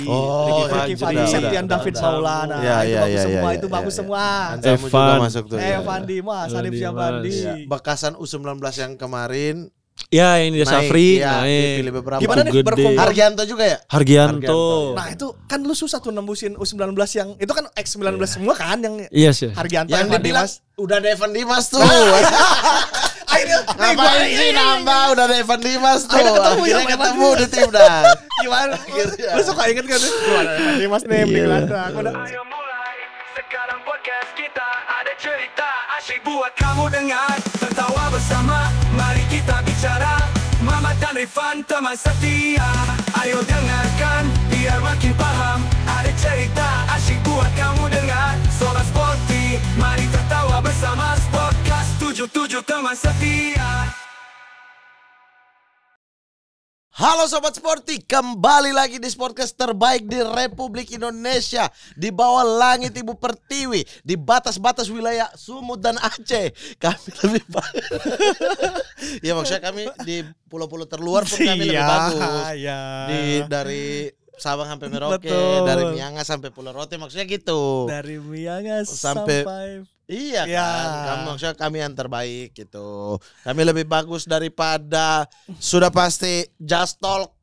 Ricky Fajri, Septian David Maulana. Itu bagus semua. Anjamu juga masuk tuh. Fandi, Mas Hanif Syabandi. Bekasan U19 yang kemarin. Ya ini dia Safri dipilih beberapa. Gimana nih berkompetisi? Hargianto juga ya? Hargianto. Nah itu kan lu susah tuh nembusin U19 yang itu kan X19 semua kan yang sih. Hargianto yang Evan dibilang Dimas. Udah ada Evan Dimas tuh. Akhirnya ngapain sih nambah, udah ada Evan Dimas tuh. Akhirnya ketemu di Timnas. Gimana? Lu suka inget kan? Lu ada Evan Dimas nih di gelandang. Ayo mulai, sekarang podcast kita ada cerita asyik buat kamu dengar. Tertawa bersama, mari kita bicara. Mamat dan Rifan teman setia. Ayo dengarkan, biar makin paham. Ada cerita asyik buat kamu dengar. Sobat Sporty, mari tertawa bersama. Podcast 77 teman setia. Halo Sobat Sporty, kembali lagi di Sportcast terbaik di Republik Indonesia. Di bawah langit Ibu Pertiwi, di batas-batas wilayah Sumut dan Aceh. Kami lebih bagus. Ya maksudnya kami di pulau-pulau terluar pun kami lebih bagus. Dari Sabang sampai Merauke, dari Miangas sampai Pulau Rote, maksudnya gitu. Dari Miangas sampai iya kan, kami yang terbaik gitu. Kami lebih bagus daripada sudah pasti Just Talk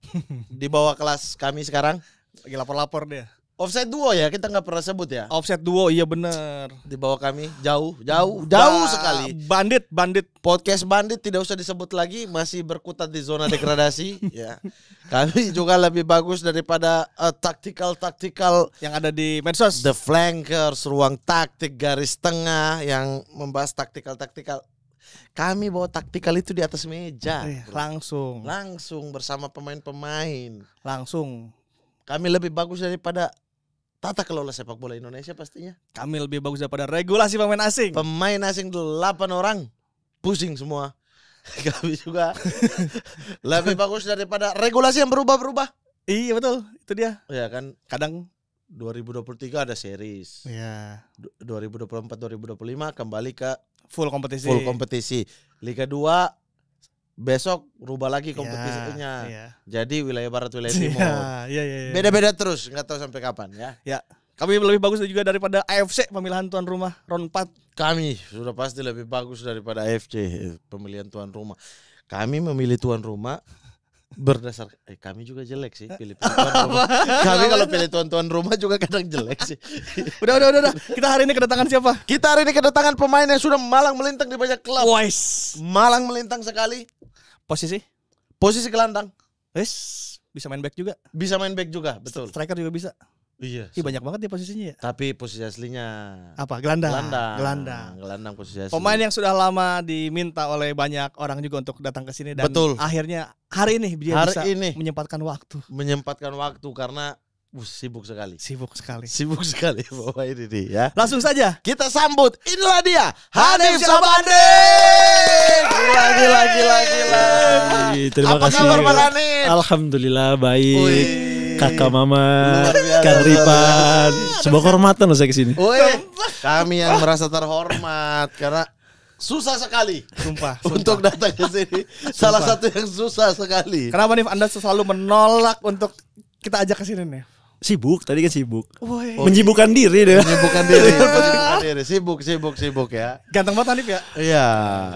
di bawah kelas kami sekarang. Lagi lapor-lapor dia. Offside duo ya, kita nggak pernah sebut ya. Offset duo, iya bener. Di bawah kami jauh sekali. Bandit. Podcast bandit tidak usah disebut lagi, masih berkutat di zona degradasi. Ya, kami juga lebih bagus daripada taktikal yang ada di medsos. The Flankers, ruang taktik garis tengah yang membahas taktikal. Kami bawa taktikal itu di atas meja. Langsung bersama pemain-pemain. Langsung. Kami lebih bagus daripada tata kelola sepak bola Indonesia pastinya. Kami lebih bagus daripada regulasi pemain asing. Pemain asing 8 orang. Pusing semua. Kami juga lebih bagus daripada regulasi yang berubah-berubah. Iya betul, itu dia. Ya kan, kadang 2023 ada series. Iya. 2024-2025 kembali ke full kompetisi. Liga 2 besok rubah lagi kompetisinya. Iya. Jadi wilayah barat, wilayah timur. Iya. Beda-beda terus, nggak tahu sampai kapan ya. Ya. Kami lebih bagus juga daripada AFC pemilihan tuan rumah round 4. Kami sudah pasti lebih bagus daripada AFC pemilihan tuan rumah. Kami memilih tuan rumah berdasar kami juga jelek sih pilih tuan rumah. Kami kalau pilih tuan rumah juga kadang jelek sih. Udah. Kita hari ini kedatangan siapa? Kita hari ini kedatangan pemain yang sudah malang melintang di banyak klub. Malang melintang sekali. Posisi gelandang. Bisa main back juga. Bisa main back juga, betul. Striker juga bisa. Iya. Banyak banget dia posisinya ya. Tapi posisi aslinya apa? Gelandang posisi asli. Pemain yang sudah lama diminta oleh banyak orang juga untuk datang ke sini dan betul. Akhirnya hari ini dia bisa menyempatkan waktu karena sibuk sekali bawa ini nih ya. Langsung saja kita sambut, inilah dia Hanif Syabandi. Gila. Terima kasih. Apa kabar Bang Hanif? Alhamdulillah baik. Kakak Mama, Kang Rifan, sebuah kehormatan loh saya kesini. Kami yang merasa terhormat karena susah sekali, sumpah. Untuk datang ke sini. Salah satu yang susah sekali. Kenapa nih Anda selalu menolak untuk kita ajak ke sini nih? Sibuk, tadi kan sibuk. Menyibukkan diri deh. Sibuk ya. Ganteng banget Hanif ya? Iya.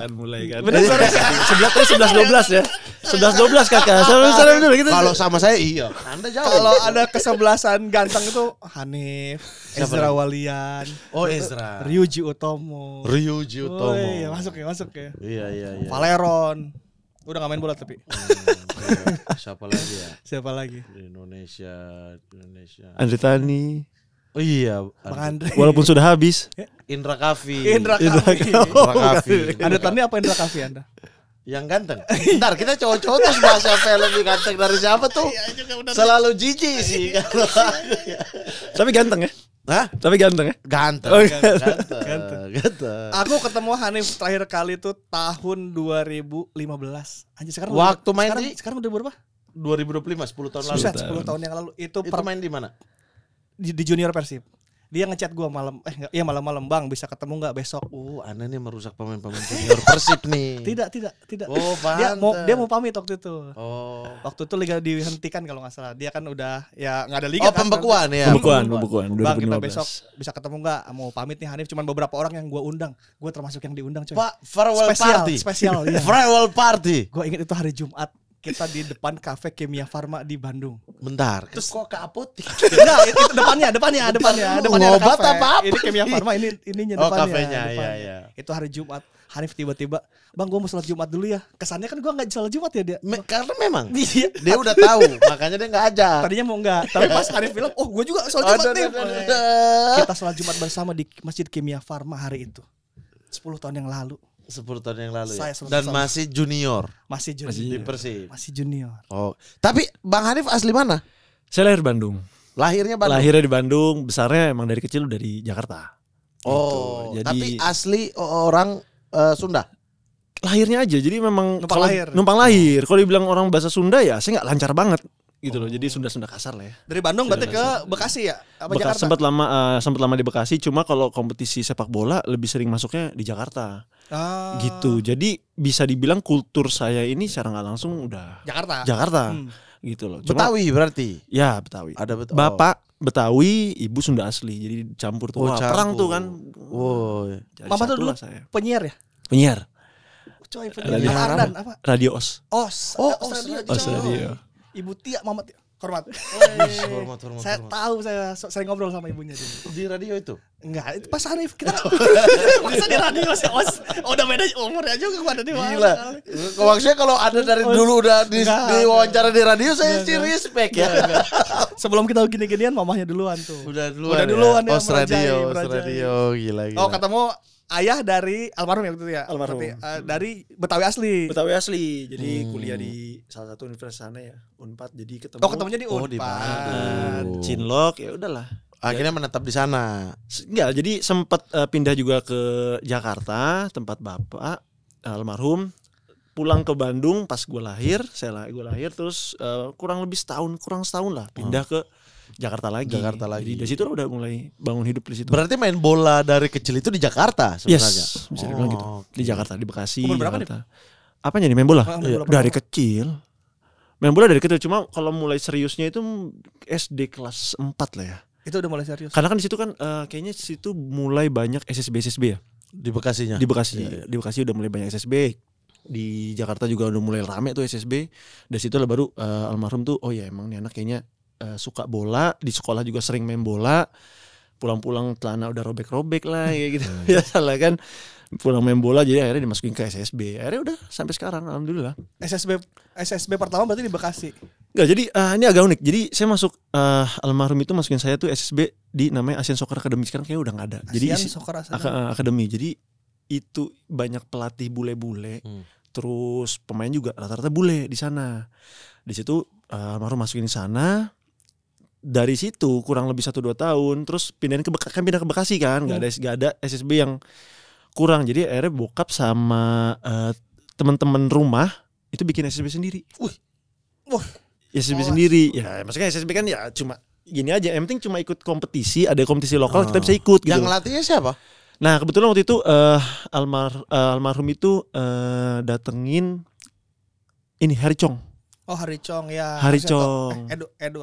Kan mulai kan. Bener 11-12 ya. 11-12 kakak. Salam dulu gitu. Kalau sama saya iya. Anda jauh. Kalau ada kesebelasan ganteng itu Hanif, Ezra Walian. Ezra. Ryuji Utomo. Iya, masuk ya. Iya. Valeron. Udah gak main bola tapi. Siapa lagi di Indonesia? Andre Tani. Oh iya, Bang Andre. Walaupun sudah habis. Indra Kafi. Andre Tani apa Indra Kafi Anda? Yang ganteng. Ntar kita cowok-cowok terus bahas siapa yang lebih ganteng dari siapa tuh. Selalu jijik sih. Tapi ganteng ya? Hah? Tapi ganteng ya? Ganteng. Aku ketemu Hanif terakhir kali itu tahun 2015. Anjir sekarang waktu main sekarang udah berapa? 2025, 10 tahun lalu. 10 tahun yang lalu. Itu main di mana? Di Junior Persib. Dia ngechat gua malam, malam-malam, Bang bisa ketemu nggak besok? Anda nih merusak pemain-pemain junior Persib nih. Tidak. Oh, Dia mau pamit waktu itu. Oh. Waktu itu liga dihentikan kalau nggak salah. Dia kan udah ya nggak ada liga. Oh, pembekuan ya. Pembekuan Bang, kita 2015. besok bisa ketemu nggak? Mau pamit nih Hanif, cuman beberapa orang yang gua undang. Gua termasuk yang diundang, coy. Pak, farewell party. Spesial, iya. Farewell party. Gua ingat itu hari Jumat. Kita di depan kafe Kimia Farma di Bandung. Bentar. Terus kok ke apotek? Enggak, itu depannya Ngobat ada kafe. apa? Ini Kimia Farma, ininya Oh, depannya. kafenya, depannya. iya. Itu hari Jumat. Hanif tiba-tiba, Bang, gua mau sholat Jumat dulu ya. Kesannya kan gua enggak sholat Jumat ya dia. Karena memang Iya. dia udah tahu, makanya dia nggak ajak. Tadinya mau enggak, tapi pas Hanif bilang, "Oh, gua juga sholat Jumat nih." Kita sholat Jumat bersama di Masjid Kimia Farma hari itu. 10 tahun yang lalu. 10 tahun yang lalu ya. Saya sholat Dan bersama. masih junior Masih di junior. Persib. Masih junior. Oh, tapi Bang Hanif asli mana? Saya lahir Bandung. Lahirnya Bandung. Lahirnya di Bandung, besarnya emang dari kecil dari Jakarta. Oh, Gitu. Jadi tapi asli orang Sunda. lahirnya aja. Jadi memang Numpang lahir. Numpang lahir. Kalau dibilang orang bahasa Sunda ya saya nggak lancar banget gitu loh. Jadi Sunda kasar lah ya. Dari Bandung berarti ke Bekasi ya? Apa Jakarta? Sempat lama di Bekasi, cuma kalau kompetisi sepak bola lebih sering masuknya di Jakarta. Gitu. Jadi bisa dibilang kultur saya ini secara nggak langsung udah Jakarta. gitu loh. Cuma, Betawi berarti. ya Betawi. Ada Bapak Betawi, ibu Sunda asli. Jadi campur tuh. Oh, Wah, campur. perang tuh kan. Wow. Jadi Mama tuh dulu satulah saya. penyiar ya? Penyiar Coy, Radio penyiar Ardan apa? Radio OS. Os Radio. Os Radio. Ibu Tia, Mama Tia. Hormat. Hormat. Saya tahu, saya sering ngobrol sama ibunya dulu. Di radio itu. Enggak, itu pas Hanif kita. Masa di radio sih Os. Oh, udah beda umurnya juga gua ada di mana. Gila. Maksudnya kalau ada dari dulu udah di wawancara di radio saya sih respect ya. Sebelum kita gini-ginian mamahnya duluan tuh. Udah duluan ya. ya, Os radio, merajai. gila. Oh, ketemu ayah dari almarhum ya gitu ya. Almarhum. Berarti, dari Betawi asli. Betawi asli. Jadi kuliah di salah satu universitas sana ya, Unpad. Jadi ketemu. Oh, ketemunya di Oh, di Unpad. Bandung. Cinlok ya udahlah. Akhirnya menetap di sana. Enggak, jadi sempat pindah juga ke Jakarta, tempat bapak almarhum. Pulang ke Bandung pas gue lahir, gue lahir terus kurang setahun lah pindah ke Jakarta lagi. Jadi dari situ udah mulai bangun hidup di situ. Berarti main bola dari kecil itu di Jakarta sebenarnya. Yes, bisa dibilang gitu. Di Jakarta, di Bekasi. Umur berapa Jakarta. Apanya nih main bola? Main bola Dari kecil. Main bola dari kecil, cuma kalau mulai seriusnya itu SD kelas 4 lah ya. Itu udah mulai serius. Karena kan di situ kan kayaknya di situ mulai banyak SSB ya. Di Bekasinya. Di Bekasi. Iya. Di Bekasi udah mulai banyak SSB. Di Jakarta juga udah mulai rame tuh SSB. Dari situ lah baru almarhum tuh oh ya emang nih anak kayaknya suka bola, di sekolah juga sering main bola. Pulang-pulang celana udah robek-robek lah kayak gitu. Ya salah kan. Pulang main bola jadi akhirnya dimasukin ke SSB. Akhirnya udah sampai sekarang alhamdulillah. SSB pertama berarti di Bekasi. Enggak, jadi ini agak unik. Jadi saya masuk almarhum itu masukin saya tuh SSB di namanya Asian Soccer Academy. Sekarang kayaknya udah enggak ada. Jadi Academy. Jadi itu banyak pelatih bule-bule. Terus pemain juga rata-rata bule di sana. Di situ almarhum masukin di sana. Dari situ kurang lebih 1-2 tahun terus pindah ke Bekasi kan. Enggak ada SSB yang kurang. Jadi akhirnya bokap sama teman-teman rumah itu bikin SSB sendiri. SSB sendiri. Ya maksudnya SSB kan ya cuma gini aja. Yang penting cuma ikut kompetisi. Ada kompetisi lokal kita bisa ikut gitu. Yang latihnya siapa? Nah kebetulan waktu itu almarhum itu datengin ini Hari Chong. Oh, Hari Chong ya. Hari Chong.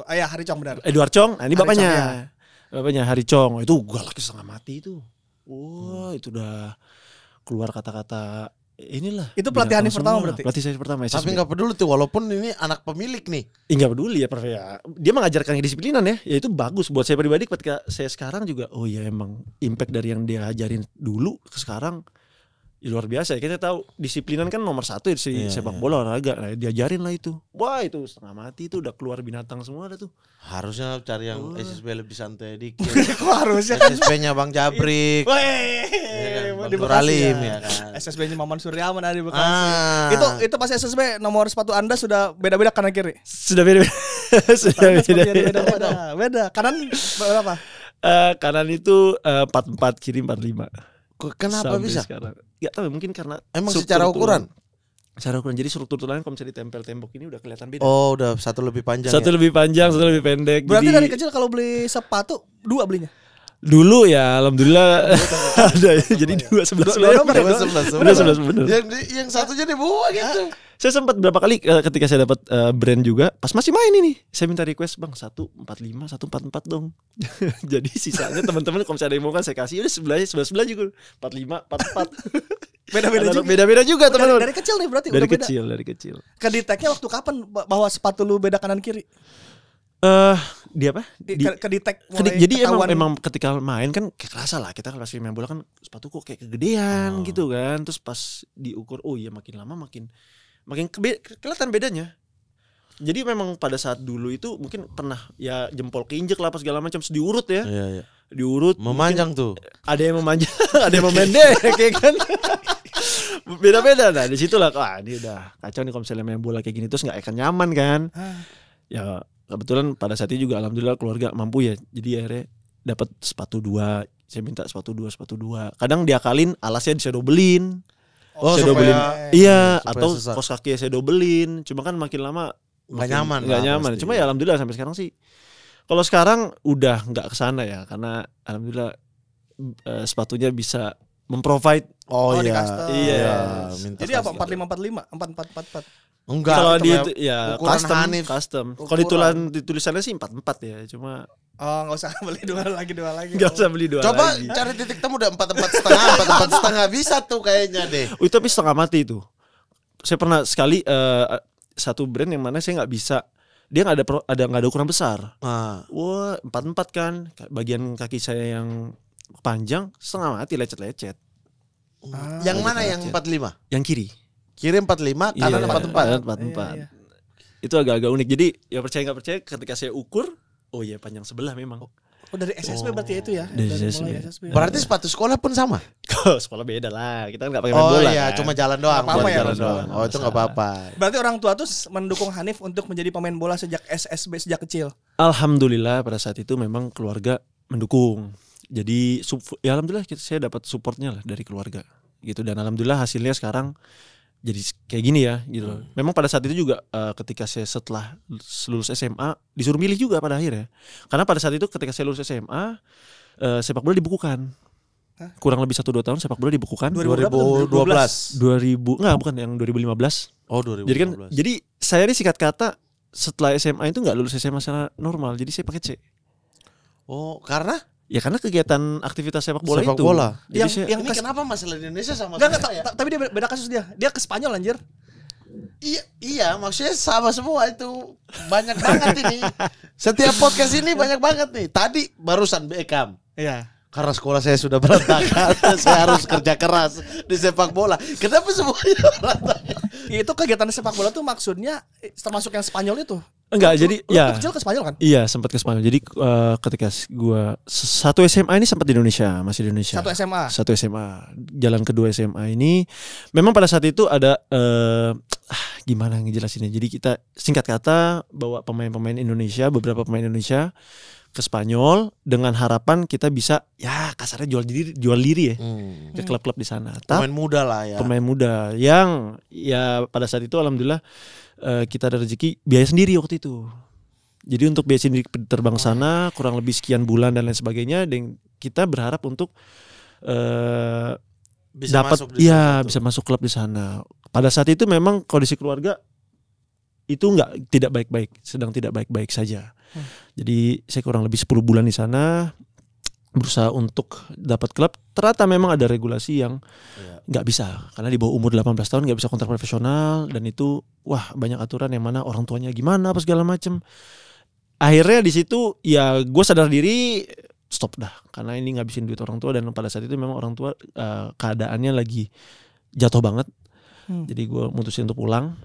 Hari Chong benar. Edward Chong. Nah ini Hari bapaknya. Chong, ya. Bapaknya Hari Chong. Itu galak setengah mati itu. Wah itu udah keluar kata-kata inilah. Itu pelatihan binatang pertama semua. berarti? Pelatih saya pertama SSB. Tapi nggak peduli tuh walaupun ini anak pemilik nih. Nggak peduli ya Prof ya. Dia mengajarkan kedisiplinan ya. Ya itu bagus buat saya pribadi ketika saya sekarang juga. Oh ya emang impact dari yang dia ajarin dulu ke sekarang ya luar biasa ya. Kita tahu disiplinan kan nomor 1 ya sepak bola olahraga. Nah, diajarin lah itu. Wah itu setengah mati itu udah keluar binatang semua dah tuh. Harusnya cari yang SSB lebih santai dikit. Kok harusnya kan SSB-nya Bang Jabrik. Bang Nuralim ya kan. SSB-nya Maman Suryaman ada di Bekasi. Itu pas SSB nomor sepatu Anda sudah beda-beda kanan kiri. Sudah beda. Beda. Kanan berapa? Kanan itu 44, kiri 45. Kenapa Sampai bisa? Sekarang. Gak tahu mungkin karena Emang secara ukuran? Secara ukuran. Jadi struktur tulangnya kalau misalnya ditempel tembok ini udah kelihatan beda. Oh, udah satu lebih panjang. Satu lebih panjang, satu lebih pendek. Berarti jadi, dari kecil kalau beli sepatu 2 belinya? Dulu ya alhamdulillah ada jadi 2-11 bener. Yang satunya dibawa gitu. Saya sempat berapa kali ketika saya dapat brand juga pas masih main ini saya minta request bang 145 144 dong. Jadi sisanya teman-teman kalau misalnya ada yang mau kan saya kasih udah sebelah juga 45 44. Beda-beda juga teman-teman. Dari kecil nih berarti dari udah kecil. Kedeteknya waktu kapan bahwa sepatu lu beda kanan kiri? Dia apa? Kedetek mulai jadi ketahuan. emang ketika main kan kayak kerasa lah kita pas main bola kan sepatu kok kayak kegedean gitu kan. Terus pas diukur oh iya makin lama makin kelihatan bedanya. Jadi memang pada saat dulu itu mungkin pernah ya jempol keinjek lah pas segala macam diurut ya. Iya. Diurut Memanjang tuh. Ada yang memanjang, ada yang memendek kayak kan. Beda-beda nah di situ lah ini udah kacau nih kalau misalnya main bola kayak gini terus nggak akan nyaman kan. Ya kebetulan pada saat itu juga alhamdulillah keluarga mampu ya. Jadi akhirnya dapat sepatu 2. Saya minta sepatu 2. Kadang diakalin alasnya saya dobelin. Saya dobelin. Iya, atau kos kaki saya dobelin. Cuma kan makin lama nggak nyaman. Pasti. Cuma ya alhamdulillah sampai sekarang sih. Kalau sekarang udah nggak kesana ya karena alhamdulillah sepatunya bisa memprovide. Iya. Jadi apa 4545, 4444. Enggak. Kalau di ya custom. Kalau di tulisannya sih 44 ya, cuma nggak usah beli dua lagi. Nggak usah beli dua Coba lagi. cari titik temu udah 44,5 bisa tuh kayaknya deh. Itu tapi setengah mati itu. Saya pernah sekali satu brand yang mana saya nggak bisa. Dia nggak ada ukuran besar. Wah 44 kan. Bagian kaki saya yang panjang setengah mati lecet. Yang mana yang 45? Yang kiri. Kiri 45, kanan 44. 44. Iya. Itu agak-agak unik. Jadi ya percaya nggak percaya ketika saya ukur, oh iya panjang sebelah memang. Oh dari SSB berarti itu ya? Dari SSB. Berarti sepatu sekolah pun sama? Sekolah beda lah. Kita kan nggak pakai main bola. Oh iya, kan. cuma jalan doang. Jalan doang. Oh itu nggak apa-apa. Berarti orang tua tuh mendukung Hanif untuk menjadi pemain bola sejak SSB sejak kecil. Alhamdulillah pada saat itu memang keluarga mendukung. Jadi ya alhamdulillah saya dapat supportnya lah dari keluarga gitu dan alhamdulillah hasilnya sekarang jadi kayak gini ya gitu. Memang pada saat itu juga ketika saya setelah lulus SMA disuruh milih juga pada akhirnya. Karena pada saat itu ketika saya lulus SMA sepak bola dibukukan. Kurang lebih 1-2 tahun sepak bola dibukukan. 2012. Enggak bukan yang 2015. Oh 2015. Jadi saya ini singkat kata setelah SMA itu enggak lulus SMA secara normal. Jadi saya pakai C. Oh karena? Ya karena kegiatan aktivitas sepak bola itu. Jadi yang kenapa masalah di Indonesia sama saya? Tapi dia beda kasus dia. Dia ke Spanyol anjir. Iya, maksudnya sama semua itu. Banyak banget ini. Setiap podcast ini banyak banget nih. Tadi barusan Beckham. Iya. Karena sekolah saya sudah berantakan, saya harus kerja keras di sepak bola. Kenapa semuanya berantakan? Itu kegiatan sepak bola tuh maksudnya termasuk yang Spanyol itu. Enggak, jadi ya. Kecil ke Spanyol kan? Iya, sempat ke Spanyol. Jadi ketika gua satu SMA ini sempat di Indonesia, masih di Indonesia. Satu SMA. Jalan kedua SMA ini memang pada saat itu ada gimana ngejelasinnya. Jadi kita singkat kata bawa pemain-pemain Indonesia, beberapa pemain Indonesia ke Spanyol dengan harapan kita bisa ya kasarnya jual diri ya ke klub-klub di sana. Pemain muda lah ya. Pemain muda yang ya pada saat itu alhamdulillah kita ada rezeki biaya sendiri waktu itu. Jadi untuk biaya sendiri terbang sana kurang lebih sekian bulan dan lain sebagainya dan kita berharap untuk bisa dapat bisa masuk klub di sana. Pada saat itu memang kondisi keluarga itu tidak baik-baik, sedang tidak baik-baik saja. Jadi saya kurang lebih 10 bulan di sana berusaha untuk dapat klub. Ternyata memang ada regulasi yang nggak bisa karena di bawah umur 18 tahun nggak bisa kontrak profesional dan itu banyak aturan yang mana orang tuanya gimana apa segala macem. Akhirnya di situ ya gue sadar diri stop dah karena ini ngabisin duit orang tua dan pada saat itu memang orang tua keadaannya lagi jatuh banget. Jadi gue mutusin untuk pulang.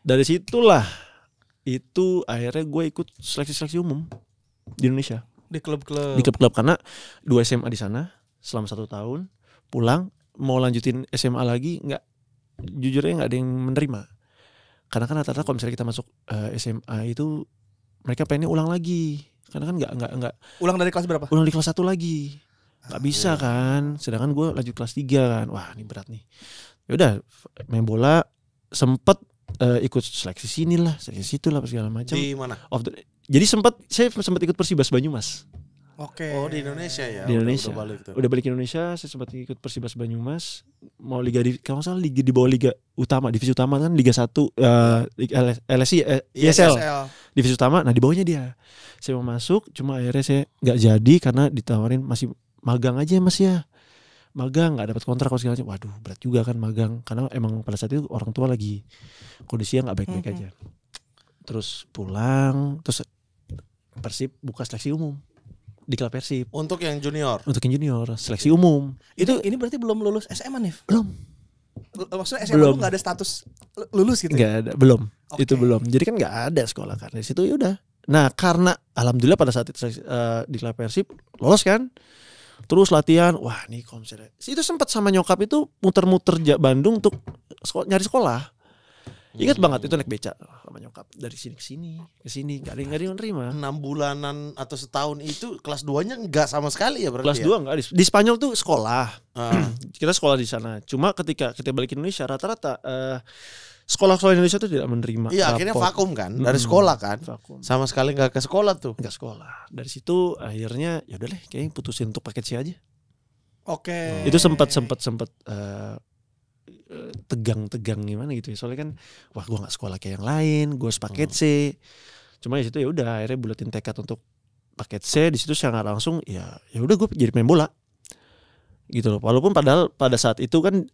Dari situlah itu akhirnya gue ikut seleksi umum di Indonesia di klub-klub karena 2 SMA di sana selama 1 tahun pulang mau lanjutin SMA lagi jujurnya nggak ada yang menerima karena kan rata-rata kalau misalnya kita masuk SMA itu mereka pengennya ulang lagi karena kan nggak ulang dari kelas berapa? Ulang di kelas 1 lagi nggak bisa kan sedangkan gue lanjut kelas 3 kan wah ini berat nih yaudah main bola sempet ikut seleksi sini lah, seleksi situ lah segala macam. Di mana? Jadi saya sempat ikut Persibas Banyumas. Oke. Oh, di Indonesia ya. Di Indonesia. Udah Balik ke Indonesia, saya sempat ikut Persibas Banyumas. Mau liga kalau nggak salah liga di bawah liga utama, divisi utama kan Liga 1 LSI ISL. Divisi utama. Nah, di bawahnya dia. Saya mau masuk, cuma akhirnya saya nggak jadi karena ditawarin masih magang aja Mas ya. Magang nggak dapat kontrak segala macam. Waduh, berat juga kan magang karena emang pada saat itu orang tua lagi kondisinya nggak baik-baik aja. Terus pulang, terus Persib buka seleksi umum di klub Persib. Untuk yang junior. Untuk yang junior, seleksi umum. Ini berarti belum lulus SMA nih? Belum. Maksudnya SMA belum. Lu nggak ada status lulus gitu? Nggak ada, belum. Okay. Itu belum. Jadi kan nggak ada sekolah kan. Di situ ya udah. Nah, karena alhamdulillah pada saat itu di klub Persib lolos kan. Terus latihan, wah nih kalau misalnya itu sempat sama nyokap itu muter-muter Bandung untuk nyari sekolah. Ingat banget itu naik beca sama nyokap dari sini ke sini, nggak ada yang nerima. 6 bulanan atau setahun itu kelas 2-nya nggak sama sekali ya berarti. Kelas 2 nggak di Spanyol tuh sekolah. Kita sekolah di sana. Cuma ketika kita balik ke Indonesia rata-rata sekolah-sekolah Indonesia tuh tidak menerima. Iya, akhirnya vakum kan dari sekolah kan. Vakum. Sama sekali nggak ke sekolah tuh. Nggak sekolah. Dari situ akhirnya ya udah deh, kayaknya putusin untuk paket C aja. Oke. Itu sempat tegang gimana gitu ya. Soalnya kan wah gue nggak sekolah kayak yang lain, gue harus paket C. Cuma di situ ya udah akhirnya bulatin tekad untuk paket C. Di situ secara langsung ya udah gue jadi main bola. Gitu loh. Walaupun padahal pada saat itu kan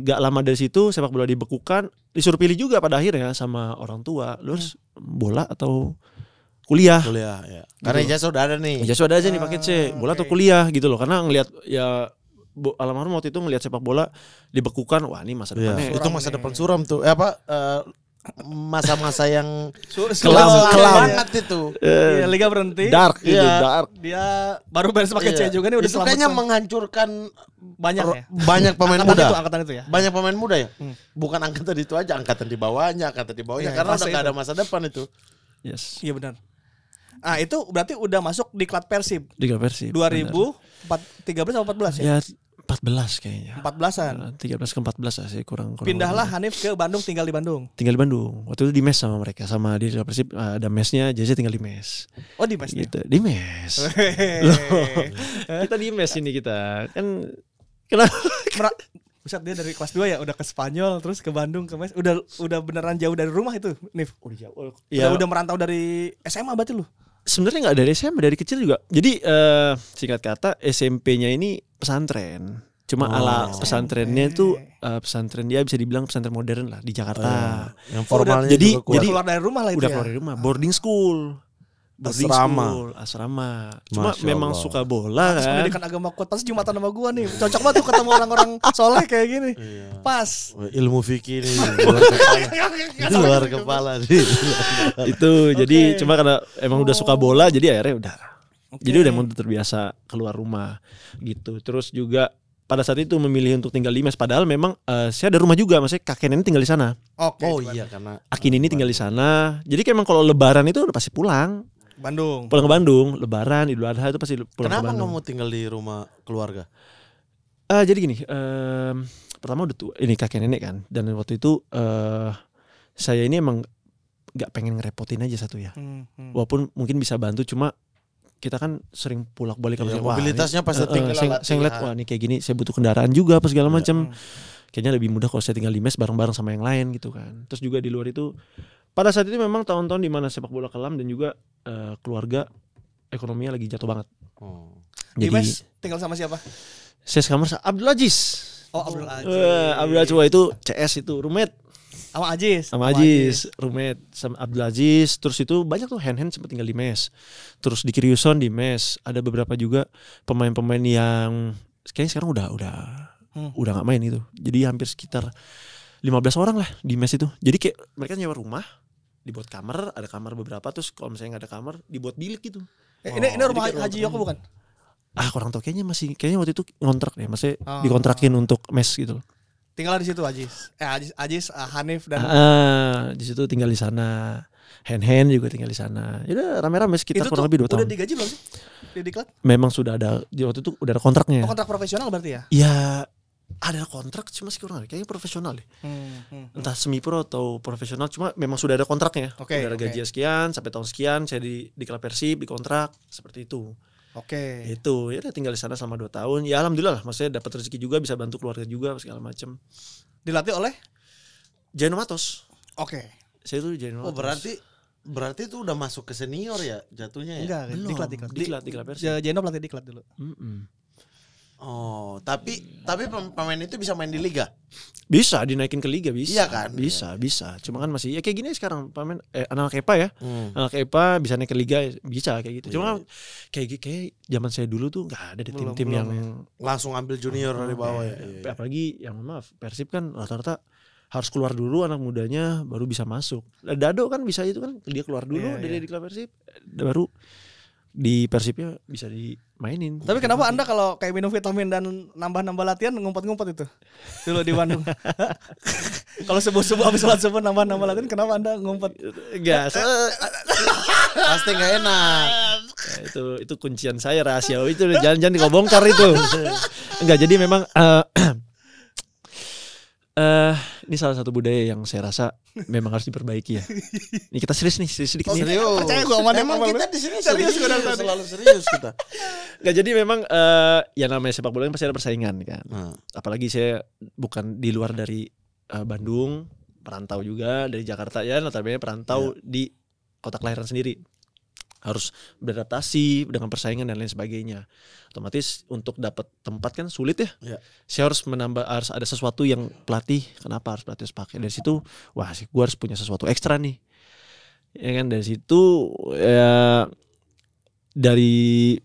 gak lama dari situ sepak bola dibekukan, disuruh pilih juga pada akhirnya sama orang tua, lu harus bola atau kuliah. Kuliah ya. Karena Gitu. ijazah udah ada nih. Ijazah ada aja nih paket C, bola atau kuliah gitu loh. Karena ngelihat ya almarhum waktu itu ngelihat sepak bola dibekukan, wah ini masa depannya. Itu masa depan suram tuh. Masa-masa yang kelam banget itu. Iya, liga berhenti. Dark gitu, Iya. dark. Dia baru beres pakai C juga nih udah itu kayaknya selamat. menghancurkan Banyak pemain angkatan muda. Angkatan itu ya. Banyak pemain muda ya. Bukan angkatan itu aja, angkatan di bawahnya Iya, karena fase udah gak itu. ada masa depan itu. Yes. Iya benar. Ah, itu berarti udah masuk di klub Persib Di versi 2013 atau 14 ya? ya 14 kayaknya. 14-an. 13 ke 14 lah sih kurang. Pindahlah Hanif ke Bandung, tinggal di Bandung. Tinggal di Bandung. Waktu itu di mes sama mereka, sama di Persib ada mesnya, jadi tinggal di mes. Oh, di mes nih. Gitu, di mes. Loh, kita di mes ini kita. Kan kenapa? Buset, dia dari kelas 2 ya udah ke Spanyol terus ke Bandung ke mes. Udah beneran jauh dari rumah itu, Nif. Udah jauh. Udah merantau dari SMA berarti lu. Sebenarnya nggak dari SMA, dari kecil juga. Jadi singkat kata SMP-nya ini pesantren. Cuma ala pesantrennya itu pesantren dia bisa dibilang pesantren modern lah di Jakarta. Yang formalnya jadi- juga kuat. jadi- keluar dari rumah lah itu Udah ya. keluar dari rumah, boarding school. Asrama. Cuma Masya memang Allah. suka bola Pas kan. pendidikan agama kuat, pas Jumatan sama gua nih. Cocok banget tuh ketemu orang-orang soleh kayak gini. Pas. Ilmu fikih nih luar kepala nih. Itu jadi cuma karena emang udah suka bola jadi akhirnya udah. Jadi udah emang terbiasa keluar rumah gitu. Terus juga pada saat itu memilih untuk tinggal di mes, padahal memang saya ada rumah juga, maksudnya kakek nenek tinggal di sana. Oke. Oh di iya karena Akin ini tinggal di sana. Jadi kayak emang kalau lebaran itu udah pasti pulang Bandung. ke Bandung. Lebaran, Idul Adha itu pasti pulang kenapa ke nggak Bandung. mau tinggal di rumah keluarga? Jadi gini, pertama udah tua, ini kakek nenek kan, dan waktu itu saya ini emang nggak pengen ngerepotin aja satu ya. Walaupun mungkin bisa bantu, cuma kita kan sering pulak balik Iya, wah, mobilitasnya ini, pasti tinggal saya ngeliat wah ini kayak gini, saya butuh kendaraan juga apa segala macam. Kayaknya lebih mudah kalau saya tinggal di mes bareng-bareng sama yang lain gitu kan. Terus juga di luar itu pada saat itu memang tahun-tahun di mana sepak bola kelam dan juga keluarga ekonominya lagi jatuh banget. Di Jadi mes tinggal sama siapa? saya sekamar sama Abdul Aziz. Oh, Abdul Aziz. Abdul Aziz wah, itu CS itu roommate Sama Aziz. sama Aziz, roommate sama Abdul Aziz. Terus itu banyak tuh hand sempat tinggal di mes. Terus di Kiriuson di mes. Ada beberapa juga pemain-pemain yang kayaknya sekarang udah nggak main itu. Jadi hampir sekitar 15 orang lah di mes itu. Jadi kayak mereka nyewa rumah, dibuat kamar, ada kamar beberapa, terus kalau misalnya nggak ada kamar, dibuat bilik gitu. Ini rumah Haji Yoko bukan? Kurang tahu, kayaknya waktu itu ngontrak deh, maksudnya dikontrakin untuk mes gitu. Tinggal di situ Aziz. Aziz, Hanif dan Di situ tinggal di sana. Hand juga tinggal di sana. Ya udah rame-rame sekitar itu kurang tuh lebih 2 tahun. udah digaji belum sih? Di Diklat? Memang sudah ada, di waktu itu udah ada kontraknya. Oh, kontrak profesional berarti ya? Ya ada kontrak, cuma sih kurang, kayaknya profesional deh. Entah semi pro atau profesional, cuma memang sudah ada kontraknya. Oke, Udah ada gaji sekian sampai tahun sekian, saya di klub Persib dikontrak seperti itu. Oke. Itu ya udah tinggal di sana selama 2 tahun. Ya alhamdulillah lah, maksudnya dapat rezeki juga, bisa bantu keluarga juga segala macam. Dilatih oleh? Jaino Matos. Oke. Saya tuh Jaino Matos. Oh berarti itu udah masuk ke senior ya jatuhnya ya? Enggak, Belum. diklat Persib. Jeno pelatih diklat dulu. Oh, tapi pemain itu bisa main di liga? Bisa dinaikin ke liga bisa. Iya kan? Bisa. Cuma kan masih ya kayak gini sekarang pemain anak EPA ya. Anak EPA bisa naik ke liga bisa kayak gitu. Cuma kayak zaman saya dulu tuh enggak ada di tim-tim yang langsung ambil junior dari bawah ya. Apalagi yang maaf Persib kan rata-rata harus keluar dulu anak mudanya baru bisa masuk. Dado kan bisa itu kan dia keluar dulu dari klub Persib baru di Persibnya bisa dimainin. Tapi kenapa Anda kalau kayak minum vitamin dan nambah-nambah latihan ngumpet-ngumpet itu? Dulu di Bandung. Kalau subuh-subuh habis sholat subuh nambah-nambah latihan kenapa Anda ngumpet? Enggak, pasti enggak enak. Ya, itu kuncian saya rahasia itu jangan dibongkar itu. Enggak, jadi memang ini salah satu budaya yang saya rasa memang harus diperbaiki ya. Ini kita serius sedikit nih. Serius. Percaya gua sama Emang dia, kita di sini serius selalu serius kita. Enggak, jadi memang ya namanya sepak bola kan pasti ada persaingan kan. Apalagi saya bukan di luar dari Bandung, perantau juga dari Jakarta ya, notabene perantau di kota kelahiran sendiri. Harus beradaptasi dengan persaingan dan lain sebagainya. Otomatis untuk dapat tempat kan sulit ya. Saya harus harus ada sesuatu yang pelatih. Kenapa harus pelatih harus pakai? Dari situ, wah sih, gue harus punya sesuatu ekstra nih. Ya kan dari situ ya dari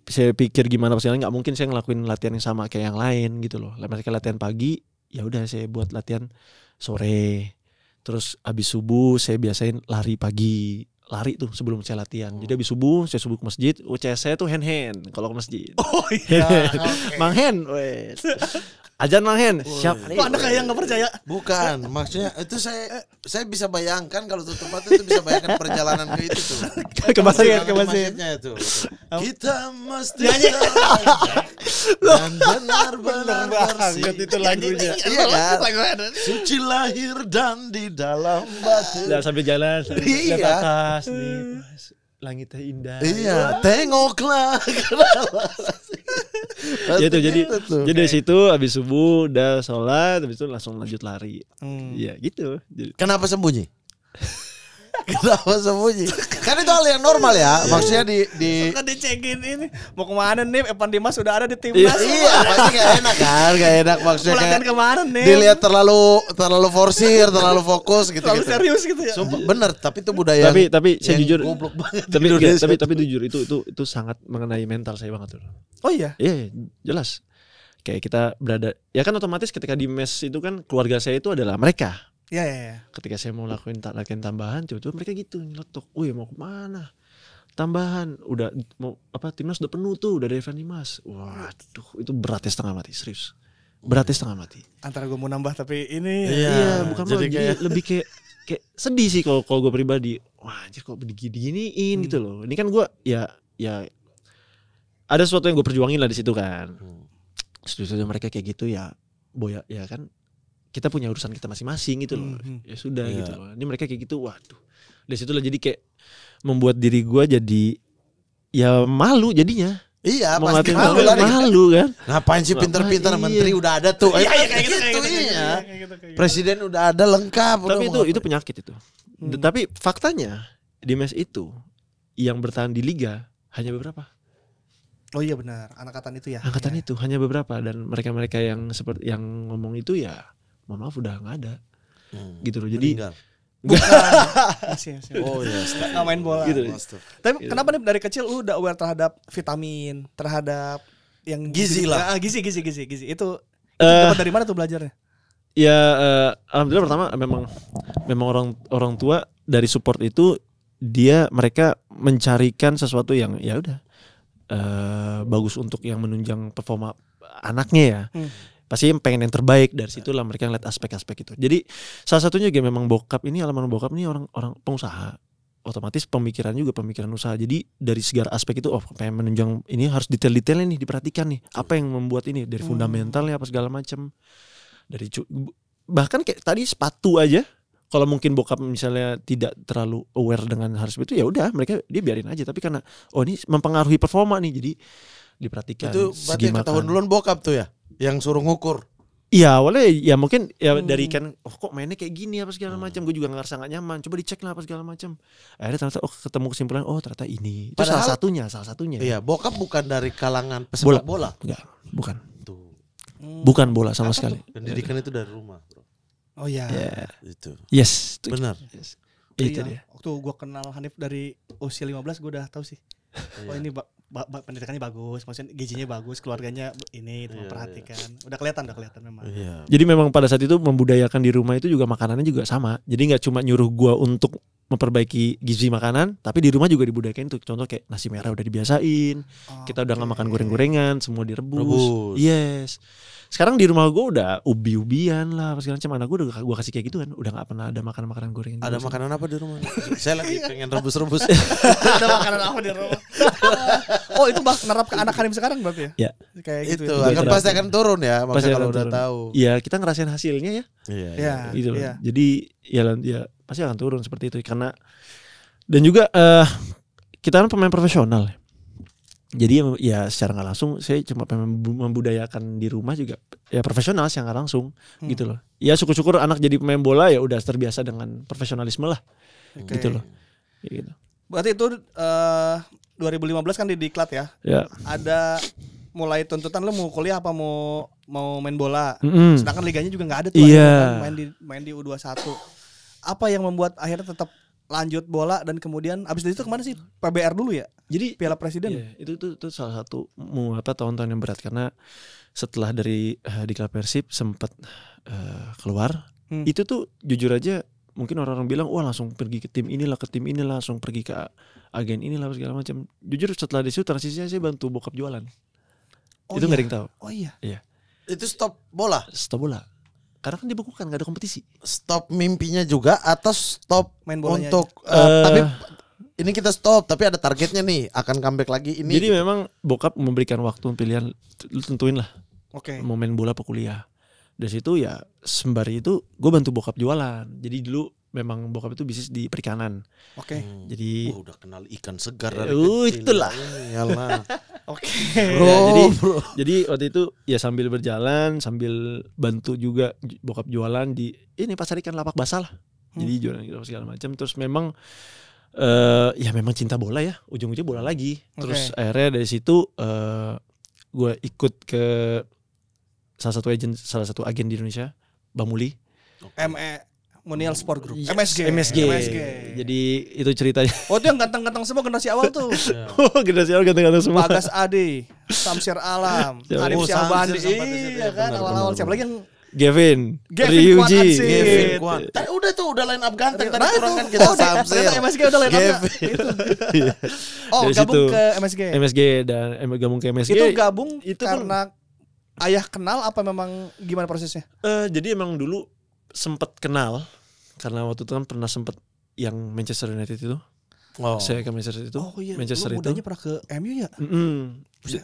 saya pikir gimana pastinya nggak mungkin saya ngelakuin latihan yang sama kayak yang lain gitu loh. Mereka latihan pagi, ya udah saya buat latihan sore. Terus habis subuh saya biasain lari pagi. Lari tuh sebelum saya latihan. Jadi habis subuh saya ke masjid. CS saya tuh hand kalau ke masjid. Oh iya. Mang hand, wes. Ajan Mang hand. Siap. Kok Anda kayak nggak percaya? Bukan, maksudnya itu saya bisa bayangkan kalau tuh tempat itu bisa bayangkan perjalanan ke itu tuh. Ke masjid. Itu. Kita mesti dan benar-benar banget itu lagunya. Iya kan? Suci lahir dan di dalam batu. Dan sambil jalan, Iya. lihat atas nih, langitnya indah. Iya, tengoklah. Ya itu jadi dari situ habis subuh udah sholat, habis itu langsung lanjut lari. Iya gitu. Jadi, Kenapa sembunyi? Kenapa sembunyi? Kan itu hal yang normal ya. Maksudnya di Kan dicekin ini mau kemana nih? Evan Dimas sudah ada di timnas. Iya, pasti gak enak kan? Gak enak maksudnya Pelatihan kayak kemarin nih. dilihat terlalu forsir, terlalu fokus gitu. Terlalu serius gitu ya. Sumpah, bener, tapi itu budaya. tapi saya yang jujur, goblok banget. tapi jujur itu sangat mengenai mental saya banget tuh. Oh iya. Iya, jelas. Kayak kita berada, ya kan otomatis ketika di mes itu kan keluarga saya itu adalah mereka. Iya. Ketika saya mau lakuin latihan tambahan, coba mereka gitu nyelotok. Wih mau kemana? Tambahan, udah mau timnas udah penuh tuh, udah ada Evan Dimas. Waduh, itu beratnya setengah mati, serius. Beratnya setengah mati. Antara gue mau nambah tapi ini. Iya, bukan jadi jadi lebih kayak sedih sih kalau gue pribadi. Wah, anjir kok diginiin gitu loh. Ini kan gue ya ada sesuatu yang gue perjuangin lah di situ kan. Setuju mereka kayak gitu ya, boya ya kan. Kita punya urusan kita masing-masing gitu loh. Ya sudah gitu loh. Ini mereka kayak gitu, waduh. Dari situ lah jadi kayak membuat diri gue jadi ya malu jadinya. Iya, mau pasti malu kan. Ngapain sih pinter-pinter menteri udah ada tuh. Iya, kayak gitu. Iya. Presiden udah ada lengkap. Tapi itu penyakit itu. Tapi faktanya di mes itu yang bertahan di liga hanya beberapa. Oh iya benar, angkatan itu ya. Angkatan itu hanya beberapa dan mereka-mereka yang seperti yang ngomong itu ya mohon maaf udah nggak ada. Gitu loh. Jadi Masih. oh iya, Nggak main bola. Gitu. Tapi kenapa nih dari kecil lu udah aware terhadap vitamin, terhadap yang Gizi lah. Gizi. Itu dapat dari mana tuh belajarnya? Ya alhamdulillah pertama memang orang tua dari support itu mereka mencarikan sesuatu yang ya udah bagus untuk yang menunjang performa anaknya ya. Pasti pengen yang terbaik, dari situlah mereka ngeliat aspek-aspek itu. Jadi salah satunya juga memang almarhum bokap ini orang pengusaha. Otomatis pemikiran usaha. Jadi dari segala aspek itu pengen menunjang ini harus detail-detailnya nih diperhatikan nih. Apa yang membuat ini dari fundamentalnya apa segala macam. Dari bahkan kayak tadi sepatu aja kalau mungkin bokap misalnya tidak terlalu aware dengan hal seperti itu, ya udah mereka dia biarin aja. Tapi karena ini mempengaruhi performa nih, jadi diperhatikan. Itu berarti segi ketahuan makan. duluan bokap tuh ya, yang suruh ngukur. Iya awalnya ya mungkin ya dari kan kok mainnya kayak gini apa segala macam, gue juga ngerasa nggak nyaman, coba dicek lah apa segala macam. Akhirnya ternyata ketemu kesimpulan ternyata ini. Itu Padahal, salah satunya. Iya, bokap bukan dari kalangan pesepak bola. Enggak, bukan. Tuh. Bukan bola sama sekali. Pendidikan itu dari rumah, bro. Oh iya. Ya. Itu. Yes. Benar. Yes. Iya. Itu dia. Waktu gue kenal Hanif dari usia 15 gue udah tahu sih. Oh ini pendidikannya bagus, maksudnya gizinya bagus, keluarganya ini memperhatikan. Udah kelihatan memang. Iya. Jadi memang pada saat itu membudayakan di rumah itu juga makanannya juga sama. Jadi nggak cuma nyuruh gua untuk memperbaiki gizi makanan, tapi di rumah juga dibudayakan itu. Contoh kayak nasi merah udah dibiasain, kita udah nggak makan goreng-gorengan, semua direbus. Yes. Sekarang di rumah gua udah ubi-ubian lah, apa segala macam. Anak gua kasih kayak gitu kan, udah nggak pernah ada makanan goreng. Ada makanan apa di rumah? Saya lagi pengen rebus-rebus. Ada makanan apa di rumah? Oh itu nerap ke anak Hanif sekarang berarti ya? Ya. Kayak gitu. Itu ya? akan pasti akan turun ya, Pasti maksudnya kalau akan udah turun. tahu. Iya, kita ngerasain hasilnya ya. Iya. Gitu loh. Iya. Jadi ya pasti akan turun seperti itu karena dan juga kita kan pemain profesional. Jadi ya secara nggak langsung saya cuma pengen membudayakan di rumah juga ya profesional secara nggak langsung gitu loh. Ya syukur-syukur anak jadi pemain bola ya udah terbiasa dengan profesionalisme lah. Gitu loh. Ya, gitu. Berarti itu 2015 kan di Diklat ya? Ya. Ada mulai tuntutan lu mau kuliah apa mau main bola. Sedangkan liganya juga nggak ada tuh. Iya. Main di U21. Apa yang membuat akhirnya tetap lanjut bola dan kemudian abis itu kemana sih? PBR dulu ya? Jadi Piala Presiden. iya, itu salah satu tahun-tahun yang berat karena setelah dari Diklat Persib sempat keluar, itu tuh jujur aja mungkin orang-orang bilang wah langsung pergi ke tim inilah langsung pergi ke agen inilah segala macam. Jujur setelah di situ transisinya saya bantu bokap jualan. Itu nggak ada yang tahu. Oh iya. Iya. Itu stop bola. Stop bola. Karena kan dibekukan nggak ada kompetisi. Stop mimpinya juga atau stop Main bolanya untuk tapi ini kita stop tapi ada targetnya nih akan comeback lagi ini. Jadi memang bokap memberikan waktu pilihan lu tentuin lah. Oke. Mau main bola apa kuliah. Dari situ ya sembari itu gue bantu bokap jualan. Jadi dulu memang bokap itu bisnis di perikanan. Oke. Jadi udah kenal ikan segar dari itulah. Yalah. Oke. Bro. Jadi waktu itu ya sambil berjalan sambil bantu juga bokap jualan di ini pasar ikan Lapak Basah lah. Jadi jualan gitu segala macam. Terus memang ya memang cinta bola ya. Ujung-ujungnya bola lagi. Terus akhirnya dari situ gue ikut ke salah satu agen di Indonesia, Bang Muli. Munial Sport Group. Yes, MSG. Jadi itu ceritanya. Oh itu yang ganteng-ganteng semua generasi awal tuh. Generasi awal ganteng-ganteng semua. Bagas Ade, Samsir Alam, Arif Syahbandi. Iya kan awal-awal siapa lagi yang Gavin Ryuji. Kevin Kwan. Udah tuh udah line up ganteng tadi kurang kan kita Samsir. Ternyata MSG udah line up. Oh Dari gabung situ, ke MSG. Gabung ke MSG. Itu gabung itu karena ayah kenal apa memang gimana prosesnya? Jadi emang dulu sempet kenal karena waktu itu kan pernah sempet yang Manchester United itu. Saya ke Manchester itu. Oh iya. Manchester lu itu. mudanya pernah ke MU ya?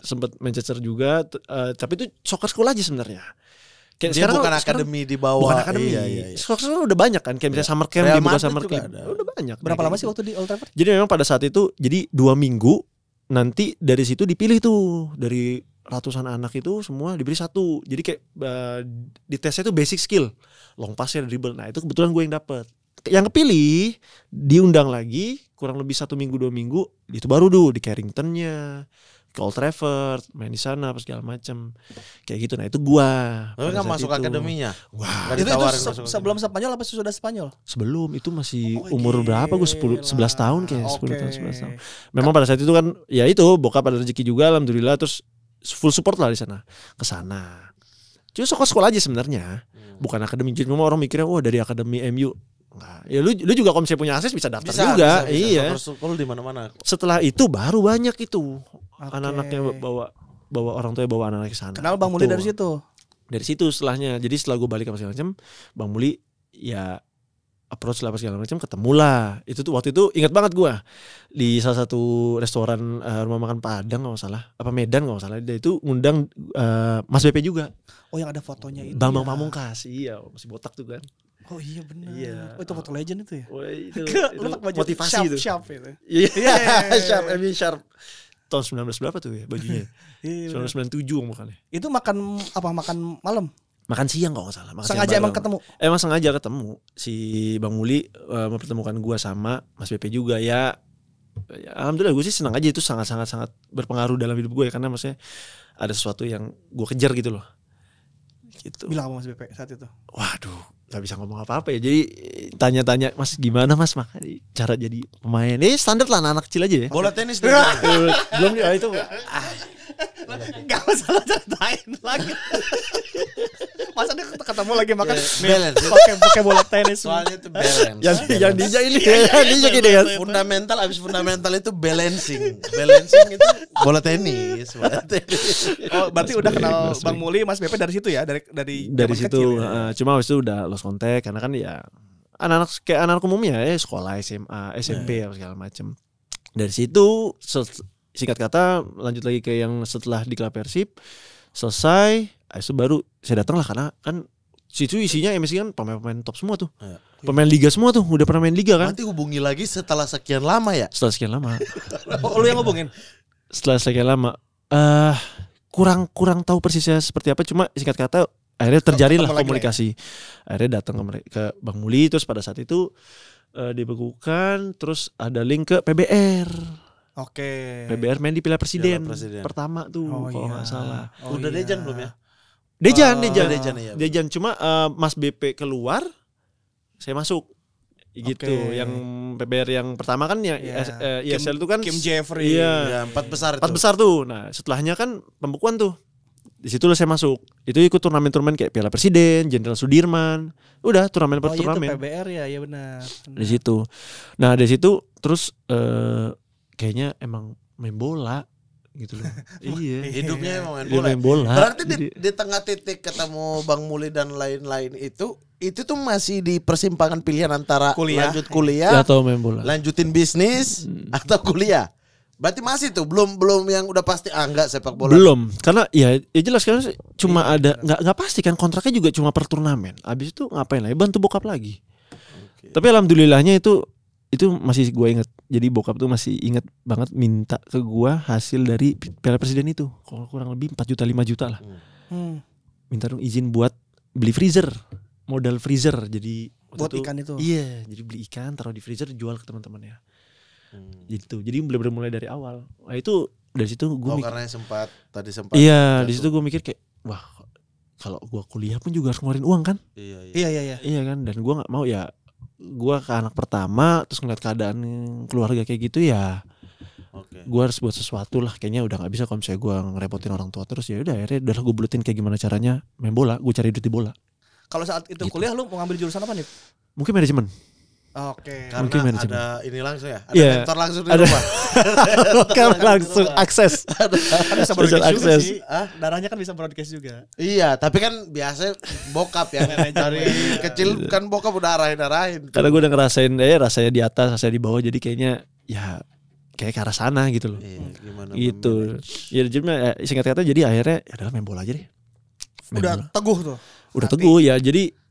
Sempet Manchester juga. Tapi itu soccer school aja sebenarnya. Kayak dia bukan akademi di bawah. Bukan akademi. Iya. Soccer school udah banyak kan. Kayak misalnya summer camp, Real dibuka Madrid summer juga camp. ada. Udah banyak. Berapa lama sih waktu di Old Trafford? Jadi memang pada saat itu jadi 2 minggu nanti dari situ dipilih tuh dari ratusan anak itu semua diberi satu. Jadi kayak di tesnya itu basic skill, long pass, dribble. Nah itu kebetulan gue yang dapet. Yang kepilih diundang lagi kurang lebih 1 minggu 2 minggu itu baru tuh di Carringtonnya ke Old Trafford main di sana apa segala macam kayak gitu. Nah itu gua. Tapi nggak masuk akademinya. Wah. Nggak Itu ditawarin masuk sebelum Spanyol apa sudah Spanyol? Sebelum itu masih umur berapa gue 11 tahun kayak 10 tahun 11 tahun. Memang pada saat itu kan ya itu bokap ada rezeki juga alhamdulillah terus full support lah di sana ke sana. Cuma sekolah aja sebenarnya. Bukan akademi. Jadi memang orang mikirnya dari akademi MU. Nah, ya lu juga kalau misalnya punya akses bisa daftar juga. Bisa. Iya. Super di mana-mana. Setelah itu baru banyak itu anak-anaknya bawa orang tuanya bawa anak-anak ke sana. Kenal Bang Muli dari situ. Dari situ setelahnya. Jadi setelah gue balik ke segala macam, Bang Muli ya approach lah segala macam, ketemu lah. Itu tuh waktu itu ingat banget gue di salah satu restoran rumah makan Padang kalau nggak salah, apa Medan kalau nggak salah. Dia itu ngundang Mas BP juga. Oh yang ada fotonya itu. Bambang Pamungkas, iya masih botak tuh kan. Oh iya benar. Iya. Oh itu foto legend itu ya. Wah, itu Lu pakai baju motivasi sharp, itu. Sharp itu. Iya, Sharp, Sharp. Tahun 19 berapa tuh ya bajunya? Iya, 1997 bukannya. itu makan apa? Makan malam. Makan siang kalau nggak salah. Sengaja emang ketemu. Emang sengaja ketemu. Si Bang Muli mempertemukan gua sama Mas BP juga ya. Alhamdulillah gue sih senang aja, itu sangat berpengaruh dalam hidup gue ya, karena maksudnya ada sesuatu yang gue kejar gitu loh. Gitu. Bilang apa Mas BP saat itu? Waduh, nggak bisa ngomong apa-apa ya. Jadi tanya-tanya, Mas gimana Mas cara jadi pemain? Standar lah anak kecil aja ya. Bola tenis Belum ya itu. Gak masalah ceritain lagi. Masa dia ketemu lagi makan balance. pakai bola tenis. Soalnya itu balance. Yang DJ ini ya, DJ gini kan. Fundamental, abis fundamental itu balancing. Balancing itu bola tenis. Oh, berarti udah kenal Bang Muli, Mas BP dari situ ya, dari zaman situ. kecil ya? Cuma habis itu udah lost contact karena kan ya anak-anak kayak anak umumnya ya, sekolah SMA, SMP segala macem. Dari situ singkat kata lanjut lagi ke yang setelah di klub Persib selesai, itu baru saya datang lah, karena kan situ isinya MSI kan pemain-pemain top semua tuh. Pemain liga semua tuh, udah pernah main liga kan. Nanti hubungi lagi setelah sekian lama ya. Setelah sekian lama. Oh, lu yang ngomongin? Setelah sekian lama kurang tahu persisnya seperti apa, cuma singkat kata akhirnya terjadi lah komunikasi. Akhirnya datang ke Bang Muli, terus pada saat itu dibekukan, terus ada link ke PBR. Oke. PBR main di Piala Presiden. Pertama tuh kalau nggak salah. Udah Dejan belum ya? Dejan. Cuma Mas BP keluar, saya masuk. Gitu. Yang PBR yang pertama kan ya ESL itu kan Kim Jeffrey. Iya. 4 besar itu. 4 besar tuh. Nah, setelahnya kan pembekuan tuh. Di situ saya masuk. Itu ikut turnamen-turnamen kayak Piala Presiden, Jenderal Sudirman. Udah turnamen per turnamen. Oh, itu PBR ya, iya benar. Di situ. Nah, dari situ terus kayaknya emang main bola gitu loh. Iya. Hidupnya emang main bola. Berarti di tengah titik ketemu Bang Muli dan lain-lain itu tuh masih di persimpangan pilihan antara lanjut kuliah atau main bola. Lanjutin bisnis atau kuliah. Berarti masih tuh belum yang udah pasti enggak sepak bola. Belum. Karena ya jelas kan cuma ada enggak pasti kan, kontraknya juga cuma per turnamen. Habis itu ngapain lagi? Bantu bokap lagi. Tapi alhamdulillahnya itu masih gue inget. Jadi bokap tuh masih inget banget minta ke gue hasil dari Piala Presiden itu. Kalau kurang lebih 4 juta 5 juta lah. Minta dong izin buat beli freezer. Modal freezer. Jadi buat ikan itu. Iya, jadi beli ikan, taruh di freezer, jual ke teman-temannya. Gitu. Jadi benar-benar mulai dari awal. Nah itu dari situ gue karena sempat. Iya, di situ gue mikir kayak wah, kalau gue kuliah pun juga harus ngeluarin uang kan? Iya. Iya kan, dan gue nggak mau ya. Gue ke anak pertama terus ngeliat keadaan keluarga kayak gitu ya. Gue harus buat sesuatu lah. Kayaknya udah nggak bisa kalau misalnya gue ngerepotin orang tua terus. Ya udah akhirnya udah gue bulutin kayak gimana caranya main bola. Gue cari duit di bola. Kalau saat itu gitu. Kuliah lu mau ngambil jurusan apa nih? Mungkin manajemen. Karena ada ini langsung ya. Ada mentor langsung di rumah. Langsung akses. Kan bisa broadcast juga sih. Darahnya kan bisa broadcast juga. Iya, tapi kan biasanya bokap ya. Dari kecil kan bokap udah arahin. Karena gue udah ngerasain rasanya di atas, rasanya di bawah, jadi kayaknya ya kayak ke arah sana gitu loh. Gimana gitu. Ya jadi singkat kata jadi akhirnya ya udah main bola aja deh. Teguh tuh. Udah teguh ya. Jadi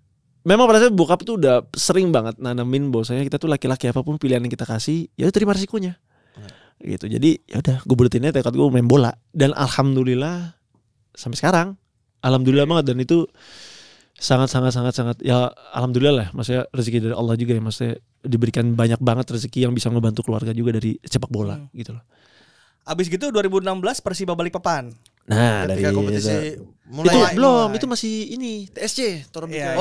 memang pada saat bokap tuh udah sering banget nanamin bahwasanya kita tuh laki-laki apapun pilihan yang kita kasih, ya terima resikonya. Gitu. Jadi ya udah gue bulutinnya tekad gue main bola, dan alhamdulillah sampai sekarang alhamdulillah banget, dan itu sangat ya alhamdulillah lah, maksudnya rezeki dari Allah juga ya, maksudnya diberikan banyak banget rezeki yang bisa ngebantu keluarga juga dari sepak bola gitu loh. Abis gitu 2016 Persiba Balikpapan. Nah, ketika dari kompetisi mulai belum, itu masih ini TSC Torabika.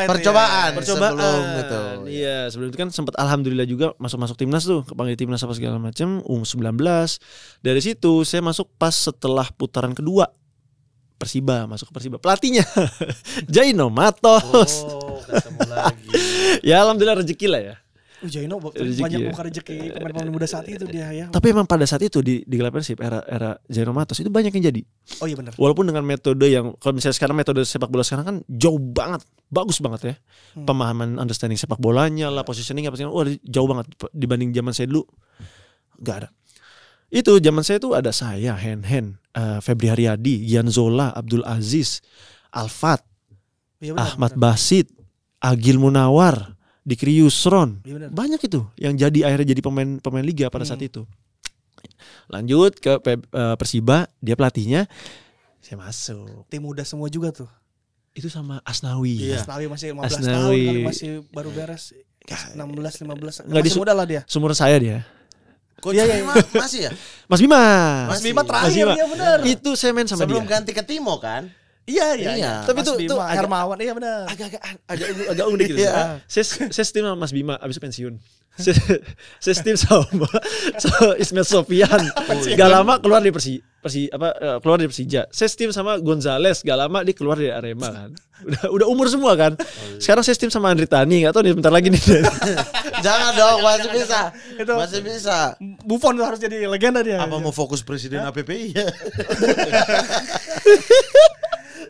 Percobaan sebelum itu. Iya, sebelum itu kan sempat alhamdulillah juga masuk timnas tuh, kepanggil timnas apa segala macam, U19. Dari situ saya masuk pas setelah putaran kedua. Persiba, masuk ke Persiba. Pelatihnya Jaino Matos. Oh, ketemu lagi. Ya alhamdulillah rezeki lah ya. Jaino banyak buka rezeki pemain-pemain muda saat itu dia ya. Tapi emang pada saat itu di Klub Persib era Jaino Matos itu banyak yang jadi. Oh iya benar. Walaupun dengan metode yang kalau misalnya sekarang metode sepak bola sekarang kan jauh banget, bagus banget ya. Pemahaman understanding sepak bolanya lah, positioning apa sih. Wah, jauh banget dibanding zaman saya dulu. Enggak ada. Itu zaman saya tuh ada saya, Hen, Febri Haryadi, Gian Zola, Abdul Aziz, Alfat, Ahmad Basit, Agil Munawar, Dikri Yusron. Iya benar. Banyak itu yang jadi akhirnya jadi pemain liga pada saat itu. Lanjut ke Persiba, dia pelatihnya, saya masuk. Tim muda semua juga tuh. Itu sama Asnawi. Asnawi masih 15 tahun Asnawi. kali, masih baru beres 15. Nggak, Masih muda lah dia. Sumur saya dia. Coach Bima masih ya? Mas Bima. Mas Bima Mas terakhir Bima. ya benar. Itu saya main sama Sebelum dia. ganti ke Timo kan? Iya. Tapi Mas itu Bima, agak- Hermawan, iya benar. agak unik gitu. Iya. Saya setim sama Mas Bima abis pensiun. Saya setim sama Ismail Sofian. Gak lama keluar di keluar dari Persija. Saya setim sama Gonzales, gak lama dia keluar dari Arema kan. Udah umur semua kan. Sekarang saya setim sama Andri Tani, enggak tahu nih bentar lagi nih. Jangan dong, masih bisa. Itu Masih bisa. Buffon tuh harus jadi legenda dia. Apa mau fokus presiden APPI ya?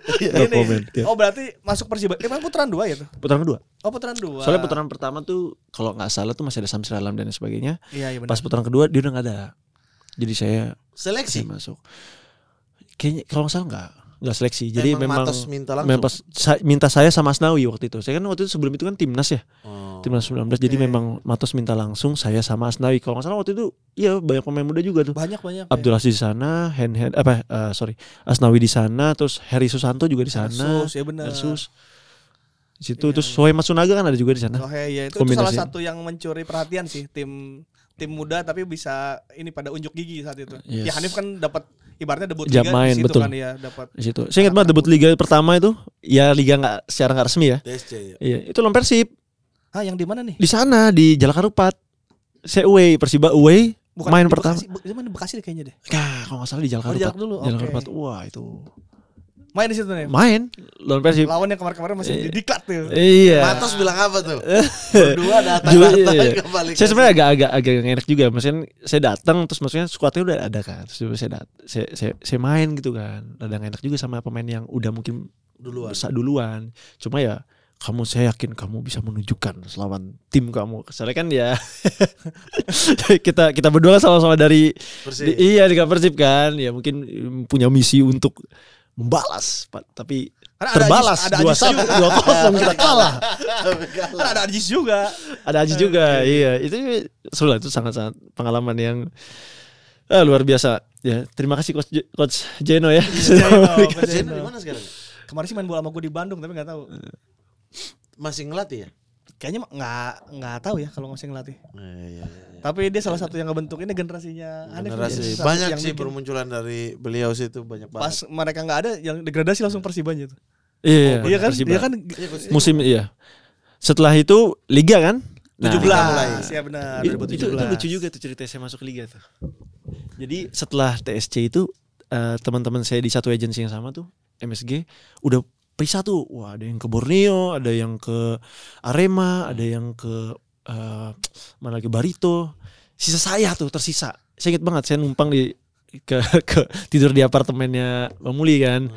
No comment, ya. Oh berarti masuk Persiba. Emang putaran 2 ya tuh? Putaran kedua. Oh putaran 2. Soalnya putaran pertama tuh kalau nggak salah tuh masih ada Samsir Alam dan sebagainya. Iya benar. Pas putaran kedua dia udah nggak ada. Jadi saya Seleksi. masuk. Kayaknya kalau nggak salah nggak seleksi. Jadi memang Matos minta langsung. minta saya sama Asnawi waktu itu. Saya kan waktu itu sebelum itu kan timnas ya. Oh. Timnas 19. Jadi memang Matos minta langsung saya sama Asnawi. Kalau nggak salah waktu itu iya banyak pemain muda juga tuh. Banyak. Abdul Aziz di sana, Asnawi di sana, terus Heri Susanto juga di sana. Ersus, ya benar. Ersus. Di situ terus Sohei Matsunaga kan ada juga di sana. Oh ya itu Kombinasi. salah satu yang mencuri perhatian sih tim muda tapi bisa ini pada unjuk gigi saat itu. Yes. Ya Hanif kan dapat ibaratnya debut Jam liga main, di situ betul. kan ya dapat. Di situ. Saya ingat banget debut liga pertama itu, ya liga secara nggak resmi ya. TSC ya. Iya, itu lawan Persib. Ah yang di mana nih? Di sana di Jalan Karupat. Saya away, Persiba away. Bukan main di pertama. Bekasi, di mana Bekasi kayaknya deh. Kalau nggak salah di Jalan Oh, di Karupat. Jalan dulu, Jalan oke. Karupat. Wah, itu Main di situ nih. main lawan Persib. Lawan yang kemarin-kemarin masih di diklat tuh. Iya. Matos bilang apa tuh? Berdua datang Iya. kembali. Saya sebenarnya agak enak juga. Maksudnya saya datang terus maksudnya skuadnya udah ada kan. Terus saya main gitu kan. Ada enak juga sama pemain yang udah mungkin duluan. Cuma ya saya yakin kamu bisa menunjukkan lawan tim kamu. Soalnya kan ya kita berdua sama-sama dari Persib. iya di Persib kan. Ya mungkin punya misi untuk membalas, tapi Karena terbalas ada Ajis 2-0 kita kalah. Kan ada Ajis juga. Ada Aji juga, iya. Itu seru lah, itu sangat-sangat pengalaman yang luar biasa. Ya, terima kasih Coach Jeno ya. Jeno di mana sekarang? Kemarin sih main bola sama gue di Bandung tapi nggak tahu. Masih ngelatih ya? Kayaknya nggak tahu ya kalau masih ngelatih. Iya. Tapi dia salah satu yang ngebentuk ini generasinya Hanif. Generasi Salah satu banyak yang sih bikin. bermunculan dari beliau situ banyak banget. Pas mereka nggak ada yang degradasi langsung Persibanya tuh. Iya, Iya kan? Persiba. Dia kan Musim iya. Setelah itu liga kan? 17 mulai. ya benar. Itu 2017. lucu juga tuh cerita saya masuk liga tuh. Jadi setelah TSC itu teman-teman saya di satu agensi yang sama tuh MSG udah pisah tuh. Wah, ada yang ke Borneo, ada yang ke Arema, ada yang ke mana lagi Barito. Sisa saya tuh tersisa. Saya inget banget saya numpang ke tidur di apartemennya Bang Muli kan.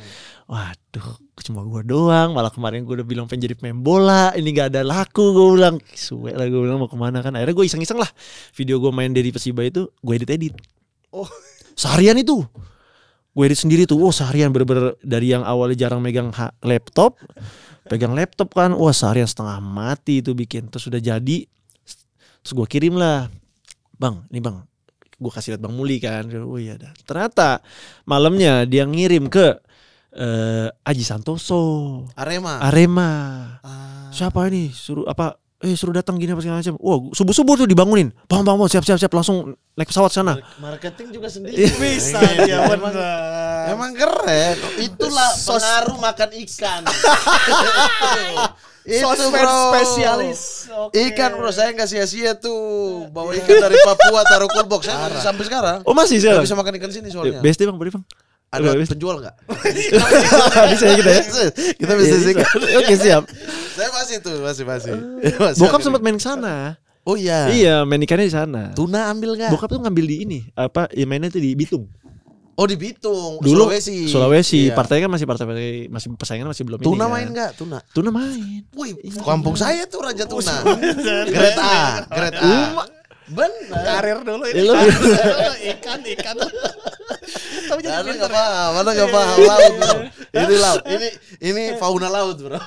Waduh, cuma gue doang. Malah kemarin gue udah bilang pengen jadi pemain bola. Ini gak ada laku. Gue bilang suwe lah, gue bilang mau kemana kan. Akhirnya gue iseng-iseng lah. Video gue main dari Persiba itu gue edit. Oh, Seharian itu gue edit sendiri tuh. Seharian bener-bener dari yang awalnya jarang megang laptop, pegang laptop kan. Seharian setengah mati itu bikin. Terus udah jadi. Terus gue kirim lah, Bang, ini Bang, gue kasih lihat Bang Muli kan. Oh iya dah. Ternyata malamnya dia ngirim ke Aji Santoso, Arema. Siapa ini? Suruh datang gini apa segala macam. Wah, subuh-subuh tuh dibangunin. Bang, siap, langsung naik pesawat sana. Marketing juga sendiri. bisa dia benar. Emang keren. Itulah pengaruh makan ikan. Itu Sosmed bro. spesialis. Oke. Ikan bro, saya nggak sia-sia tuh bawa ikan dari Papua taruh coolbox. Saya masih sampai sekarang. Oh, masih Nggak sih. bisa makan ikan sini soalnya. BSD Bang, beri Bang. Ada Best. penjual nggak? Bisa ya kita ya. Kita bisa sih. Oke, siap. Saya masih tuh, masih. Bokap sempat main ke sana. Oh iya. Iya, main ikannya di sana. Tuna ambil nggak? Bokap tuh ngambil di ini, ya mainnya tuh di Bitung. Oh di Bitung. Dulu Sulawesi. Iya. Partainya masih persaingan masih belum Tuna ini. main Kan. nggak? Tuna. Tuna main. Wih, kampung saya tuh Raja Tuna. Grade A. Benar. Karir dulu ini. Ikan. Tapi jadi Mana pinter. nggak paham laut bro. Ini laut. Ini fauna laut, bro.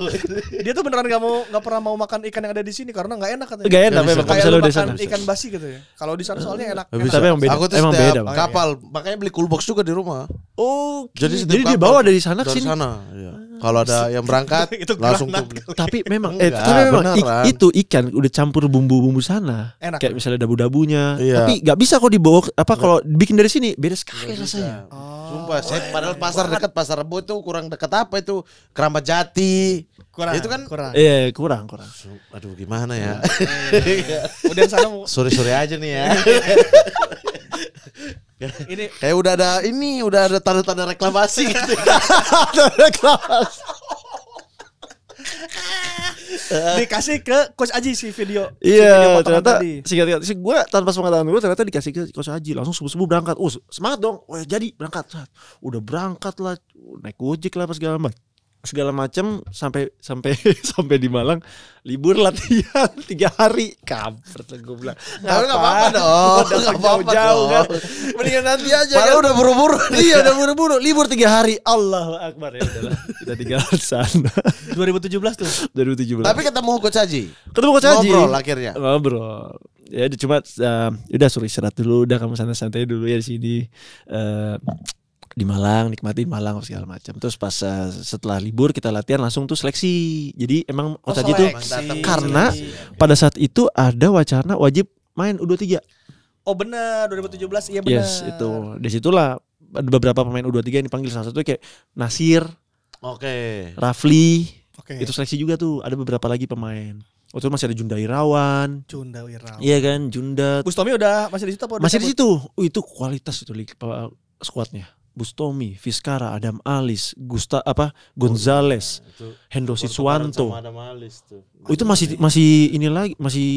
Dia tuh beneran nggak pernah mau makan ikan yang ada di sini karena nggak enak katanya. Gak enak memang kalau Kayak misalnya lu udah makan sana. ikan basi gitu ya. Kalau di sana soalnya enak. Tapi emang beda. Aku tuh Emang setiap beda, Bang. kapal, makanya beli cool box juga di rumah. Oh, Jadi setiap dia kapal bawa dari sana ke dari sini. sana. Iya. Kalau ada yang berangkat Itu langsung granat tuh beli. Tapi memang Enggak, tapi memang beneran. itu ikan udah campur bumbu-bumbu sana. Enak. Kayak misalnya dabu-dabunya. Iya. Tapi nggak bisa kok dibawa apa kalau bikin dari sini beda sekali rasanya. Sumpah, saya padahal pasar dekat Pasar Rebo itu kurang dekat apa itu? Keramat Jati. Kurang. Itu kan kurang. Iya, kurang. aduh gimana ya? Udah sana mau Sore-sore aja nih ya. ini Kayak udah ada tanda-tanda reklamasi gitu. dikasih ke Coach Aji si video. Iya, potongan ternyata tadi. singkat si gue tanpa sepengetahuan gue ternyata dikasih ke Coach Haji langsung subuh-subuh berangkat. Oh, semangat dong. Wah, jadi berangkat. Udah berangkat lah, naik Gojek lah segala macam sampai sampai di Malang libur latihan 3 hari. Kampret lah gue bilang. Tapi enggak apa-apa dong. Enggak apa-apa Jauh kan. dong. Mendingan nanti aja. Padahal kan. udah buru-buru. Iya, udah buru-buru. Libur 3 hari. Allahu Akbar ya udahlah. Kita tinggal di sana. 2017 tuh. 2017. Tapi ketemu Coach Haji. ketemu Coach Haji. Ngobrol akhirnya. Ngobrol. Ya cuma udah suruh istirahat dulu, udah kamu santai-santai dulu ya di sini. Di Malang, nikmatin Malang segala macam. Terus pas setelah libur kita latihan langsung tuh seleksi. Jadi emang Coach Haji tuh karena pada saat itu ada wacana wajib main U23. Oh benar 2017 iya benar. Yes, itu. Disitulah ada beberapa pemain U23 yang dipanggil, salah satu kayak Nasir, Oke. Rafli. Oke. Itu seleksi juga tuh. Ada beberapa lagi pemain. Waktu itu masih ada Junda Irawan. Junda Wirawan. Iya kan, Junda. Bustomi udah masih di situ apa? udah Masih di cabut? situ. Itu kualitas itu skuadnya. Bustomi, Fiskara, Adam Alis, Gonzales, Hendro Siswanto. Itu masih ini lagi, masih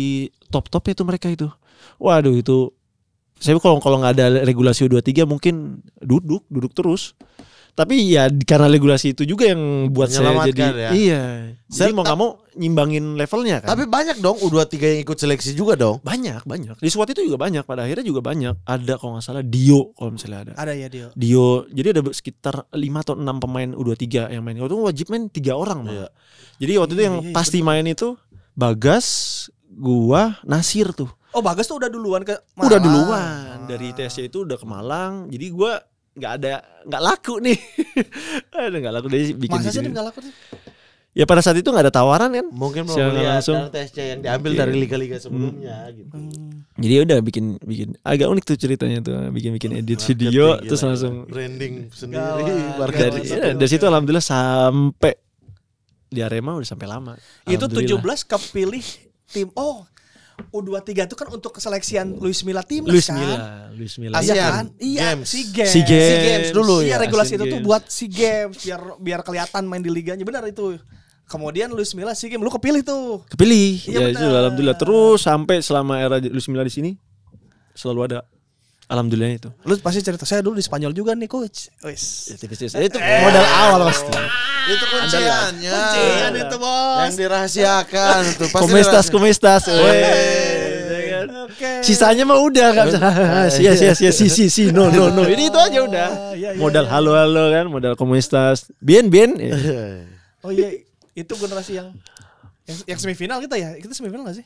top ya itu mereka itu. Waduh itu. Saya kalau nggak ada regulasi U23 mungkin duduk terus. Tapi ya karena regulasi itu juga yang buat saya jadi ya. iya. Jadi mau nggak mau nyimbangin levelnya kan. Tapi banyak dong U23 yang ikut seleksi juga dong. Banyak. Di SWAT itu juga banyak. Pada akhirnya juga banyak. Ada kalau nggak salah Dio kalau misalnya ada. Ada ya Dio. Dio. Jadi ada sekitar 5 atau 6 pemain U23 yang main. Waktu itu wajib main 3 orang malah. Iya. Jadi waktu itu yang pasti main itu Bagas, gua, Nasir tuh. Oh Bagas tuh udah duluan ke Malang. Udah duluan. Dari TSC itu udah ke Malang. Jadi gua nggak laku nih. Ada nggak laku dari bikin. Masa sih bikin. nggak laku sih? Ya pada saat itu nggak ada tawaran kan. Mungkin belum Secara melihat langsung. TSC yang diambil dari liga-liga sebelumnya gitu. Jadi udah bikin agak unik tuh ceritanya tuh, bikin edit video Marketing, terus gila, langsung branding sendiri. Gawat, marketing. dari situ alhamdulillah sampai di Arema udah sampai lama. Itu Alhamdulillah. 17 kepilih tim. Oh U23 itu kan untuk keseleksian Luis Milla timnas Luis kan. Milla. Iya ASEAN kan? Iya, Games. SEA Games dulu Iya, ya. regulasi Asian itu tuh Games. buat SEA Games biar kelihatan main di liganya. Benar itu. Kemudian Luis Milla SEA Games lu kepilih tuh. Kepilih. Iya, Ya itu benar. alhamdulillah terus sampai selama era Luis Milla di sini selalu ada. Alhamdulillah itu. Lu pasti cerita saya dulu di Spanyol juga nih coach. Wis. Itu modal awal pasti. Itu kunciannya. Kuncian itu bos. Yang dirahasiakan tuh pasti Komestas. Oke. Sisanya mah udah enggak bisa. Si. No. Ini itu aja udah. Iya. Modal halo kan, modal komunitas. Bien. Oh iya, itu generasi yang semifinal kita ya. Kita semifinal gak sih?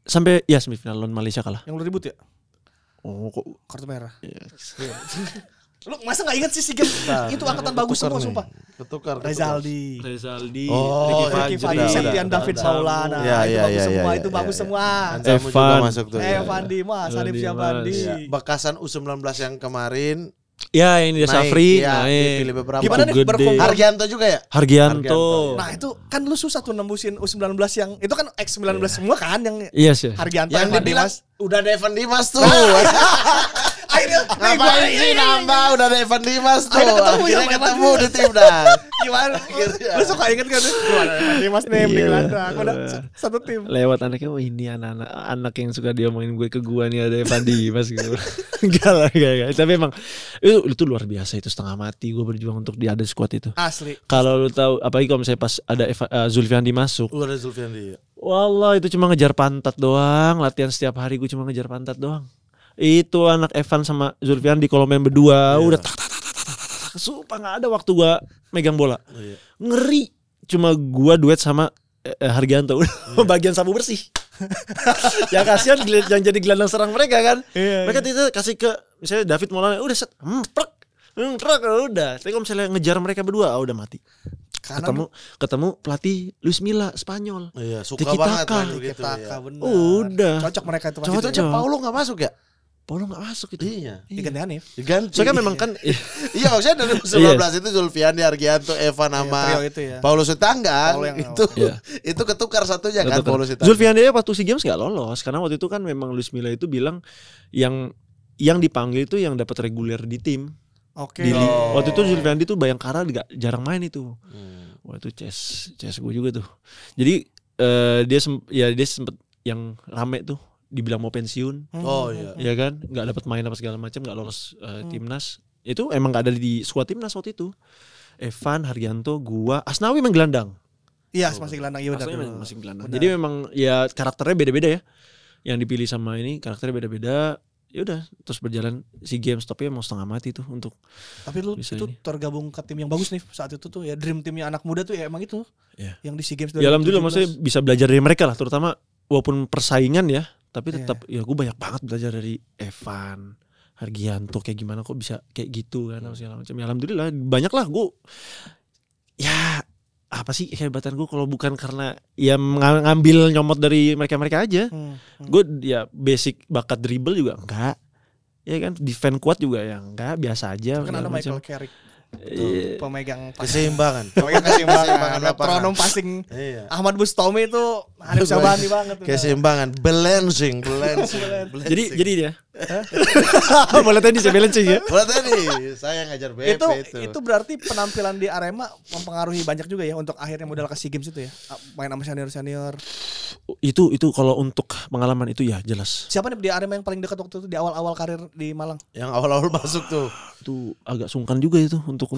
Sampai ya semifinal lawan Malaysia kalah. Yang lu ribut ya? Oh kok Kartu merah. Lu masa gak ingat sih SEA Games? Itu angkatan bagus semua sumpah. Ketukar. Rezaldi. Oh, Ricky Fadli, udah, Septian udah, David udah. Maulana. Ya, Itu ya, bagus ya, semua, ya, itu ya, bagus ya. semua. Ancamu juga Evan. masuk tuh. ya. Fandi Mas, Hanif Fandi Syabandi. Mas. Ya, bekasan U19 yang kemarin ya ini dia Safri ya, naik. dipilih beberapa. Gimana nih Gede. berkompetisi? Hargianto juga ya? Hargianto. Nah itu kan lu susah tuh nembusin U19 yang itu kan X19 semua kan yang Yes. Hargianto Yang Evan dibilang Dimas. udah ada Evan Dimas tuh. Akhirnya Ngapain sih nambah? Udah ada Evan Dimas tuh. Akhirnya ketemu Akhirnya sama ketemu Evan di timnas. gimana? Lu suka inget kan? Gua ada Evan Dimas nih di Iya. gelandang. Aku udah satu tim. Lewat anaknya, oh ini anak yang suka diomongin gue ke gua nih ada Evan Dimas gitu. Enggak lah. Tapi emang itu luar biasa itu, setengah mati gue berjuang untuk dia ada squad itu. Asli. Kalau lu tahu apalagi kalau misalnya pas ada Zulfiandi masuk, Lu ada Zulfiandi ya? wallah itu cuma ngejar pantat doang, latihan setiap hari gue cuma ngejar pantat doang. Itu anak Evan sama Zulfiandi kalau main berdua udah tak sumpah nggak ada waktu gue megang bola. Ngeri. Cuma gue duet sama Hargianto bagian sapu bersih. Ya kasihan yang jadi gelandang serang mereka kan. Mereka itu kasih ke misalnya David Maulana udah set, udah. Tapi kalau misalnya ngejar mereka berdua, udah mati. Ketemu pelatih Luis Milla Spanyol. Iya, suka banget gitu ya. Udah. Cocok mereka itu. Cocok. Paulo nggak masuk ya? Paulo nggak masuk itu. Iya. Diganti Hanif. Soalnya kan memang kan iya maksudnya dari 2019 itu Zulfiandi, Hargianto, Evan sama Paulo Sutanggang itu ketukar satunya kan Paulo Sutanggang. Zulfiandi waktu SEA Games nggak lolos karena waktu itu kan memang Luis Milla itu bilang yang dipanggil itu yang dapat reguler di tim. Oke. Waktu itu Zulfiandi tuh Bayangkara jarang main itu. Wah itu CS gue juga tuh. Jadi dia sempet yang rame tuh dibilang mau pensiun. Oh iya. Ya kan, nggak dapat main apa segala macam, nggak lolos timnas. Itu emang nggak ada di skuad timnas waktu itu. Evan, Hargianto, gua, Asnawi main gelandang. Iya, masih gelandang. Iya benar. Masih gelandang. Jadi memang ya karakternya beda-beda ya. Yang dipilih sama ini karakternya beda-beda. Ya udah terus berjalan SEA Games, tapi mau setengah mati tuh untuk. Tapi lu itu tergabung ke tim yang bagus nih saat itu tuh ya, dream timnya anak muda tuh ya emang itu. Yang di SEA Games. Ya alhamdulillah maksudnya bisa belajar dari mereka lah, terutama walaupun persaingan ya, tapi tetap ya gue banyak banget belajar dari Evan, Hargianto kayak gimana kok bisa kayak gitu kan segala macam. Ya alhamdulillah banyak lah gue. Ya apa sih kehebatan gue kalau bukan karena ya ngambil nyomot dari mereka aja. Gue ya basic bakat dribble juga enggak. Ya kan defense kuat juga ya enggak, biasa aja. Kan ada Michael Carrick. Pemegang keseimbangan. Metronom passing. Ahmad Bustomi itu Hanif Syabani banget. Keseimbangan, balancing. Jadi dia. Boleh tadi saya balancing ya. Boleh tadi saya ngajar BP itu berarti penampilan di Arema mempengaruhi banyak juga ya untuk akhirnya modal ke SEA Games itu ya. Main sama senior. Itu kalau untuk pengalaman itu ya jelas. Siapa nih di Arema yang paling dekat waktu itu di awal-awal karir di Malang? Yang awal-awal masuk tuh. Itu agak sungkan juga itu untuk.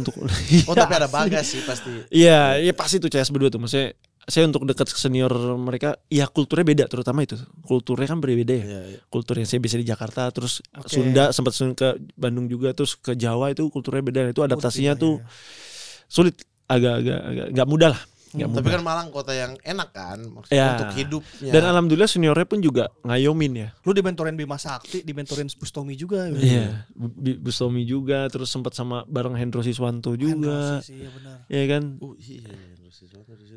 Oh tapi ada Bagas sih pasti. Iya, ya pasti tuh CS berdua tuh. Maksudnya saya untuk dekat ke senior mereka, ya kulturnya beda, terutama itu. Kulturnya kan berbeda ya. Kultur yang saya bisa di Jakarta, terus Sunda, sempat ke Bandung juga, terus ke Jawa itu kulturnya beda. Itu adaptasinya tuh sulit, agak nggak mudah lah. Tapi kan Malang kota yang enak kan untuk hidupnya. Dan alhamdulillah seniornya pun juga ngayomin ya. Lu dimentorin Bima Sakti, dimentorin Bustomi juga. Iya, Bustomi juga, terus sempat sama bareng Hendro Siswanto juga. Iya benar. Iya kan?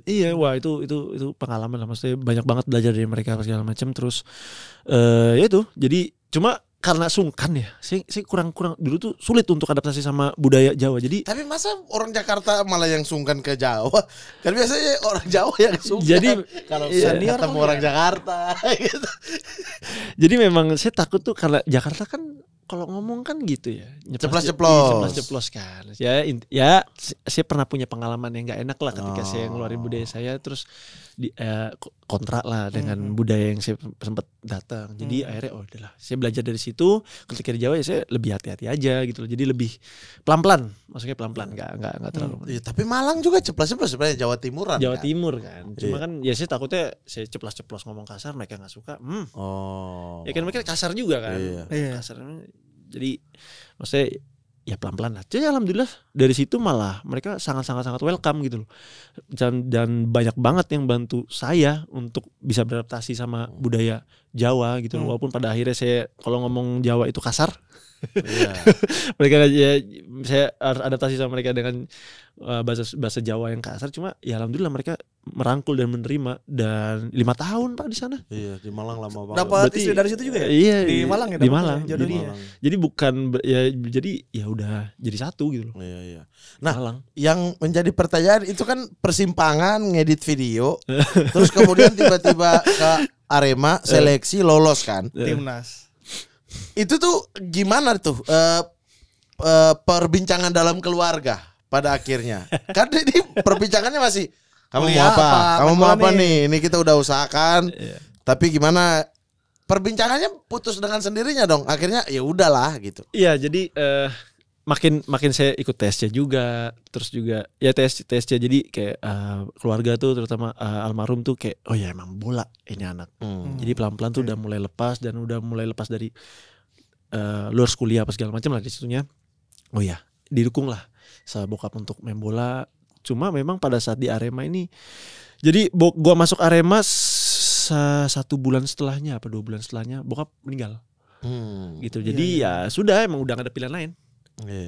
Iya, wah itu pengalaman lah, maksudnya banyak banget belajar dari mereka segala macam. Terus ya itu, jadi cuma karena sungkan ya, saya kurang dulu tuh sulit untuk adaptasi sama budaya Jawa. Jadi tapi masa orang Jakarta malah yang sungkan ke Jawa? Kan biasanya orang Jawa yang sungkan. Jadi kalau senior ketemu orang Jakarta gitu. Jadi memang saya takut tuh karena Jakarta kan kalau ngomong kan gitu ya, ceplos kan. Ya saya pernah punya pengalaman yang nggak enak lah ketika saya ngeluarin budaya saya, terus kontrak lah dengan budaya yang saya sempat datang. Jadi akhirnya udahlah, saya belajar dari situ. Ketika di Jawa ya saya lebih hati-hati aja gitu loh. Jadi lebih pelan-pelan, maksudnya pelan-pelan, nggak terlalu. Iya, tapi Malang juga ceplos sebenarnya Jawa Timuran. Jawa Timur kan. Cuma kan ya saya takutnya saya ceplos ngomong kasar, mereka nggak suka. Ya kan mereka kasar juga kan. Kasar. Jadi maksudnya ya pelan-pelan lah. Jadi alhamdulillah dari situ malah mereka sangat welcome gitu loh. Dan banyak banget yang bantu saya untuk bisa beradaptasi sama budaya Jawa gitu loh. Walaupun pada akhirnya saya kalau ngomong Jawa itu kasar. Mereka ya saya harus adaptasi sama mereka dengan bahasa Jawa yang kasar. Cuma ya alhamdulillah mereka merangkul dan menerima. Dan 5 tahun Pak di sana. Iya, di Malang lama banget. Dapat istri dari situ juga ya? Iya, di Malang ya. Di Malang. Jadi bukan ya, jadi ya udah jadi satu gitu loh. Iya. Nah, Malang. Yang menjadi pertanyaan itu kan persimpangan ngedit video, terus kemudian tiba-tiba ke Arema seleksi lolos kan timnas. Itu tuh gimana tuh perbincangan dalam keluarga pada akhirnya? Kan ini perbincangannya masih kamu mau apa? Kamu mau apa nih? Ini kita udah usahakan. Tapi gimana? Perbincangannya putus dengan sendirinya dong. Akhirnya ya udahlah gitu. Iya, jadi makin saya ikut tesnya juga, terus juga ya tesnya jadi kayak keluarga tuh terutama almarhum tuh kayak oh ya emang bola ini anak. Jadi pelan-pelan tuh udah mulai lepas dan udah mulai lepas dari lulus kuliah apa segala macam lah di situnya. Oh ya didukung lah. bokap untuk main bola. Cuma memang pada saat di Arema ini, jadi gua masuk Arema 1 bulan setelahnya 2 bulan setelahnya bokap meninggal. Gitu. Jadi ya sudah, emang udah gak ada pilihan lain.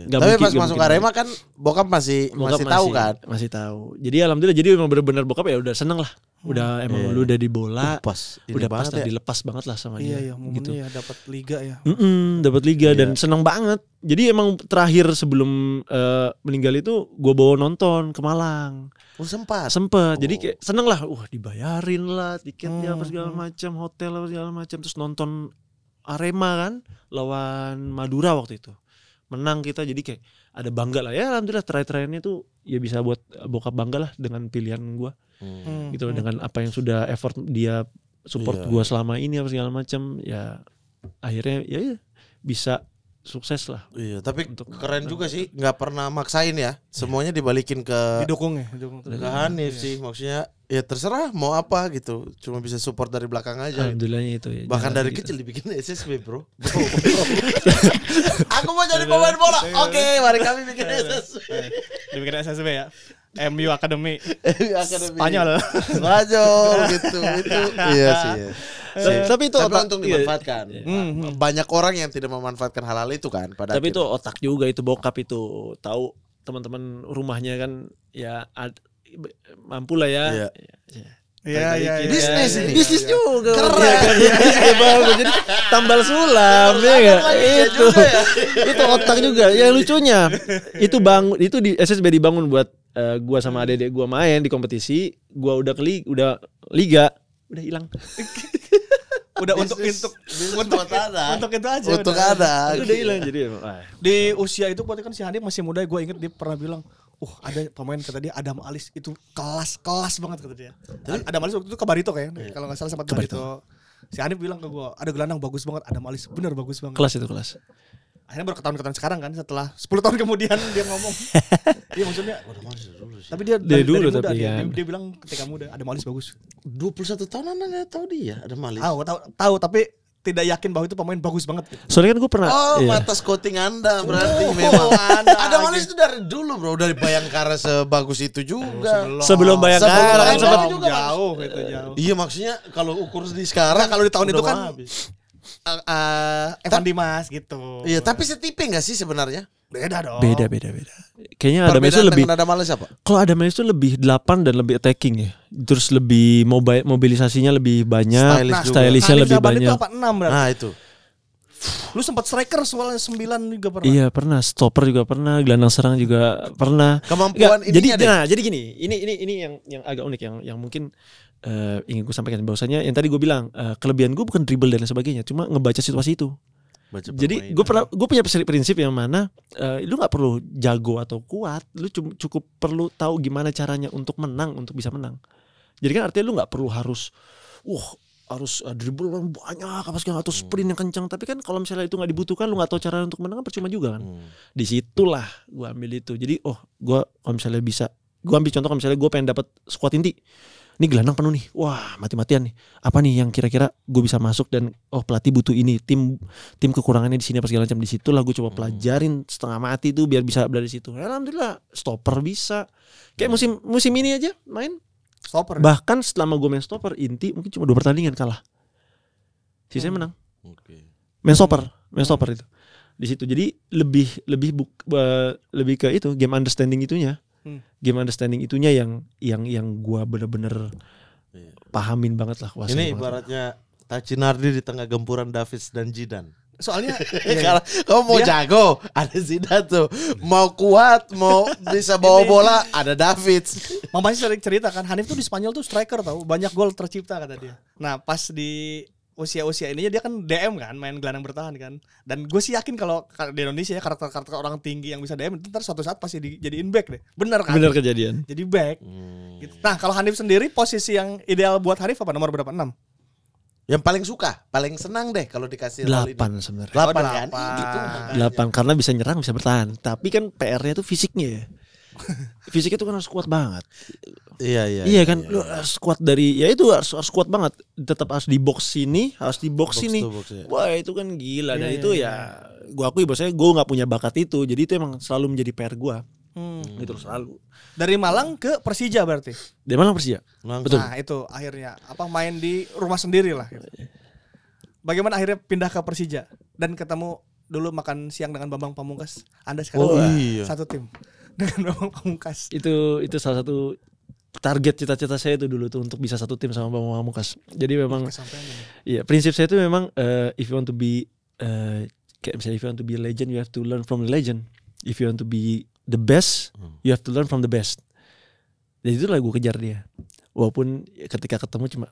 Tapi pas masuk Arema kan bokap masih tahu kan? Masih tahu. Jadi alhamdulillah, jadi emang benar-benar bokap ya udah seneng lah. Udah emang lu udah di bola, udah pas dilepas banget lah sama dia. Iya, gitu. Ya dapat liga ya. Dapat liga dan seneng banget. Jadi emang terakhir sebelum meninggal itu gue bawa nonton ke Malang. Sempat. Jadi kayak seneng lah. Dibayarin lah tiketnya apa segala macam, hotel apa segala macam, terus nonton Arema kan lawan Madura waktu itu. Menang kita, jadi kayak ada bangga lah ya, alhamdulillah terakhir-terakhirnya tuh ya bisa buat bokap bangga lah dengan pilihan gue gitu, dengan apa yang sudah effort dia support gue selama ini apa segala macam, ya akhirnya ya bisa sukses lah. Iya, tapi keren juga sih, nggak pernah maksain ya, semuanya dibalikin ke didukung ke Hanif sih, maksudnya ya terserah mau apa gitu, cuma bisa support dari belakang aja. Alhamdulillahnya itu ya. Bahkan dari kecil dibikin SSB bro. Aku mau jadi pemain bola. Oke, mari kami bikin SSB. Dibikin SSB ya. MU Academy. Spanyol gitu. Itu iya sih. Tapi itu otak untuk dimanfaatkan. Banyak orang yang tidak memanfaatkan hal-hal itu kan. Tapi itu otak juga, itu bokap itu tahu teman-teman rumahnya kan ya mampu lah ya. Iya. Bisnis juga. Keren. Bagus. Jadi tambal sulam ya enggak? Itu otak juga. Yang lucunya itu di SSB dibangun buat gua sama adik-adik gua main di kompetisi, gua udah liga, udah hilang. Udah untuk itu aja. Untuk ada. Udah hilang jadi. Di usia itu berarti kan si Hanif masih muda, gue inget dia pernah bilang, ada pemain kata dia Adam Alis itu kelas banget kata dia. Adam Alis waktu itu ke Barito kayaknya. Kalau enggak salah sempat Barito. Si Hanif bilang ke gue, ada gelandang bagus banget Adam Alis, benar bagus banget. Kelas. Akhirnya baru ketahuan sekarang kan, setelah 10 tahun kemudian dia ngomong. Iya maksudnya. Tapi dia dari muda kan. Dia bilang ketika muda Adam Alis bagus. 21 tahun Anda tahu dia Adam Alis. Tahu tapi tidak yakin bahwa itu pemain bagus banget. Soalnya kan gue pernah. Mata scouting Anda berarti memang. Adam Alis itu dari dulu bro, dari Bayangkara sebagus itu juga. Sebelum Bayangkara kan sempat jauh. Iya maksudnya kalau ukur di sekarang, kalau di tahun itu kan Evan Dimas gitu. Iya, tapi setipe enggak sih sebenarnya? Beda dong. Beda. Kayaknya Adam Alis itu lebih. Adam Alis apa? Kalau Adam Alis itu lebih 8 dan lebih attacking ya. Terus lebih mobilisasinya lebih banyak, stylishnya lebih banyak. Itu apa 6 berarti? Nah, itu. Lu sempat striker soalnya 9 juga pernah. Iya, pernah. Stopper juga pernah, gelandang serang juga pernah. Kemampuan ini jadi gini, ini yang agak unik yang mungkin ingin gue sampaikan bahwasanya yang tadi gue bilang, kelebihan gue bukan dribble dan sebagainya, cuma ngebaca situasi itu. Jadi gue punya prinsip yang mana lu nggak perlu jago atau kuat, lu cukup perlu tahu gimana caranya untuk menang, untuk bisa menang. Jadi kan artinya lu nggak perlu harus dribble banyak apa segala atau sprint yang kencang, tapi kan kalau misalnya itu nggak dibutuhkan, lu nggak tahu cara untuk menang kan percuma juga kan. Disitulah gue ambil itu. Jadi gue kalau misalnya bisa, gue ambil contoh kalau misalnya gue pengen dapat squad inti. Ini gelandang penuh nih, wah mati-matian nih. Apa nih yang kira-kira gue bisa masuk dan pelatih butuh ini, tim kekurangannya di sini apa segala macam. Di situ lah gue coba pelajarin setengah mati tuh biar bisa dari situ. Alhamdulillah stopper bisa. Kayak musim ini aja main stopper. Bahkan selama gue main stopper inti mungkin cuma 2 pertandingan kalah. Sisanya menang. Main stopper itu. Di situ jadi lebih ke itu game understanding itunya. Game understanding itunya yang gua bener-bener pahamin banget lah. Ini ibaratnya Tacinardi di tengah gempuran Davids dan Zidane. Soalnya kalau kamu mau jago ada Zidane tuh, mau kuat mau bisa bawa bola ada Davids. Mamanya sering cerita kan, Hanif tuh di Spanyol tuh striker tahu, banyak gol tercipta kata dia. Nah pas di usia ininya dia kan DM kan, main gelandang bertahan kan. Dan gue sih yakin kalau di Indonesia ya karakter orang tinggi yang bisa DM ntar suatu saat pasti dijadiin back deh. Bener kan? Bener kejadian. Jadi back. Gitu. Nah kalau Hanif sendiri posisi yang ideal buat Hanif apa, nomor berapa? 6? Yang paling suka, paling senang deh kalau dikasih 8 sebenarnya. 8 kan? Gitu. 8 karena bisa nyerang bisa bertahan. Tapi kan PR-nya tuh fisiknya ya. Fisik itu kan harus kuat banget. Iya kan, lu harus kuat dari ya itu harus kuat banget. Tetap harus di box sini, harus di box sini. Wah itu kan gila. Dan itu ya gua akui bahwasanya gua nggak punya bakat itu. Jadi itu emang selalu menjadi PR gua. Itu selalu. Dari Malang ke Persija berarti. Dari Malang Persija. Betul. Nah, itu akhirnya main di rumah sendiri lah gitu. Bagaimana akhirnya pindah ke Persija dan ketemu dulu makan siang dengan Bambang Pamungkas. Anda sekarang satu tim dengan Bambang Pamungkas. Itu salah satu target cita-cita saya itu dulu tuh untuk bisa satu tim sama Bambang Pamungkas. Jadi memang iya, prinsip saya itu memang if you want to be kayak misalnya if you want to be a legend, you have to learn from the legend. If you want to be the best, you have to learn from the best. Jadi itulah gue kejar dia. Walaupun ketika ketemu cuma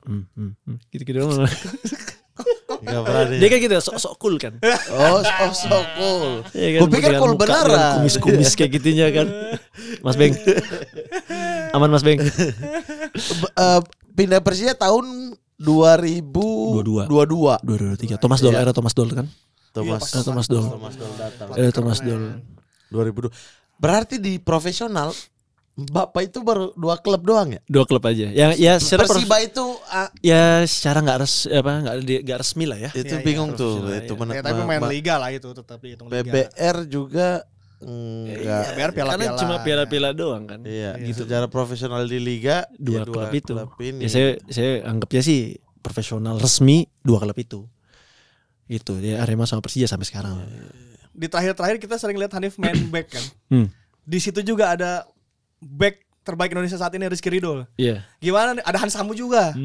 gitu-gitu doang. Dia kan gitu sok cool kan. Sok cool. Ya kan, gue pikir cool beneran. Kumis-kumis kayak gitunya kan. Mas Beng. Aman Mas Beng. Pindah Persija tahun 2022. 2023. Thomas Doll, era Thomas Doll kan. Thomas Doll datang. Era Thomas Doll. 2002. Berarti di profesional Bapak itu baru 2 klub doang ya? 2 klub aja. Ya secara Persiba itu ya secara enggak resmi lah ya. Itu bingung tuh. Itu tapi main liga lah itu tetap dihitung liga. PBR juga enggak. PBR piala-piala. Karena cuma piala-piala doang kan. Iya, gitu. Secara profesional di liga 2 klub itu. Ini. Ya saya anggapnya sih profesional resmi 2 klub itu. Gitu. Ya Arema sama Persija sampai sekarang. Di terakhir kita sering lihat Hanif main back kan. Di situ juga ada back terbaik Indonesia saat ini, Rizky Ridho. Iya. Gimana nih? Ada Hansamu juga.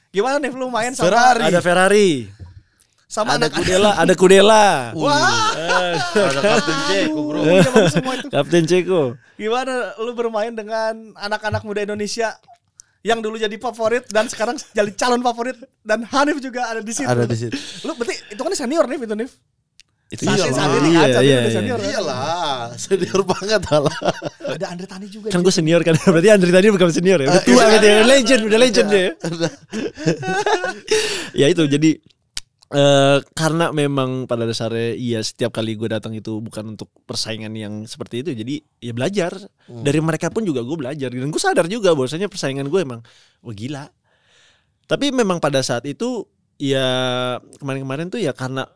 Gimana nih lu main sama Ferrari? Ada Ferrari. Sama ada Kudela. Wah. Ada Kapten Ceko, bro. Kapten Ceko. Gimana lu bermain dengan anak-anak muda Indonesia yang dulu jadi favorit dan sekarang jadi calon favorit, dan Hanif juga ada di situ. Ada di situ. Lu berarti itu kan senior nih, Nif. Itu senior. Iyalah, senior banget lah. Ada Andre Tani juga. Kan gue senior kan. Berarti Andre Tani bukan senior ya. Udah tua gitu ya. Udah legend ya. Ya itu jadi karena memang pada dasarnya setiap kali gue datang itu bukan untuk persaingan yang seperti itu. Jadi ya belajar. Dari mereka pun juga gue belajar. Dan gue sadar juga bahwasanya persaingan gue emang gila. Tapi memang pada saat itu ya kemarin-kemarin tuh ya karena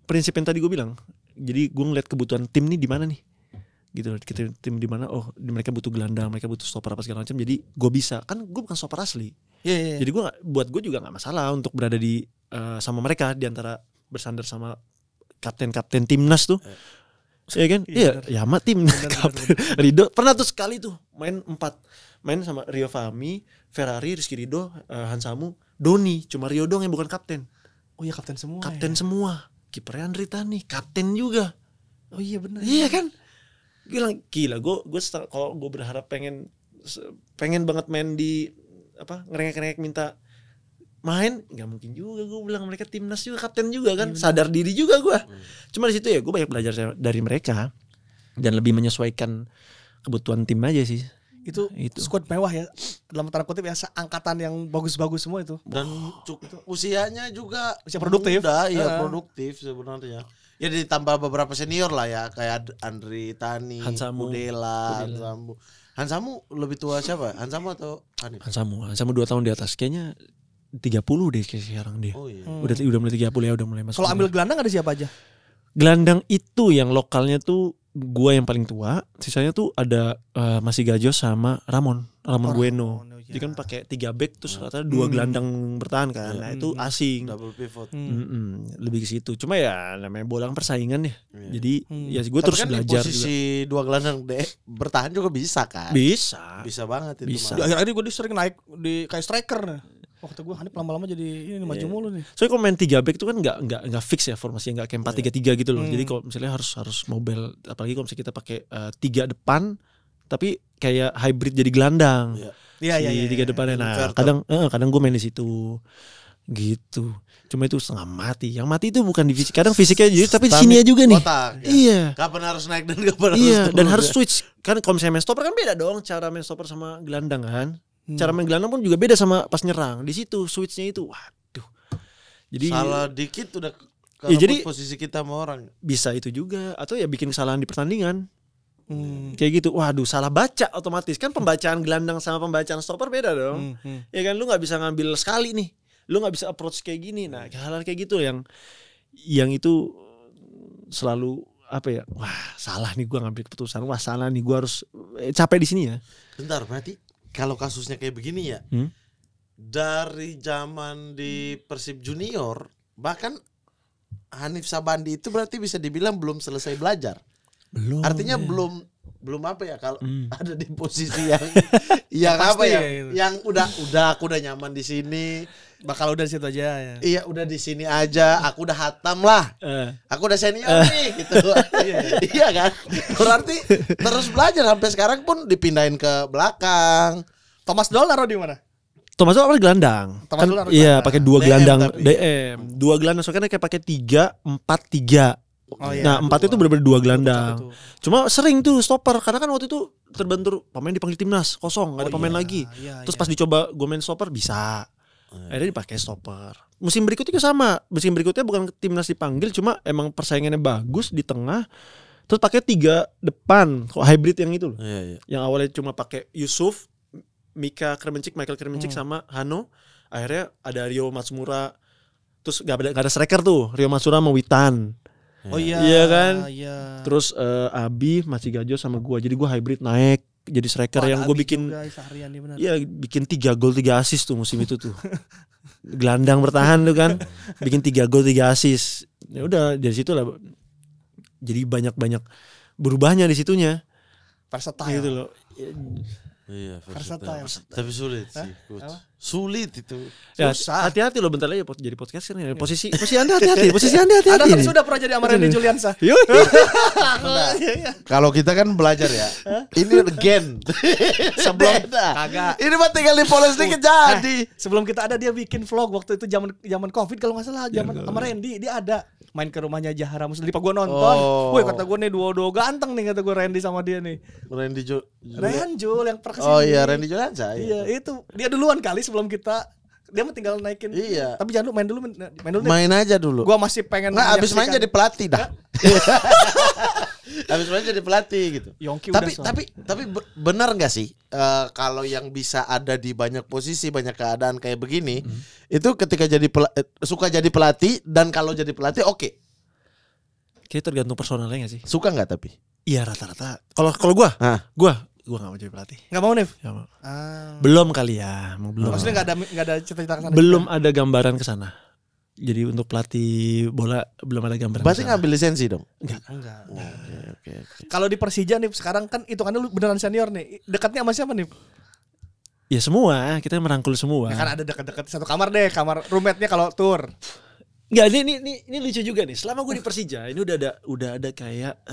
prinsip yang tadi gue bilang. Jadi gue ngeliat kebutuhan tim nih di mana nih, gitu. Tim di mana? Oh, mereka butuh gelandang, mereka butuh stopper apa segala macam. Jadi gue bisa, kan gue bukan stopper asli. Jadi buat gue juga nggak masalah untuk berada di sama mereka, di antara bersandar sama kapten timnas tuh. Ya kan? Iya, ya sama tim. Ridho pernah tuh sekali tuh main sama Rio Fahmi, Ferrari, Rizky Ridho, Hansamu, Doni. Cuma Rio doang yang bukan kapten. Oh iya, kapten semua. Kapten semua. Kipernya Andre Tani, kapten juga. Oh iya benar. Iya kan? Gila. Gue kalau gue berharap pengen banget main di ngerengek minta main, nggak mungkin juga. Gue bilang mereka timnas juga, kapten juga kan. Sadar diri juga gue. Cuma di situ ya gue banyak belajar dari mereka dan lebih menyesuaikan kebutuhan tim aja sih. Itu squad mewah ya, dalam tanda kutip ya, angkatan yang bagus-bagus semua itu. Dan usianya juga usia produktif. Muda, produktif sebenarnya. Ya ditambah beberapa senior lah ya, kayak Andre Tani, Kudela, Hansamu lebih tua siapa? Hansamu atau Hanif? Hansamu 2 tahun di atas, kayaknya 30 deh sekarang dia. Oh iya. Udah mulai 30 ya, udah mulai masuk. Kalau ambil gelandang ada siapa aja? Gelandang itu yang lokalnya tuh gua yang paling tua, sisanya tuh ada Masih Gajos sama Ramon Bueno. Jadi kan pakai 3 back terus rata 2 gelandang bertahan kan. Nah, itu asing. Double pivot. Lebih ke situ. Cuma ya namanya bola persaingan ya. Jadi ya gue terus kan belajar di posisi juga. 2 gelandang bertahan juga bisa kan? Bisa banget itu. Di akhir-akhir gue sering naik di kayak striker. Waktu gue Hanif lama-lama jadi ini maju mulu nih. Soalnya kalau main 3 back itu kan enggak fix ya formasinya, enggak kayak 4-3-3 gitu loh. Jadi kalau misalnya harus mobile, apalagi kalau misalnya kita pakai 3 depan tapi kayak hybrid jadi gelandang. Iya. 3 depannya. Nah, kadang gue main di situ. Gitu. Cuma itu setengah mati. Yang mati itu bukan di fisik. Kadang fisiknya jadi tapi di sini juga nih. Otak, ya. Iya. Kapan harus naik dan kapan harus turun. Dan harus switch. Kan kalau misalnya main stopper kan beda dong cara main stopper sama gelandang kan. Cara main gelandang pun juga beda sama pas nyerang. Di situ switchnya itu, waduh. Jadi salah dikit udah jadi posisi kita sama orang. Bisa itu juga, atau ya bikin kesalahan di pertandingan. Kayak gitu. Waduh, salah baca otomatis. Kan pembacaan gelandang sama pembacaan stopper beda dong. Ya kan, lu nggak bisa ngambil sekali nih. Lu nggak bisa approach kayak gini. Nah, hal-hal kayak gitu yang itu selalu apa ya? Wah, salah nih gue ngambil keputusan. Wah, salah nih gue harus capek di sini ya. Bentar, berarti kalau kasusnya kayak begini ya. Dari zaman di Persib Junior, bahkan Hanif Sabandi itu berarti bisa dibilang belum selesai belajar. Belum. Artinya ya. belum apa ya kalau ada di posisi yang apa ya, yang udah aku udah nyaman di sini, bakal udah di situ aja ya. Iya, udah di sini aja, aku udah hatam lah. Aku udah senior nih gitu. Iya kan? Berarti terus belajar sampai sekarang pun dipindahin ke belakang. Thomas Doll naruh di mana? Thomas Doll awalnya gelandang. Thomas Doll naruh Iya, pakai 2 gelandang tapi. DM. 2 gelandang soalnya kayak pakai 3-4-3. Oh, iya, Nah 4 itu benar-benar 2 gelandang. Betul. Cuma sering tuh stopper karena kan waktu itu terbentur pemain dipanggil timnas kosong, nggak ada pemain lagi. Terus pas dicoba gue main stopper bisa. Akhirnya dipakai stopper. Musim berikutnya sama. Musim berikutnya bukan timnas dipanggil, cuma emang persaingannya bagus di tengah. Terus pakai 3 depan, kok hybrid yang itu loh. Iya. Yang awalnya cuma pakai Yusuf, Mika Kremencik, Michael Kremencik sama Hano. Akhirnya ada Rio Matsumura. Terus gak ada striker tuh, Rio Matsumura sama Witan. Oh iya. Iya kan? Iya. Terus Abi, Masih Gajo sama gua. Jadi gua hybrid naik jadi striker yang gue bikin. Iya, bikin 3 gol 3 assist tuh musim itu tuh. Gelandang bertahan tuh kan. Bikin 3 gol 3 assist. Ya udah dari situ lah. Jadi banyak berubahnya di situnya. Versatile Gitu loh. Iya, versatile. Tapi sulit sih, Coach. Sulit itu. Ya, Susah. hati-hati loh bentar lagi jadi podcaster nih. Posisi Anda hati-hati. Posisi Anda hati-hati. Anda kan nih. sudah pernah jadi sama Randy Juliansa. Kalau kita kan belajar ya. Ini gen. Sebelum Beda. kagak. Ini mah tinggal dipoles dikit jadi. Sebelum kita ada dia bikin vlog waktu itu zaman Covid kalau nggak salah, zaman sama Randy dia ada main ke rumahnya Jahara Muslim. Gua nonton. Oh. Woi, kata gue nih duo ganteng nih, kata gue Randy sama dia nih. Randy Ranjul yang pernah kesini. Oh iya, Randy Juliansa. Iya, itu dia duluan kali sebelum kita. Dia mah tinggal naikin. Iya. Tapi jangan lu main dulu. Main aja dulu. Gua masih pengen. Nah, abis main jadi pelatih dah. Abis main jadi pelatih gitu. Yongki tapi benar nggak sih kalau yang bisa ada di banyak posisi, banyak keadaan kayak begini, itu ketika suka jadi pelatih, dan kalau jadi pelatih oke. Kayak tergantung personalnya gak sih? Suka nggak tapi? Iya rata-rata. Kalau gua nggak mau jadi pelatih. Nggak mau nih. Nggak mau. Belum kali ya, belum. Maksudnya nggak ada cita-cita kesana. Belum ada gambaran ke sana. Jadi untuk pelatih bola belum ada gambaran. Berarti ngambil lisensi dong? Enggak. Oke. Kalau di Persija nih sekarang kan hitungannya lu beneran senior nih. Dekatnya sama siapa nih? Ya semua, kita merangkul semua. Ya kan ada dekat-dekat satu kamar deh, kamar roommate-nya kalau tour. Enggak, ini lucu juga nih. Selama gue di Persija, ini udah ada kayak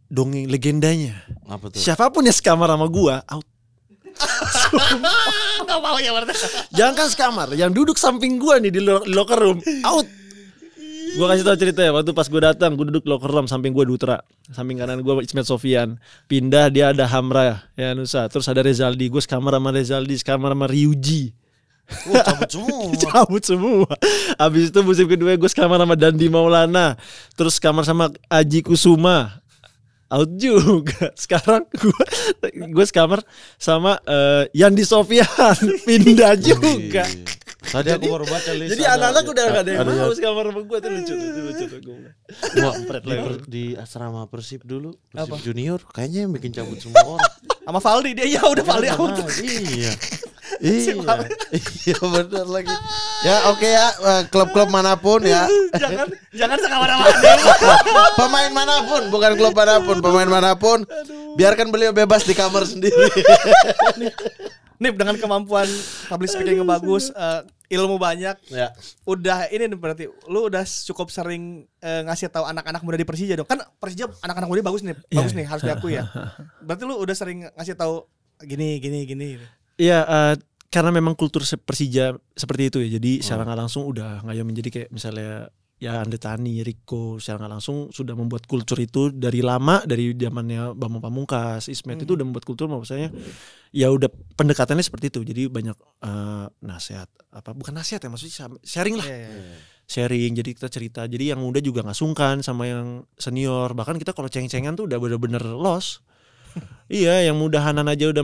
dongeng legendanya. Apa tuh? Siapapun yang sekamar sama gua out. Enggak mau ya berarti. Jangan kan sekamar, yang duduk samping gua nih di locker room out. Gua kasih tau cerita ya, waktu pas gua datang, gua duduk locker room, samping gua Dutra, samping kanan gua Ismet Sofian. Pindah dia ada Hamra ya Nusa, terus ada Rezaldi, gua sekamar sama Rezaldi, sekamar sama Ryuji. Cabut semua. Habis itu musim kedua gue sekamar sama Dandi Maulana, terus kamar sama Aji Kusuma, out juga. Sekarang gue sekamar sama Yandi Sofian, pindah juga. Tadi aku baru baca list. Jadi anak-anak udah gak ada yang mau sekamar sama gue. Itu lucu tuh. Di asrama Persib dulu, Persib Junior, kayaknya yang bikin cabut semua orang. Sama Valdi dia ya udah Valdi out. Iya. Iya benar lagi. Ya oke ya, klub-klub manapun ya. Jangan sekamar sama Pemain manapun, bukan klub manapun, pemain manapun, biarkan beliau bebas di kamar sendiri. Nip dengan kemampuan public speaking yang bagus, ilmu banyak. Ya. Udah ini nih berarti lu udah cukup sering ngasih tahu anak-anak muda di Persija dong. Kan Persija anak-anak muda bagus nih, harus diakui ya. Berarti lu udah sering ngasih tahu gini. Iya, karena memang kultur Persija seperti itu ya. Jadi secara nggak langsung udah nggak menjadi kayak misalnya ya Andre Tani, Rico, secara nggak langsung sudah membuat kultur itu dari lama, dari zamannya Bambang Pamungkas, Ismet itu udah membuat kultur, maksudnya ya udah pendekatannya seperti itu. Jadi banyak nasihat, bukan nasihat ya, maksudnya sharing lah. Sharing, jadi kita cerita. Jadi yang muda juga nggak sungkan sama yang senior. Bahkan kita kalau ceng-cengan tuh udah bener-bener lost. Iya, yang mudahanan aja udah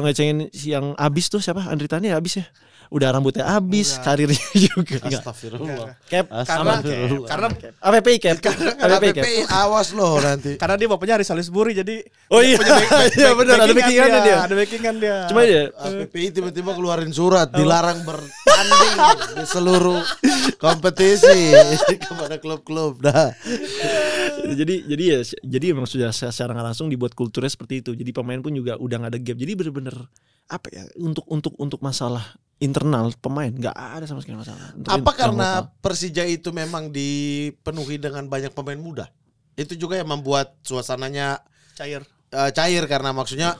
ngecengin yang abis tuh siapa? Andri Tani abis ya. udah rambutnya habis, karirnya juga. Astagfirullah. Cap Karena APPI cap. KPPI awas loh nanti. karena dia bapaknya Haris Salisbury jadi Oh iya. Iya benar, ada backingan dia. Ada backingan dia. Cuma dia KPPI tiba-tiba keluarin surat dilarang bertanding di seluruh kompetisi kepada klub-klub. Nah, jadi emang sudah secara nggak langsung dibuat kulturnya seperti itu. Jadi pemain pun juga udah nggak ada gap. Jadi bener-bener apa ya untuk masalah internal pemain nggak ada sama sekali masalah. apa karena Persija itu memang dipenuhi dengan banyak pemain muda? Itu juga yang membuat suasananya cair. cair karena maksudnya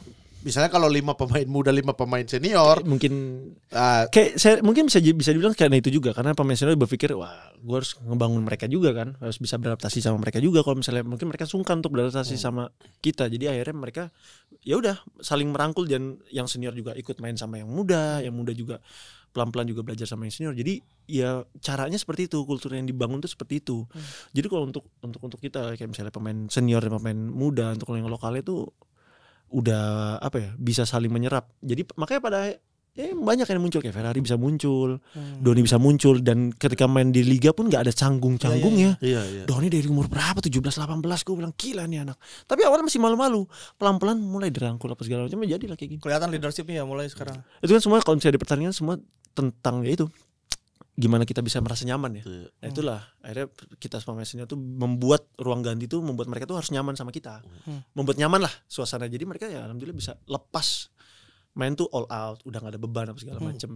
misalnya kalau 5 pemain muda 5 pemain senior mungkin uh, kayak saya mungkin bisa dibilang karena itu juga karena pemain senior berpikir wah gue harus ngebangun mereka juga kan, harus bisa beradaptasi sama mereka juga. Kalau misalnya mungkin mereka sungkan untuk beradaptasi sama kita, jadi akhirnya mereka ya udah saling merangkul dan yang senior juga ikut main sama yang muda juga pelan-pelan juga belajar sama yang senior. Jadi ya caranya seperti itu, kultur yang dibangun tuh seperti itu. Jadi kalau untuk kita kayak misalnya pemain senior dan pemain muda untuk yang lokalnya tuh udah apa ya bisa saling menyerap. Jadi makanya pada banyak yang muncul kayak Ferrari bisa muncul, Doni bisa muncul, dan ketika main di liga pun nggak ada canggung-canggungnya. iya. Doni dari umur berapa 17-18 gue bilang gila nih anak. Tapi awalnya masih malu-malu, pelan-pelan mulai dirangkul apa segala macam jadilah kayak gini. Kelihatan leadershipnya ya mulai sekarang. Itu kan semua kalau misalnya di pertandingan semua tentang ya itu gimana kita bisa merasa nyaman ya. Nah itulah akhirnya kita pemain senior tuh membuat ruang ganti tuh membuat mereka tuh harus nyaman sama kita. Membuat nyaman lah suasana. Jadi mereka ya alhamdulillah bisa lepas main tuh all out, udah gak ada beban apa segala macem.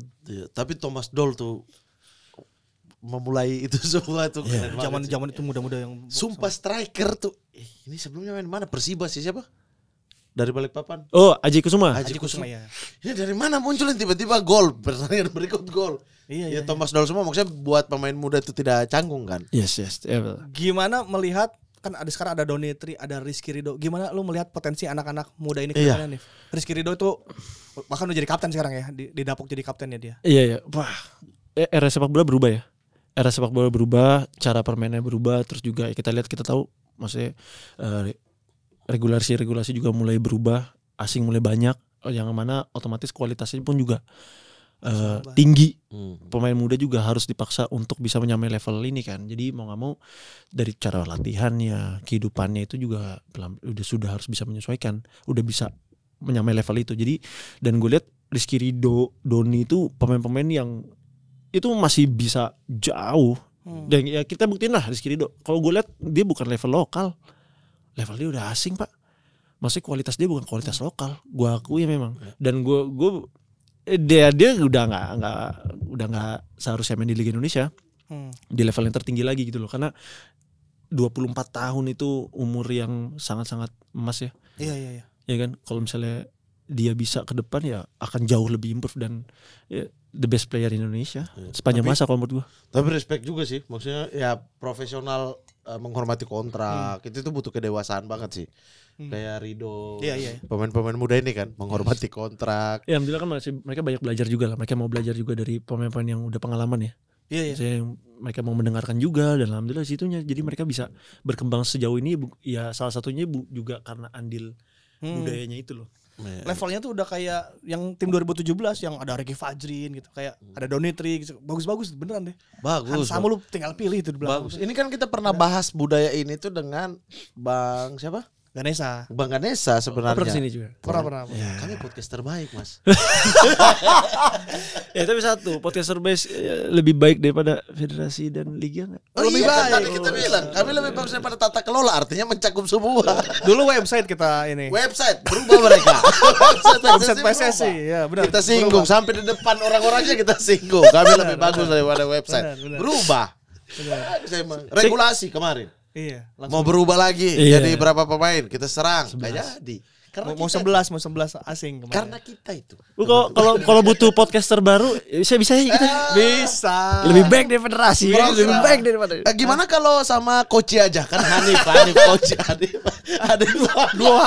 Tapi Thomas Doll tuh memulai itu semua tuh Zaman itu muda-muda yang sumpah striker tuh. Ini sebelumnya main mana? Persiba sih siapa? Dari Balikpapan. Oh, Aji Kusuma. Aji Kusuma ya. Ini dari mana munculin tiba-tiba gol, pertandingan berikut gol. Iya. Thomas Doll semua maksudnya buat pemain muda itu tidak canggung kan? Yes. Gimana melihat kan ada sekarang ada Donetri, ada Rizky Ridho. Gimana lu melihat potensi anak-anak muda ini ke depannya nih? Rizky Ridho itu bahkan udah jadi kapten sekarang ya, di Dapok jadi kaptennya dia. Iya. Wah, era sepak bola berubah ya. Era sepak bola berubah, cara permainnya berubah, terus juga kita tahu maksudnya regulasi juga mulai berubah, asing mulai banyak, yang mana otomatis kualitasnya pun juga tinggi. Pemain muda juga harus dipaksa untuk bisa menyamai level ini kan. Jadi mau nggak mau dari cara latihannya, kehidupannya itu juga sudah harus bisa menyesuaikan, udah bisa menyamai level itu. Jadi dan gue lihat Rizky Ridho, Doni itu pemain-pemain yang itu masih bisa jauh. Dan ya kita buktiin lah Rizky Ridho. Kalau gue lihat dia bukan level lokal, level dia udah asing pak. Maksudnya kualitas dia bukan kualitas lokal. Gue akui memang. Dan dia udah nggak seharusnya main di Liga Indonesia di level yang tertinggi lagi gitu loh, karena 24 tahun itu umur yang sangat-sangat emas ya. Iya. Ya kan, kalau misalnya dia bisa ke depan ya akan jauh lebih improve dan ya, the best player Indonesia sepanjang masa kalau menurut gua. Tapi respect juga sih, maksudnya ya profesional, menghormati kontrak itu tuh butuh kedewasaan banget sih. Kayak Ridho, pemain-pemain muda ini kan menghormati kontrak. Ya alhamdulillah kan mereka banyak belajar juga lah. Mereka mau belajar juga dari pemain-pemain yang udah pengalaman ya. Iya. Mereka mau mendengarkan juga dan alhamdulillah situnya. Jadi mereka bisa berkembang sejauh ini. Ya salah satunya juga karena andil budayanya itu loh. Levelnya tuh udah kayak yang tim 2017 yang ada Ricky Fajrin gitu, kayak ada Donetri gitu. Bagus beneran deh. Bagus. Sama lu tinggal pilih itu di belakang. Bagus. Ini kan kita pernah bahas budaya ini tuh dengan Bang siapa? Bang Ganesa sebenarnya. Pernah kesini juga. Pernah. Ya. Kami podcast terbaik mas. Ya tapi satu podcast terbaik lebih baik daripada federasi dan liga nggak? Lebih baik. Tadi kita bilang kami lebih bagus daripada tata kelola, artinya mencakup semua. Dulu website kita ini. Website berubah mereka. Website PSSI, ya benar. Kita singgung sampai di depan orang-orangnya kita singgung. Kami lebih bagus daripada website. Benar. Berubah. Regulasi kemarin. Iya. Mau berubah lagi. Jadi berapa pemain kita serang? Nggak jadi. Karena mau 11 asing kemarin. Karena kita itu. Kalau butuh podcaster baru bisa kita. Bisa. Lebih baik dari federasi. Lebih baik daripada. Gimana kalau sama coach aja kan Hanif coach Hanif. Ada dua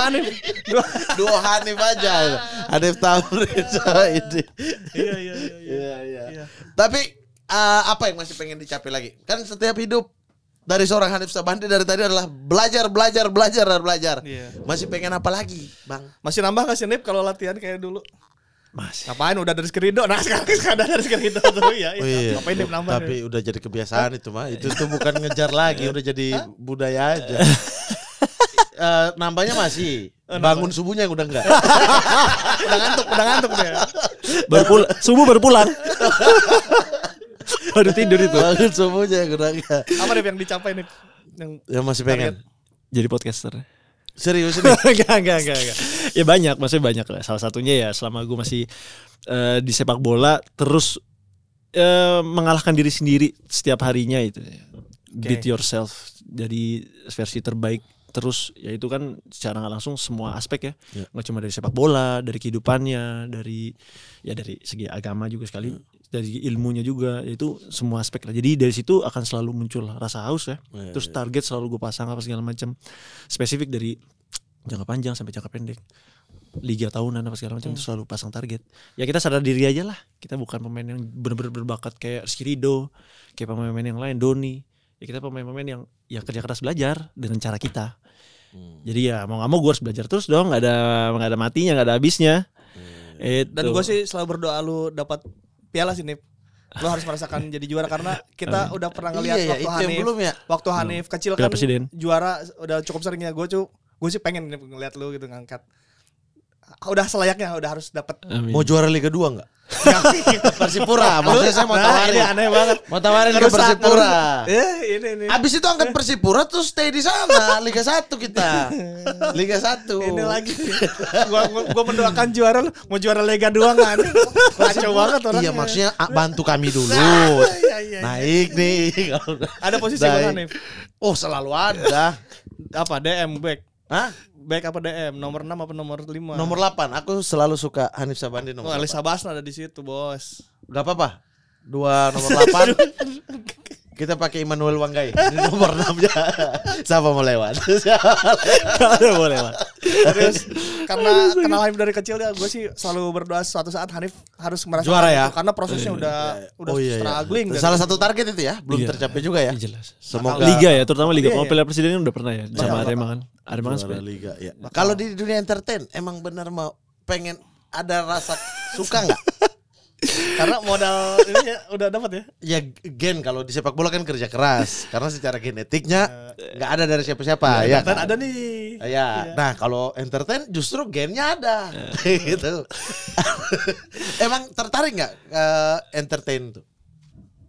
Hanif aja. Hanif Tamrin sama ini. Iya. Tapi apa yang masih pengen dicapai lagi? Kan setiap hidup dari seorang Hanif Sabandi dari tadi adalah belajar. Iya. Masih pengen apa lagi, Bang? Masih nambah gak sih Nip kalau latihan kayak dulu? Masih. Ngapain udah dari Skrido? Nah sekarang ada dari Skrido tuh ya. Oh, iya. Ngapain dia nambah? Tapi udah jadi kebiasaan itu mah. Itu tuh bukan ngejar lagi, udah jadi budaya aja. Nambahnya masih. Bangun subuhnya udah enggak. Udah ngantuk deh. Subuh baru pulang. Baru tidur itu. Bangun subuhnya udah enggak. Apa deh yang dicapai nih? Yang masih pengen. Jadi podcaster. Serius ini? Enggak. Ya banyak, maksudnya banyak lah. Salah satunya ya selama gue masih di sepak bola terus mengalahkan diri sendiri setiap harinya itu. Beat yourself. Jadi versi terbaik. Terus ya itu kan secara nggak langsung semua aspek ya, nggak cuma dari sepak bola, dari kehidupannya, dari segi agama juga sekali, dari ilmunya juga, itu semua aspek lah. Jadi dari situ akan selalu muncul rasa haus ya. Terus target selalu gue pasang apa segala macam, spesifik dari jangka panjang sampai jangka pendek, liga tahunan apa segala macam itu selalu pasang target. Ya kita sadar diri aja lah, kita bukan pemain yang benar-benar berbakat kayak Rizky Ridho, kayak pemain-pemain yang lain, Doni. Ya kita pemain-pemain yang ya kerja keras belajar dengan cara kita. Jadi ya mau nggak mau gue harus belajar terus dong, nggak ada matinya, nggak ada habisnya. Dan gue sih selalu berdoa lu dapat piala sih Nip. Lu harus merasakan jadi juara karena kita udah pernah ngelihat waktu Hanif kecil kan Presiden. Juara udah cukup sering ya. Gue sih pengen ngeliat lu gitu ngangkat. Udah selayaknya, udah harus dapat. Mau juara Liga 2 enggak? Persipura, maksudnya saya mau tawarin. Ini aneh banget. Mau tawarin ke Persipura. Ini. Abis itu angkat Persipura terus stay di sana Liga 1 kita. Liga 1. Ini lagi. Gua mendoakan juara, mau juara Liga 2 kan. Kacau banget orangnya. Iya, maksudnya bantu kami dulu. Iya. Naik nih. Ada posisi mana nih? Oh, selalu ada. Apa DM back? Hah? Back apa DM? Nomor 6 apa nomor 5? Nomor 8. Aku selalu suka Hanif Sabandi nomor 8. Alisa Basna ada di situ, Bos. Gak apa-apa. 2 nomor 8. Kita pakai Immanuel Wanggai di nomor 6-nya. Siapa mau lewat? Ada mau lewat. Terus karena kenal Hanif dari kecil ya, gue sih selalu berdoa suatu saat Hanif harus merasakan juara ya. itu, karena prosesnya udah struggling. Salah satu target itu ya, belum tercapai juga ya. Jelas. Semoga Liga ya, terutama Liga. Kalau Piala Presiden udah pernah ya sama Arema kan. Arema kan juara Liga ya. Kalau di dunia entertain emang benar mau pengen ada rasa suka nggak? Karena modal ini ya, udah dapat ya. Ya gen kalau di sepak bola kan kerja keras karena secara genetiknya nggak ada dari siapa-siapa ya. Dan ada nih. Ya, nah kalau entertain justru gennya ada, gitu. Emang tertarik nggak entertain tuh?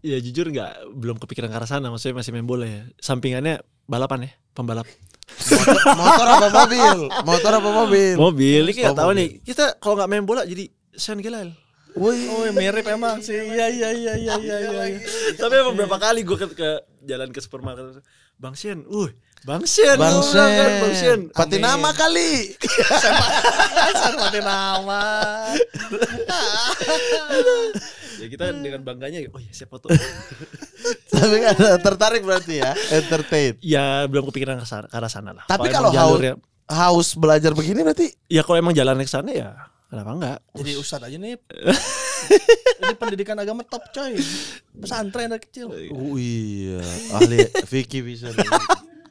Ya jujur belum kepikiran ke arah sana, maksudnya masih main bola ya. Sampingannya balapan ya, pembalap. Motor apa mobil? Motor apa mobil? Mobil, ini nggak tahu nih. Kita kalau nggak main bola jadi Sean Gelael. Wih, mirip emang sih. Iya. Tapi emang berapa kali gue ke jalan ke supermarket, Bang Sien, Bang Sien. Patinama kali. Patinama. Ya kita dengan bangganya, oh ya saya foto. Tapi kan tertarik berarti ya, entertain. Ya belum kepikiran ke arah sana lah. Tapi kalau haus belajar begini berarti? Ya kalau emang jalan ke sana ya kenapa enggak? Jadi ustadz aja nih. Ini pendidikan agama top coy. Pesantren dari kecil. Oh iya, ahli Vicky bisa.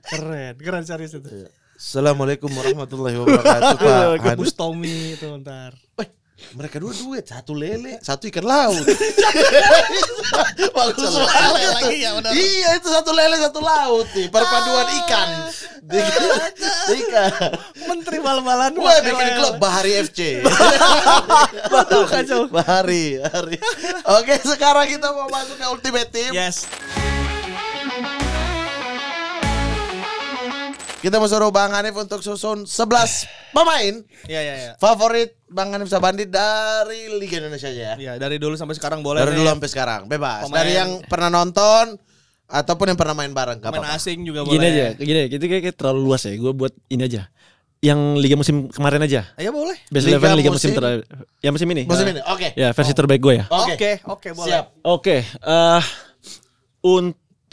Keren serius itu. Assalamualaikum warahmatullahi wabarakatuh Pak. Bustomi itu ntar. Mereka dua duet, satu lele, satu ikan laut. Bagus lele lagi ya benar. Iya itu satu lele satu laut nih, perpaduan ikan. Ikan. Menteri bal-balan. Wah bikin klub Bahari FC. Baru kacau. Bahari. Oke sekarang kita mau masuk ke Ultimate Team. Yes. Kita mau suruh Bang Hanif untuk susun 11 pemain. Iya. Favorit Bang Hanif Sabandi dari Liga Indonesia aja ya. Iya, dari dulu sampai sekarang boleh. Dari dulu sampai sekarang, bebas. Dari yang pernah nonton ataupun yang pernah main bareng, gak main apa-apa. asing juga Gini boleh. aja, itu kayak terlalu luas ya. Gue buat ini aja. Yang Liga musim kemarin aja. Iya boleh. Best Liga 11 Liga musim musim terakhir. Ya musim ini. Musim ini, oke. Ya versi terbaik gue ya. Oke, boleh. Siap. Oke,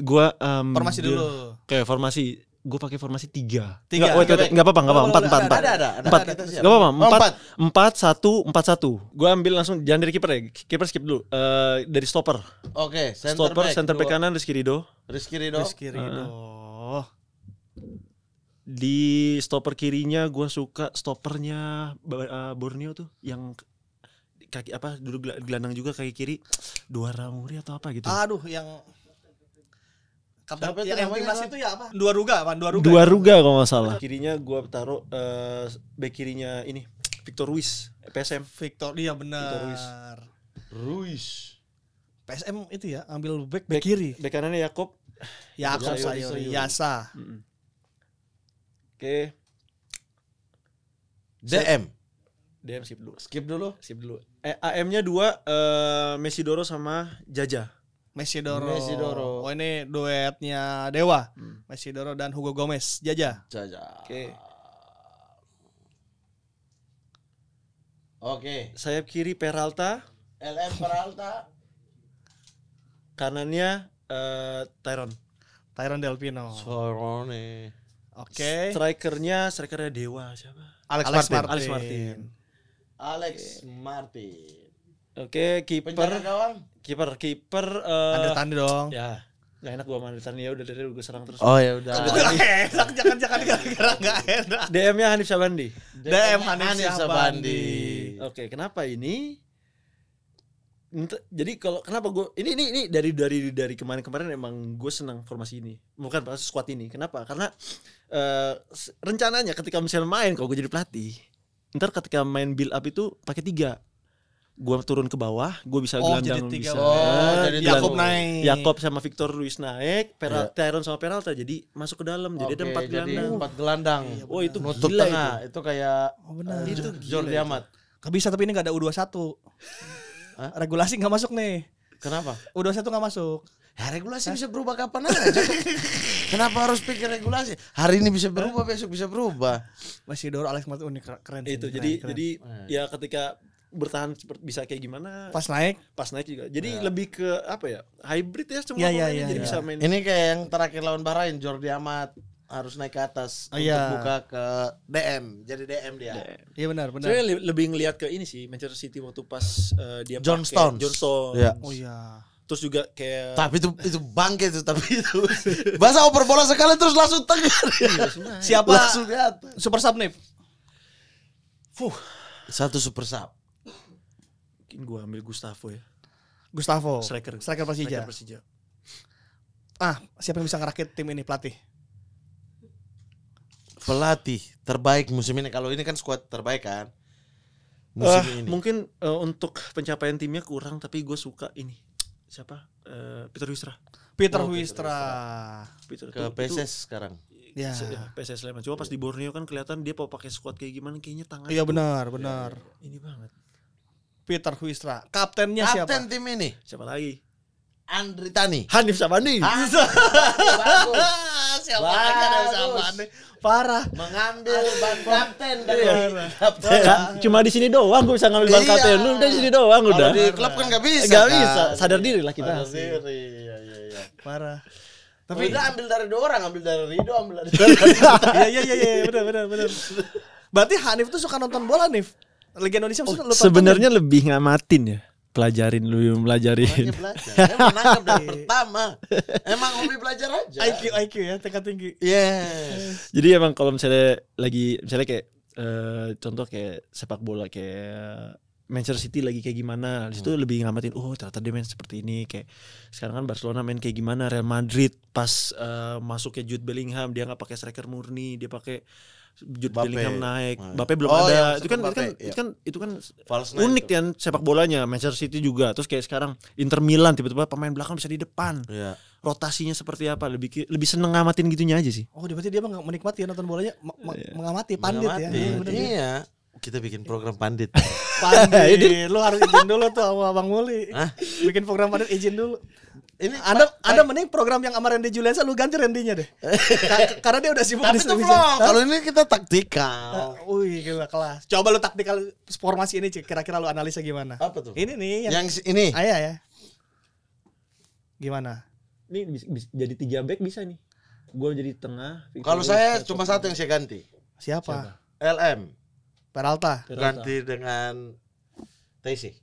gue Formasi dulu. Oke, formasi. Gue pakai formasi 3. Tiga. Enggak apa-apa, 4. Ada. 4. Enggak apa-apa, 4-1-4-1. Gue ambil langsung jangan dari kiper ya. Kiper skip dulu. Dari stopper. Oke, Center back kanan Rizky Ridho. Rizky Ridho. Di stopper kirinya gue suka stoppernya Borneo tuh yang kaki apa dulu gelandang juga kaki kiri Dua Ramuri atau apa gitu. Aduh, yang Siapa itu yang namanya, timnas itu ya apa? Dua Ruga Dua Ruga kalau nggak salah. Kirinya gua taruh back kirinya ini Victor Ruiz PSM. Victor, iya benar. Ruiz. PSM itu ya, ambil back kiri. Back kanannya Yakob Sayuri Yasa. Oke. DM skip dulu. skip dulu. AM-nya 2 Mesidoro sama Jaja. Mesidoro. Mesidoro. Oh ini duetnya Dewa. Mesidoro dan Hugo Gomez. Jaja. Oke. Oke. Sayap kiri Peralta, LM Peralta. kanannya Tyron Delpino. Sorone. Oke. strikernya Dewa siapa? Alex Alex Martin. Oke, Penjaga gawang. kiper Andre Tani dong. ya nggak enak gua Andre Tani, ya udah dari gue serang terus. Oh ya udah. Jangan gara-gara nggak enak. DM-nya Hanif Sabandi. DM Hanif Sabandi. Oke, kenapa ini? Jadi kalau kenapa gue ini dari kemarin emang gue senang formasi ini, bukan pas squad ini. Kenapa? Karena rencananya ketika misalnya main, kalau gue jadi pelatih, ntar ketika main build up itu pakai 3. Gue turun ke bawah, gue bisa gelandang, jadi 3. bisa. jadi Yakob naik. Yakob sama Victor Ruiz naik, Tyron sama Peralta jadi masuk ke dalam, jadi ada 4 gelandang. 4 gelandang. Oh itu Nutup gila tengah. Itu kayak benar. Itu Jordi gila Amat. Gak bisa, tapi ini gak ada U21. Regulasi gak masuk nih. Kenapa? U21 gak masuk. Ya regulasi bisa berubah kapan aja. Kenapa harus pikir regulasi? Hari ini bisa berubah, besok bisa berubah. Mesidoro, Alex Martin unik, keren sih. itu. Keren. Jadi ya ketika bertahan bisa kayak gimana pas naik juga. Jadi lebih ke apa ya? Hybrid ya semua Iya, pemainnya, iya, jadi iya. bisa main. Ini kayak yang terakhir lawan Bahrain, Jordi Amat harus naik ke atas untuk iya. buka ke DM. Jadi DM dia. Iya benar. Saya lebih ngelihat ke ini sih, Manchester City waktu pas dia John pakai Stones. John Stones. Iya. Oh iya. Terus juga kayak Tapi itu bangke itu, tapi itu bahasa oper bola sekali terus langsung tegar. Siapa Langsung di atas. super sub nih? Satu super sub. mungkin gua ambil Gustavo ya. Gustavo. Striker Persija. Siapa yang bisa ngerakit tim ini, pelatih? Pelatih terbaik musim ini, kalau ini kan skuad terbaik kan musim ini. Mungkin untuk pencapaian timnya kurang, tapi gue suka ini. Siapa? Peter Huistra. Peter Oh, Huistra. Ke PSS sekarang. Ya. PSS Sleman. Coba pas di Borneo kan kelihatan dia mau pakai squad kayak gimana, kayaknya tangan. Iya benar. Ini banget. Peter Huistra. Kaptennya siapa? Kapten tim ini Siapa lagi? Andre Tani. Hanif Sabandi. Bagus. Siapa lagi ada siapa nih? Parah. Mengambil ban kapten dari kapten. Cuma di sini doang gue bisa ngambil ban Iya. kapten. Lu udah di sini doang Kalau udah. di klub kan nggak bisa. Nggak kan? bisa. Sadar diri lah kita. Sadar diri. Iya. Parah. Tapi udah ambil dari 2 orang, ambil dari Rido, ambil dari Iya, benar. Berarti Hanif tuh suka nonton bola, Nif. Liga Indonesia maksudnya lu tonton Sebenarnya lebih ngamatin ya. Pelajarin lu yang pelajarin. belajar. Emang nangkep dari pertama. Emang hobi belajar aja. IQ ya, tingkat tinggi. Yes. Jadi emang kalau misalnya kayak contoh kayak sepak bola kayak Manchester City lagi kayak gimana, di situ lebih ngamatin. Oh ternyata dia main seperti ini. Kayak sekarang kan Barcelona main kayak gimana, Real Madrid pas masuk ke Jude Bellingham dia nggak pakai striker murni, dia pakai Jude Bellingham naik, Mbappe belum ada. Itu kan unik kan sepak bolanya. Manchester City juga. Terus kayak sekarang Inter Milan tiba-tiba pemain belakang bisa di depan. Iya. Rotasinya seperti apa? Lebih seneng ngamatin gitunya aja sih. Oh, berarti dia mah menikmati ya nonton bolanya, mengamati, pandit ya. Bener. Iya. Kita bikin program pandit. Pandit. Lu harus izin dulu tuh sama Bang Muli. Bikin program pandit izin dulu. Ini Ada mending program yang sama Randy Juliansa lu ganti Randy-nya deh. Karena dia udah sibuk tapi di itu vlog. Kalau ini kita taktikal. Wih, gila kelas. Coba lu taktikal formasi ini kira-kira lu analisa gimana? Apa tuh? Ini nih Yang ini. ya. Gimana? Ini jadi 3 back bisa nih. Gue jadi tengah. Kalau saya cuma satu yang saya ganti. Siapa? LM. Peralta. Ganti dengan TC.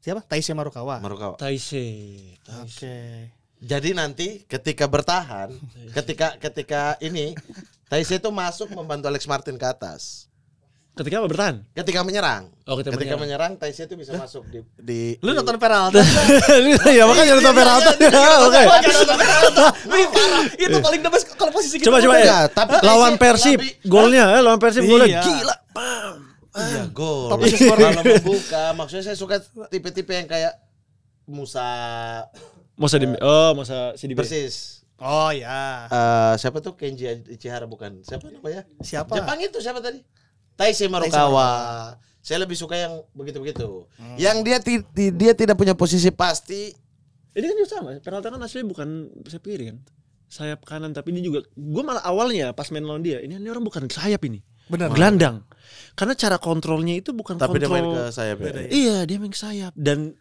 Siapa? Taisi Marukawa. Taise. Oke. Jadi nanti ketika bertahan, ketika ini Taisi itu masuk membantu Alex Martin ke atas. Ketika apa bertahan? Ketika menyerang. Oh, ketika menyerang Taisi itu bisa masuk di Lu nonton Peralta? Ya makanya nonton Peralta. Oke. Itu paling the best kalau posisi gitu. Coba ya. Tapi Lawan Persib, golnya lawan Persib golnya gila. Iya, gol. Top assist scorer. Kalau membuka, maksudnya saya suka tipe-tipe yang kayak Musa Sidibe. Persis. Oh ya. Siapa tuh Kenji Ichihara bukan? Siapa namanya? Siapa? Jepang itu siapa tadi? Taisi Marukawa. Saya lebih suka yang begitu-begitu. Yang dia tidak punya posisi pasti. Ini kan juga sama. Peralta kan aslinya bukan sayap kiri kan, sayap kanan. Tapi ini juga, gue malah awalnya pas main lawan dia, ini orang bukan sayap ini, Benar. gelandang. Karena cara kontrolnya itu bukan Tapi kontrol. dia main ke sayap ya. Iya, dia main ke sayap. Dan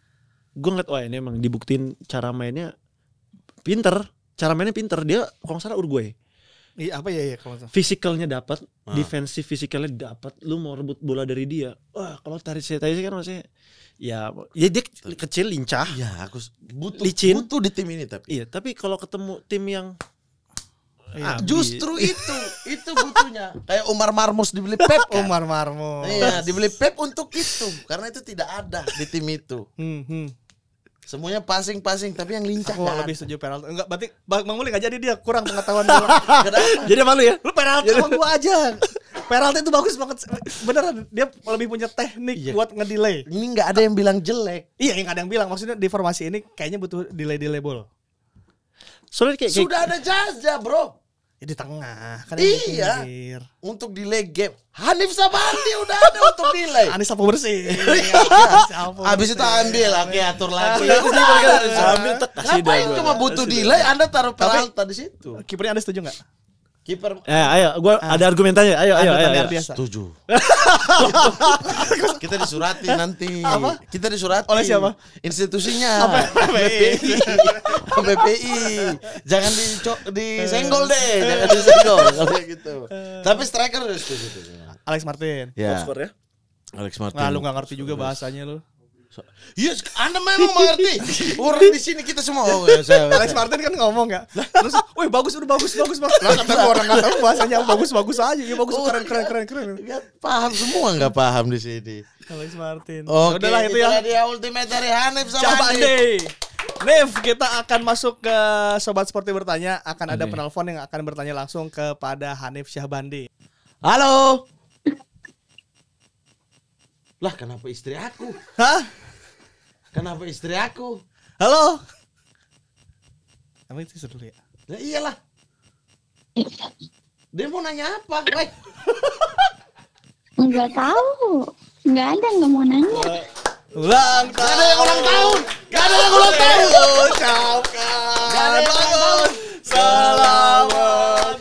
gue ngeliat, wah ini emang dibuktiin cara mainnya pinter. Cara mainnya pinter. Dia kalau nggak salah Uruguay. Iya apa ya kalau Fisikalnya dapat, defensif fisikalnya dapat. Lu mau rebut bola dari dia. Wah, kalau tarik saya kan maksudnya ya dia kecil, lincah. Iya, aku licin. butuh di tim ini tapi. Iya, tapi kalau ketemu tim yang Justru itu butuhnya. Kayak Umar Marmus dibeli Pep kan? Umar Marmo. Iya, dibeli Pep untuk itu. Karena itu tidak ada di tim itu. Semuanya passing tapi yang lincah. Aku kan? lebih setuju Peralta. Enggak, berarti Bang Muli enggak jadi dia kurang pengetahuan bola. jadi malu ya? Lu Peralta sama gua aja. Peralta itu bagus banget. Beneran dia lebih punya teknik buat ngedelay. Ini nggak ada yang bilang jelek. Iya, yang ada yang bilang maksudnya di formasi ini kayaknya butuh delay ball. Soalnya kayak Sudah ada Jaza, bro. Ya, di tengah kan Iya. Untuk delay game. Hanif Sabandi udah ada untuk delay. Anis sapu bersih. Habis itu ambil, oke atur lagi. ambil Ngapain cuma butuh delay? Anda taruh Peralta di situ. Kipernya Anda setuju enggak? Kiper. ayo, gua ada argumentanya. Ayo. Biasa. Setuju. Kita disurati nanti. Apa? Kita disurati. Oleh siapa? Institusinya. BPI. Jangan disenggol deh. Jangan disenggol. Kayak gitu. Tapi striker udah setuju. Alex Martin. Ya. Skor ya. Alex Martin. Nah, lu gak ngerti juga bahasanya lu. Yes, Anda memang mengerti. Orang di sini kita semua. Oh, ya, Alex Martin kan ngomong ya. Terus, "Wih, bagus. Lah kata gua orang enggak tahu bahasanya bagus aja. Ya bagus, keren. Nggak paham semua, nggak paham di sini. Alex Martin. Oke, Udahlah itu ya. dia ultimate dari Hanif sama Cabande. Nev, kita akan masuk ke Sobat Sporty bertanya. Akan ada penelpon yang akan bertanya langsung kepada Hanif Syahbandi. Halo. Lah, kenapa istri aku? Hah? Kenapa istri aku? Halo? Emang itu dulu ya? Nah, iyalah. Dia mau nanya apa? Woi. Enggak tahu. Enggak mau nanya. Ulang tahun. Gak ada yang ulang tahun. Gak ada yang ulang tahun. Ucapkan. Gak ada yang ulang tahun. Selamat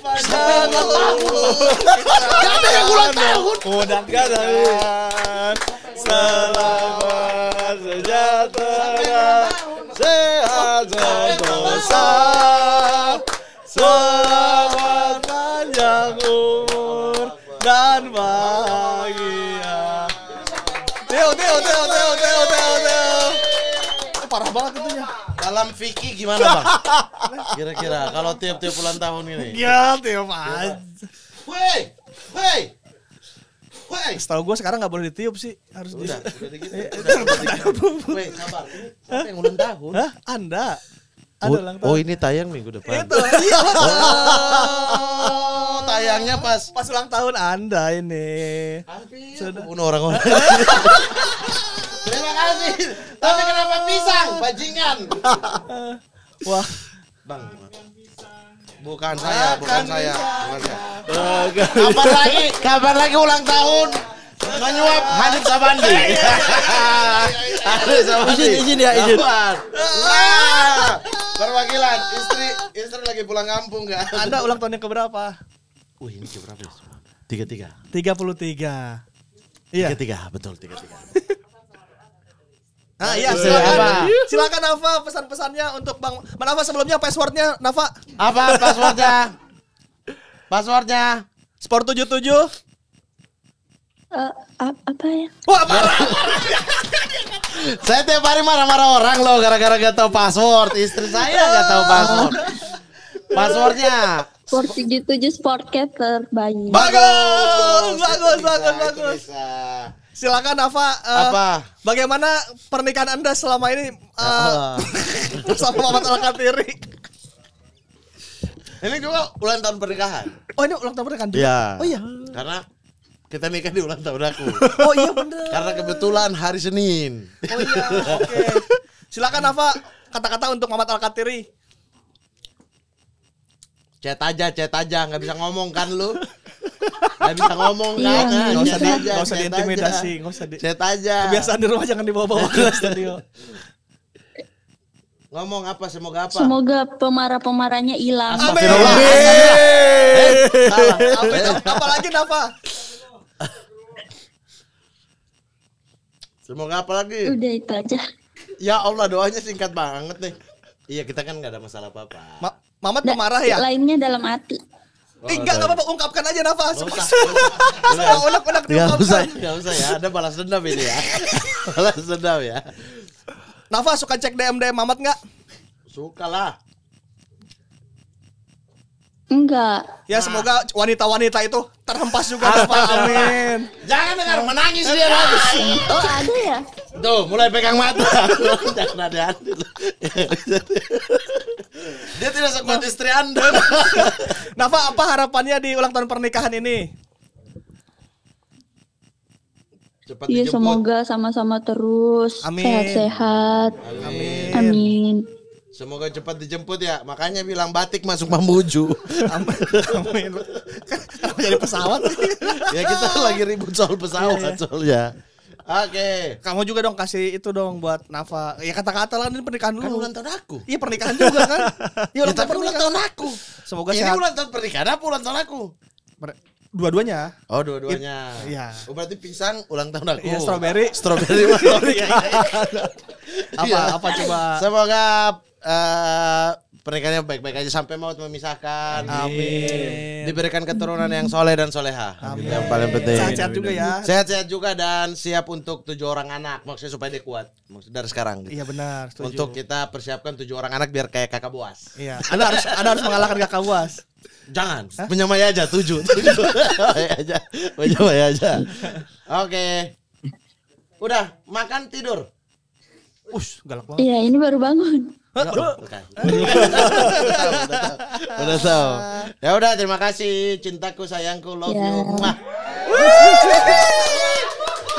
Gak ada yang ulang tahun. Mudah-mudahan selamat sejahtera, sehat sentosa, selamat panjang umur dan bahagia. Teo. Parah banget itunya. Dalam Vicky gimana, Bang? Kira-kira kalau tiap-tiap ulang tahun ini. Ya, Teo aja. Woi. Setahu gue sekarang nggak boleh ditiup sih, harus Udah dikit. Woi, sabar. Siapa yang ulang tahun? Hah? Anda ulang tahun. Oh, ini tayang minggu depan. Itu. Iya. Oh, tayangnya pas ulang tahun Anda ini. sudah bunuh orang-orang. Terima kasih. Tapi kenapa pisang? Bajingan. Wah. Bang. Bukan saya. Kapan lagi ulang tahun? Menyuap Hanif Sabandi. Hanif Sabandi. Izin ya, izin. Perwakilan istri lagi pulang kampung enggak? Anda ulang tahun yang keberapa? Wih, ini keberapa ya? 33. 33. Iya. 33, betul 33. Ah iya, silakan Nafa pesan-pesannya untuk Bang. Nafa sebelumnya passwordnya Nafa. Apa passwordnya? Sport 77. Apa ya? Wah, parah. Saya tiap hari marah-marah orang loh gara-gara gak tahu password. Istri saya gak tahu password. Passwordnya Sport 77 Sportcast terbaik. Bagus. Bisa. Silakan Nafa. Apa? Bagaimana pernikahan Anda selama ini bersama Muhammad Al-Katiri? Ini juga ulang tahun pernikahan. Oh ini ulang tahun pernikahan juga? Iya. Oh iya. Karena kita nikah di ulang tahun aku. Oh iya bener. Karena kebetulan hari Senin. Oh iya. Oke. Silakan Nafa kata-kata untuk Muhammad Al-Katiri. Chat aja, nggak bisa ngomong kan lu? Nggak bisa ngomong kan? Iya, Nggak usah diintimidasi, Chat aja. Kebiasaan di rumah jangan dibawa-bawa ke studio. Ngomong apa? Semoga apa? Semoga pemarah-pemarahnya hilang. Amin. Salah. Apalagi Nafa? Semoga apa lagi? Udah itu aja. Ya Allah, doanya singkat banget nih. Iya, kita kan nggak ada masalah apa-apa. Mamat pemarah ya? Lainnya dalam hati. Enggak apa-apa, ungkapkan aja Nafa. Nggak usah. Semua unek-unek diungkapkan. Nggak usah ya. Ada balas dendam ini ya. Balas dendam ya. Nafa suka cek DM Mamat nggak? Suka lah. Enggak. Ya semoga wanita-wanita itu terhempas juga Nafa. Amin. Jangan dengar menangis dia lagi. Oh ada ya? Tuh, mulai pegang mata. Jangan hati-hati. Dia tidak sekuat istri Anda. Nafa, apa harapannya di ulang tahun pernikahan ini? Cepat Iya dijemput. semoga sama-sama terus. Amin. Sehat-sehat. Amin. Amin. Semoga cepat dijemput ya. Makanya bilang batik masuk Mamuju. Amin. Kenapa jadi pesawat sih? Ya kita lagi ribut soal pesawat soalnya. Oke. Kamu juga dong kasih itu dong buat Nafa. Ya kata-kata lah, ini pernikahan Kan dulu. ulang tahun aku. Iya pernikahan juga kan? Iya Ya, ulang tahun tapi ulang pernikahan. tahun aku. Semoga Ini sehat. ulang tahun pernikahan apa ulang tahun aku? Dua-duanya. Oh, dua-duanya. Iya. Oh, berarti pisang ulang tahun aku. Iya strawberry. Strawberry ulang tahun pernikahan. Apa coba? Semoga pernikahannya baik-baik aja sampai maut memisahkan. Amin. Diberikan keturunan yang soleh dan soleha. Amin. Yang paling penting. Sehat-sehat juga ya. Sehat-sehat juga dan siap untuk 7 orang anak. Maksudnya supaya dia kuat. Maksudnya dari sekarang. Gitu. Iya benar. Setuju. Untuk kita persiapkan 7 orang anak biar kayak kakak Boas. Iya. Anda harus mengalahkan kakak Buas. Jangan, menyamai aja 7. aja. Menyamai aja. Oke. Udah, makan tidur. Galak banget. Iya ini baru bangun. Bukan. Udah tahu. Ya udah, terima kasih cintaku, sayangku, love Ya. you. Mwah.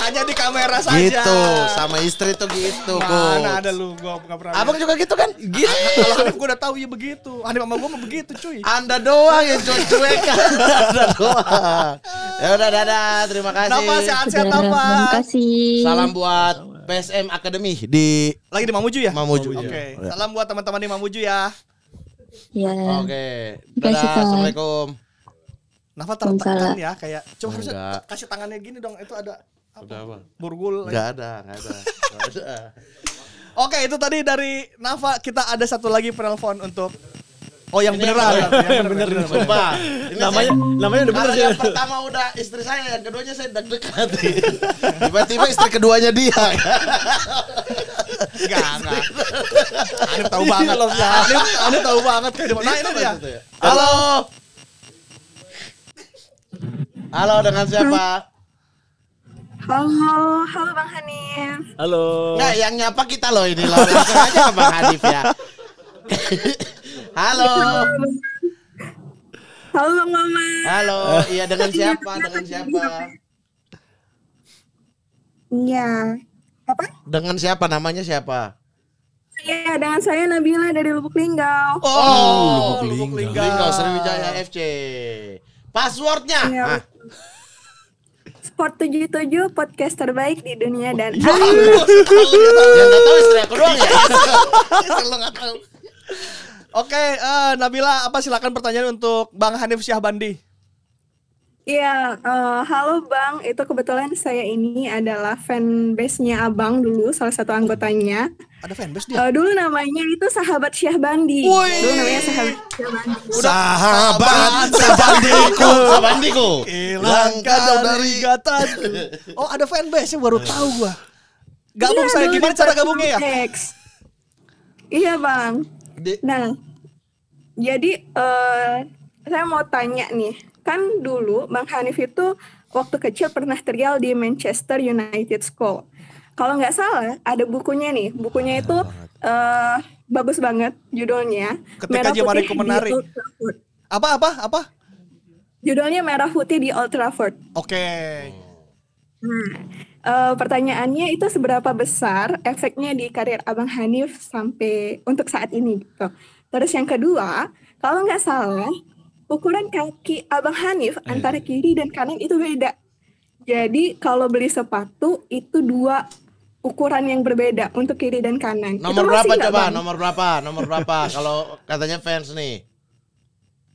Hanya di kamera saja. Gitu, sama istri tuh gitu, Mana Coach. ada lu, gua enggak pernah. Abang juga gitu kan? gitu. Kalau Hanif gua udah tahu ya begitu. Hanif sama gua mah begitu, cuy. Anda doang yang cuek. Anda doang. Ya udah, dadah, terima kasih. Nafa sehat-sehat Terima Nafa. kasih. Salam buat PSM Academy di Lagi di Mamuju ya? Mamuju. Oke. Ya. Salam buat teman-teman di Mamuju ya. Ya. Oke. Terima kasih, Dadah, Kak. Assalamualaikum. Nafa tertekan Waalaikumsalam. ya kayak coba harusnya Enggak. kasih tangannya gini dong. Itu ada Udah apa? burgul. Enggak ada. Nggak ada. Oke, itu tadi dari Nafa. Kita ada satu lagi penelpon untuk yang beneran. Yang bener. Sumpah. Ini Namanya udah bener kalau sih. yang pertama udah istri saya, yang keduanya saya deg-degan. Tiba-tiba istri keduanya dia. Enggak. Hanif tahu banget. Hanif tahu banget kayak di mana. Nah, ini dia. Halo. Halo, dengan siapa? Halo Bang Hanif. Halo. Enggak, yang nyapa kita loh ini loh. Langsung aja ke Bang Hanif ya. Halo. Halo Bang Mama. Halo, iya dengan siapa? Dengan siapa? Iya. Apa? Dengan siapa? Namanya siapa? Iya, dengan saya Nabila dari Lubuk Linggau. Oh, Lubuk Linggau Linggau. Sriwijaya FC. Passwordnya? Iya. Ah. Sport 77 podcast terbaik di dunia dan Yang nggak tahu istri aku doang ya. Lo nggak tahu. Oke, Nabila, apa silakan pertanyaan untuk Bang Hanif Syahbandi. Iya, halo Bang, itu kebetulan saya ini adalah fanbase-nya Abang dulu, salah satu anggotanya. Ada fanbase dia. Dulu namanya itu Sahabat Syahbandi. Woi. Dulu namanya Sahabat Syahbandi. Sahabandiku. Hilang kau dari gatan. Oh, ada fanbase, baru tahu gua. Gabung Iya, saya, dulu gimana di cara gabungnya ya? X. Iya Bang. Nah, jadi saya mau tanya nih, kan dulu Bang Hanif itu waktu kecil pernah terial di Manchester United School. Kalau nggak salah, ada bukunya nih. Bukunya itu bagus banget judulnya. Ketika Jamariku menari. Apa? Judulnya Merah Putih di Old Trafford. Oke. Pertanyaannya itu seberapa besar efeknya di karir Abang Hanif sampai untuk saat ini gitu. Terus yang kedua, kalau nggak salah, ukuran kaki Abang Hanif antara kiri dan kanan itu beda. Jadi kalau beli sepatu itu 2 ukuran yang berbeda untuk kiri dan kanan. Nomor berapa coba? Nomor berapa? Kalau katanya fans nih.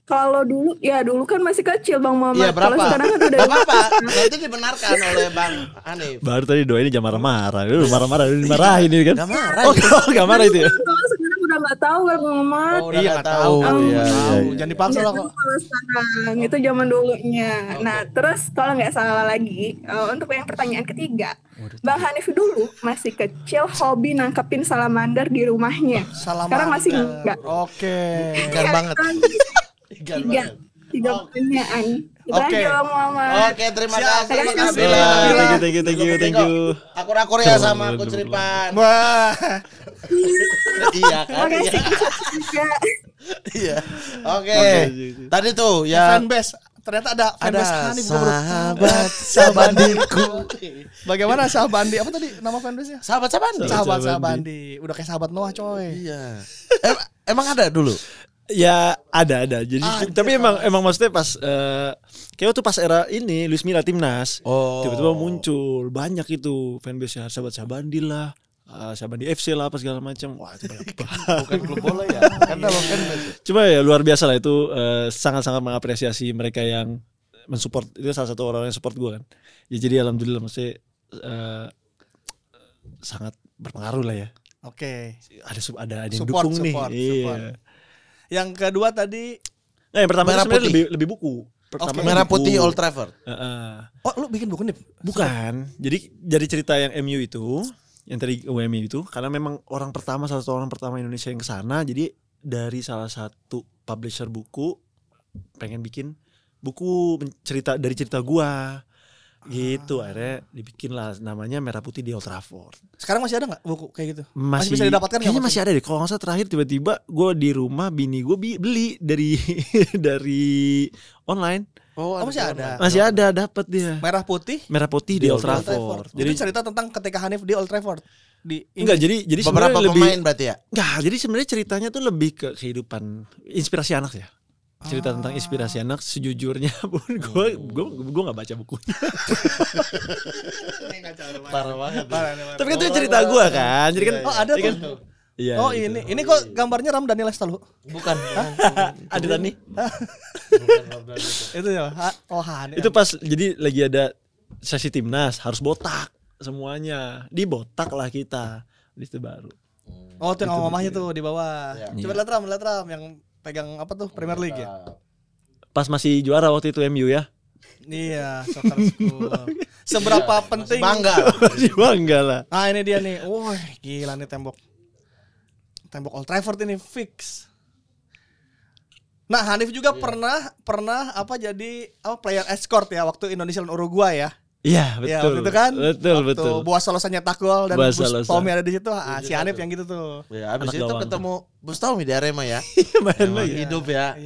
Kalau dulu kan masih kecil Bang Muhammad. Iya, berapa? Kalau sekarang kan udah apa? Nanti dibenarkan oleh Bang Hanif. Baru tadi doain jangan marah-marah. Lu marah-marah, lu dimarahin ini kan. Gak marah. Gak marah itu ya. Kalau sekarang udah nggak tahu Bang Muhammad. Oh, iya, nggak tahu. Iya. Jangan dipaksa lah kok. Kalau sekarang itu zaman dulunya. Nah, terus kalau nggak salah lagi, untuk yang pertanyaan ketiga, Bang Hanif dulu masih kecil hobi nangkepin salamander di rumahnya. Sekarang masih enggak. Oke. Ikan banget. Tiga pertanyaan. Oke. Oke, terima kasih Bang Abel. Thank you. Akur-akur ya sama aku Ceripan. Wah. Iya kan? Iya. Oke. Tadi tuh ya Fanbase. Ternyata ada fanbase Hanif. Sahabatku. Bagaimana Sahabandi? Apa tadi nama fanbase-nya? Sahabat Sahabandi. Udah kayak sahabat Noah coy. Iya. Emang ada dulu? Ya ada. Jadi tapi emang maksudnya pas kayak waktu pas era ini Luis Milla timnas, tiba-tiba muncul banyak itu fanbase-nya sahabat Sabandi lah, Sabandi FC lah apa segala macam. Wah, itu banyak banget. Bukan klub bola ya. Kan kan. Cuma ya luar biasa lah itu, sangat-sangat mengapresiasi mereka yang mensupport. Itu salah satu orang yang support gue kan. Ya jadi alhamdulillah maksudnya sangat berpengaruh lah ya. Oke. Ada yang dukung nih. Iya. Yang kedua tadi yang pertama sebenarnya lebih buku. Pertama Merah Putih Old Trafford. Oh, lu bikin buku nih? Bukan. Jadi dari cerita yang MU itu, yang tadi UMU itu, karena memang salah satu orang pertama Indonesia yang kesana, jadi dari salah satu publisher buku pengen bikin buku dari cerita gua. Gitu, akhirnya dibikin lah namanya Merah Putih di Old Trafford. Sekarang masih ada nggak buku kayak gitu? Masih bisa didapatkan? Kayaknya masih ada deh. Kalau nggak salah terakhir tiba-tiba gue di rumah bini gue beli dari online. Oh masih ada. Masih ada, dapat dia. Merah Putih di Old Trafford. Jadi cerita tentang ketika Hanif di Old Trafford. Enggak, jadi beberapa pemain berarti ya? Enggak, jadi sebenarnya ceritanya tuh lebih ke kehidupan, inspirasi anak ya. Cerita tentang inspirasi anak. Sejujurnya pun gue nggak baca bukunya. Parah banget. Tapi kan itu cerita gue kan. Jadi kan ada tuh. Iya. Oh ini kok gambarnya Ramdhani Lestalu? Bukan. Ada Dani. Itu ya. Oh Hanif. Itu pas jadi lagi ada sesi timnas harus botak semuanya. Dibotak lah kita. Itu baru. Oh tuh yang mamahnya tuh di bawah. Coba lihat Ram yang pegang apa tuh Premier League ya? Pas masih juara waktu itu MU ya. Iya, soccer school. Seberapa penting? Masih bangga lah. Nah ini dia nih. Wah gila nih tembok Old Trafford ini fix. Nah Hanif juga pernah jadi player escort ya waktu Indonesia dan Uruguay ya. Iya betul. Ya, waktu itu kan. Betul. Buas Solosa nyetak gol dan Bustomi ada di situ. Si Hanif yang gitu tuh. Ya abis itu ketemu Bustomi di Arema ya. Main lagi. Hidup ya.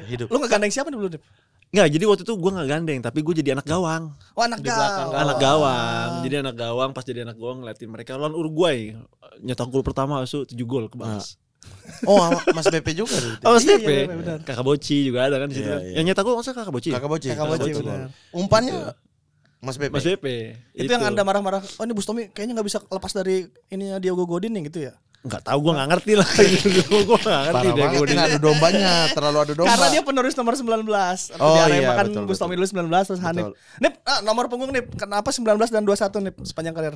Hidup. Lu ngegandeng siapa nih dulu, Dip? Enggak, jadi waktu itu gue gak gandeng, tapi gue jadi anak gawang. Oh anak gawang. Anak gawang. Jadi anak gawang, pas jadi anak gawang ngeliatin mereka lawan Uruguay. Nyetak gol pertama, 7 gol ke balas. Oh Mas BP juga dulu. Oh Mas BP. Iya, Kakak Boci juga ada kan di situ. Yang nyetak gol masa Kakak Boci? Kakak Boci benar. Umpannya Mas BP. Itu yang Anda marah-marah. Oh ini Bustomi kayaknya gak bisa lepas dari ininya Diogo Godin yang gitu ya? Enggak tahu, gue gak ngerti lah. Gue gak ngerti deh. Godin adu dombanya, terlalu adu domba. Karena dia penerus nomor 19. Oh di Arema iya, kan Bustomi dulu 19 terus Hanif. Nip, nomor punggung Nip. Kenapa 19 dan 21 Nip sepanjang karir?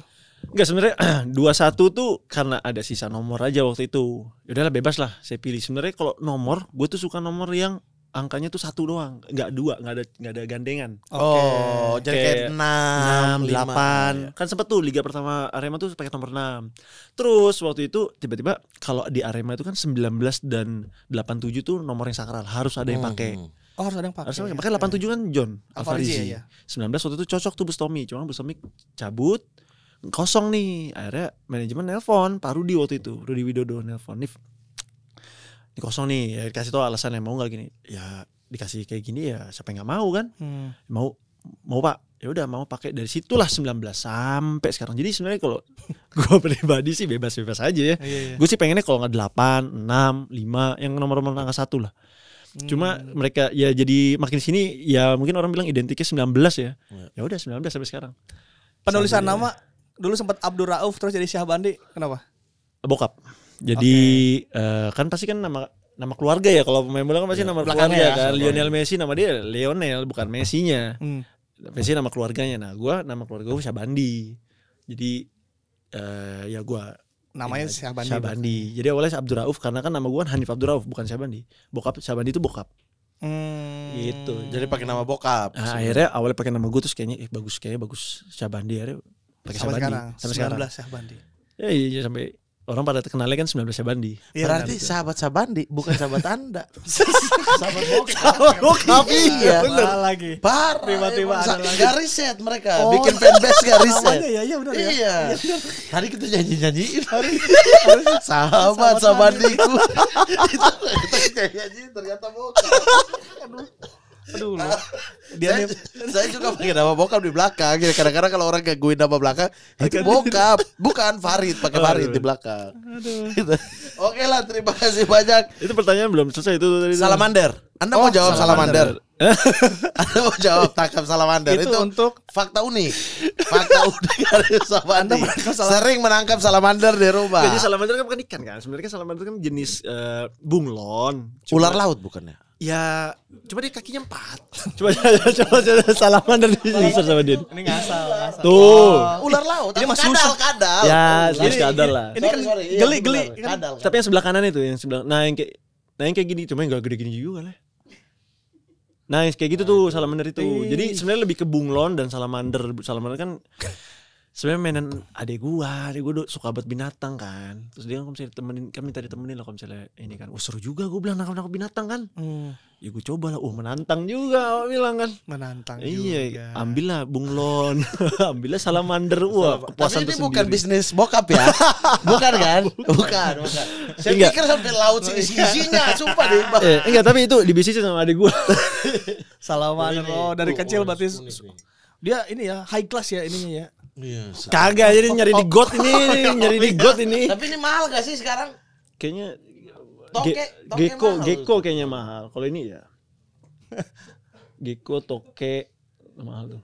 Enggak, sebenarnya 21 tuh karena ada sisa nomor aja waktu itu. Yaudahlah bebas lah, saya pilih. Sebenarnya kalau nomor, gue tuh suka nomor yang angkanya tuh 1 doang, enggak 2, enggak ada gandengan. Oh, jadi kayak 6, 8. Kan sempet tuh liga pertama Arema tuh pakai nomor 6. Terus waktu itu tiba-tiba kalau di Arema itu kan 19 dan 87 tuh nomor yang sakral, harus ada yang pakai. Oh, harus ada yang pakai. Harus pakai. Makanya 87 kan John Alvarezi. ya. 19 waktu itu cocok tuh Bustomi. Cuma Bustomi cabut. Kosong nih. Akhirnya manajemen nelpon Pak Rudi waktu itu. Rudi Widodo nelpon. Nif, ini kosong nih. Ya dikasih tau alasannya mau gak gini. Ya dikasih kayak gini ya siapa yang gak mau kan. Mau Pak. Ya udah mau pakai dari situlah 19 sampai sekarang. Jadi sebenarnya kalau gue pribadi sih bebas-bebas aja ya. Gue sih pengennya kalau nggak 8, 6, 5 yang nomor-nomor angka 1 lah. Cuma mereka ya jadi makin sini ya mungkin orang bilang identiknya 19 ya. Ya udah 19 sampai sekarang. Penulisan nama dulu sempat Abdur Rauf terus jadi Syahbandi. Kenapa? Bokap. Jadi kan pasti kan nama keluarga ya, kalau pemain bola kan pasti nama keluarga ya, kan. Lionel Messi nama dia Lionel bukan Messi-nya. Messi nama keluarganya. Nah, nama keluarga gue Syahbandi. Jadi ya gue namanya Syahbandi. Jadi awalnya Abdur Rauf karena kan nama gue Hanif Abdur Rauf bukan Syahbandi. Bokap Syahbandi itu bokap. Gitu. Jadi pakai nama bokap. Nah, akhirnya awalnya pakai nama gue terus kayaknya bagus Syahbandi, akhirnya pakai Syahbandi. Sampai sekarang 19 Syahbandi. Ya iya sampai orang pada kenalnya kan 19 Syahbandi. Berarti sahabat Syahbandi bukan sahabat Anda. Sahabat bokap. Iya. Bener lagi. Parah. Tiba-tiba ada lagi. Gak riset mereka. Bikin fanbase gak riset. Iya benar ya. Iya. Tadi kita nyanyiin. Sahabat Syahbandiku. Kita nyanyiin ternyata bokap. Aduh. Saya juga pakai nama bokap di belakang. Kadang-kadang kalau orang gangguin nama belakang, itu bokap, bukan Farid, pakai Farid di belakang. Gitu. Oke lah, terima kasih banyak. Itu pertanyaan belum selesai itu tadi. Salamander. Anda mau jawab Salamander? Anda mau jawab tangkap Salamander? Itu untuk fakta unik. Fakta unik dari Syahbandi. Sering menangkap salamander di rumah. Jadi salamander kan bukan ikan kan? Sebenarnya salamander kan jenis bunglon. Ular laut bukannya? Ya, coba dia kakinya 4. Coba salamander disusur sama dia. Ini ngasal. Tuh. Ular laut. Ini masih kadal. Ya, kadal lah. Ini kan geli. Kadal. Tapi yang sebelah kanan itu, yang sebelah. Nah, yang kayak gini, cuma enggak gede gini juga lah. Nah, kayak gitu tuh salamander itu. Jadi sebenarnya lebih ke bunglon dan salamander. Salamander kan sebenarnya mainan adek gua suka buat binatang kan. Terus dia kalau misalnya kami tadi temenin lah kalau misalnya ini kan. Seru juga gua bilang nangkap binatang kan. Ya gua coba lah. Menantang juga bilang kan. Menantang iya, juga. ambillah bunglon. Ambillah salamander. Wah, kepuasan tapi ini tersendiri. bukan bisnis bokap ya. Bukan kan? Bukan. Saya pikir sampai laut isinya, sumpah deh. Enggak, tapi itu dibisnis sama adik gua. Salamander. Dari kecil berarti dia ini ya high class ya ininya ya. Iya, Kagak, jadi nyari di got ini, Tapi ini mahal gak sih sekarang? Kayaknya Gecko kayaknya mahal. Kalau ini ya Gecko, toke mahal tuh.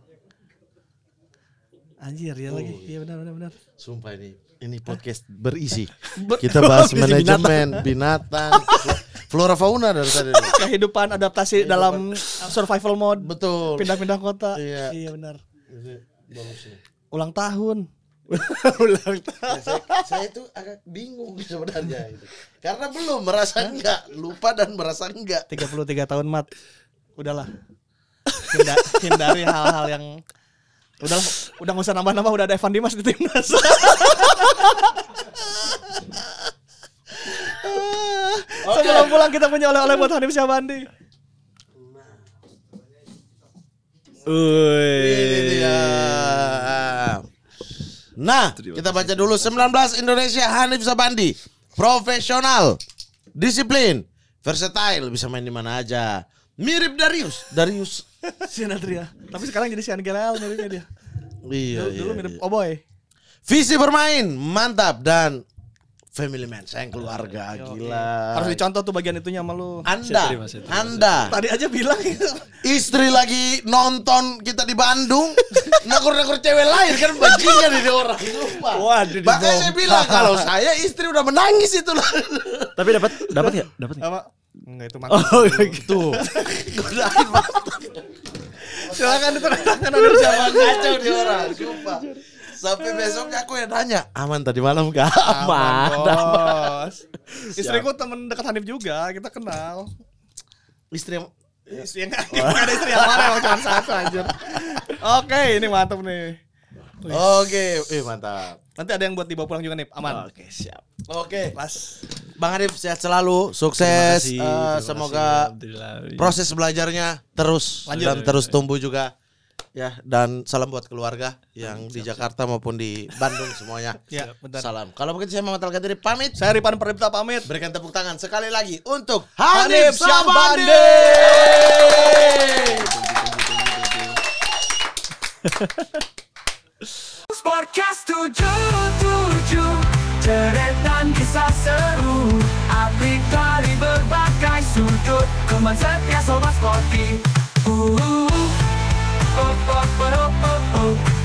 Anjir ya lagi. Iya benar. Sumpah ini podcast berisi. Kita bahas manajemen binatang, flora fauna dari tadi. Kehidupan adaptasi dalam survival mode. Betul. Pindah-pindah kota. Iya benar. Bagus nih. Ulang tahun. Saya itu agak bingung sebenarnya itu. Karena belum merasa enggak, lupa dan merasa enggak. 33 tahun mat. Udahlah. Hindari hal-hal yang udah nggak usah nambah-nambah, udah ada Evan Dimas di timnas. Sebelum pulang kita punya oleh-oleh buat Hanif Syahbandi. Ini dia. Nah, kita baca dulu 19 Indonesia Hanif Syahbandi. Profesional, disiplin, versatile, bisa main di mana aja. Mirip Darius Sinatria. Tapi sekarang jadi Sian Gelel miripnya dia. Iya, Dulu mirip Oboy. Visi bermain mantap dan family man, sayang keluarga, gila. Harus dicontoh tuh bagian itunya sama lu. Anda Tadi aja bilang gitu. istri lagi nonton kita di Bandung, nakur-nakur cewek lain kan bajingan ini orang. Waduh, makanya saya bilang kalau saya istri udah menangis itu lah. Tapi dapat ya? Apa? Enggak, itu mantap. Oh gitu. Godain mantan. Silakan diterangkan Hanif Syahbandi kacau di orang, sumpah. Sampai besoknya aku yang nanya, aman tadi malam gak? Aman, bos. Istriku temen dekat Hanif juga, kita kenal. Istri yang Yang ada istri yang mana, emang cuma satu anjir. Oke, ini mantap nih. Oke, mantap. Nanti ada yang buat dibawa pulang juga nih, aman. Oke, siap. Oke. Pas. Bang Hanif sehat selalu, sukses. Terima Semoga kasih. proses belajarnya terus Lanjut. dan terus tumbuh juga. Ya, dan salam buat keluarga yang di Jakarta maupun di Bandung semuanya. Ya, bentar. Salam. Kalau begitu saya Muhammad Al-Qadiri pamit. Saya Ripan Perdipta pamit. Berikan tepuk tangan sekali lagi untuk Hanif Hanif Syahbandi. Syahbandi. Sportcast 77 Deretan kisah seru Update dari berbagai sudut Teman setia sobat sporty. Oh, oh, oh, oh, oh.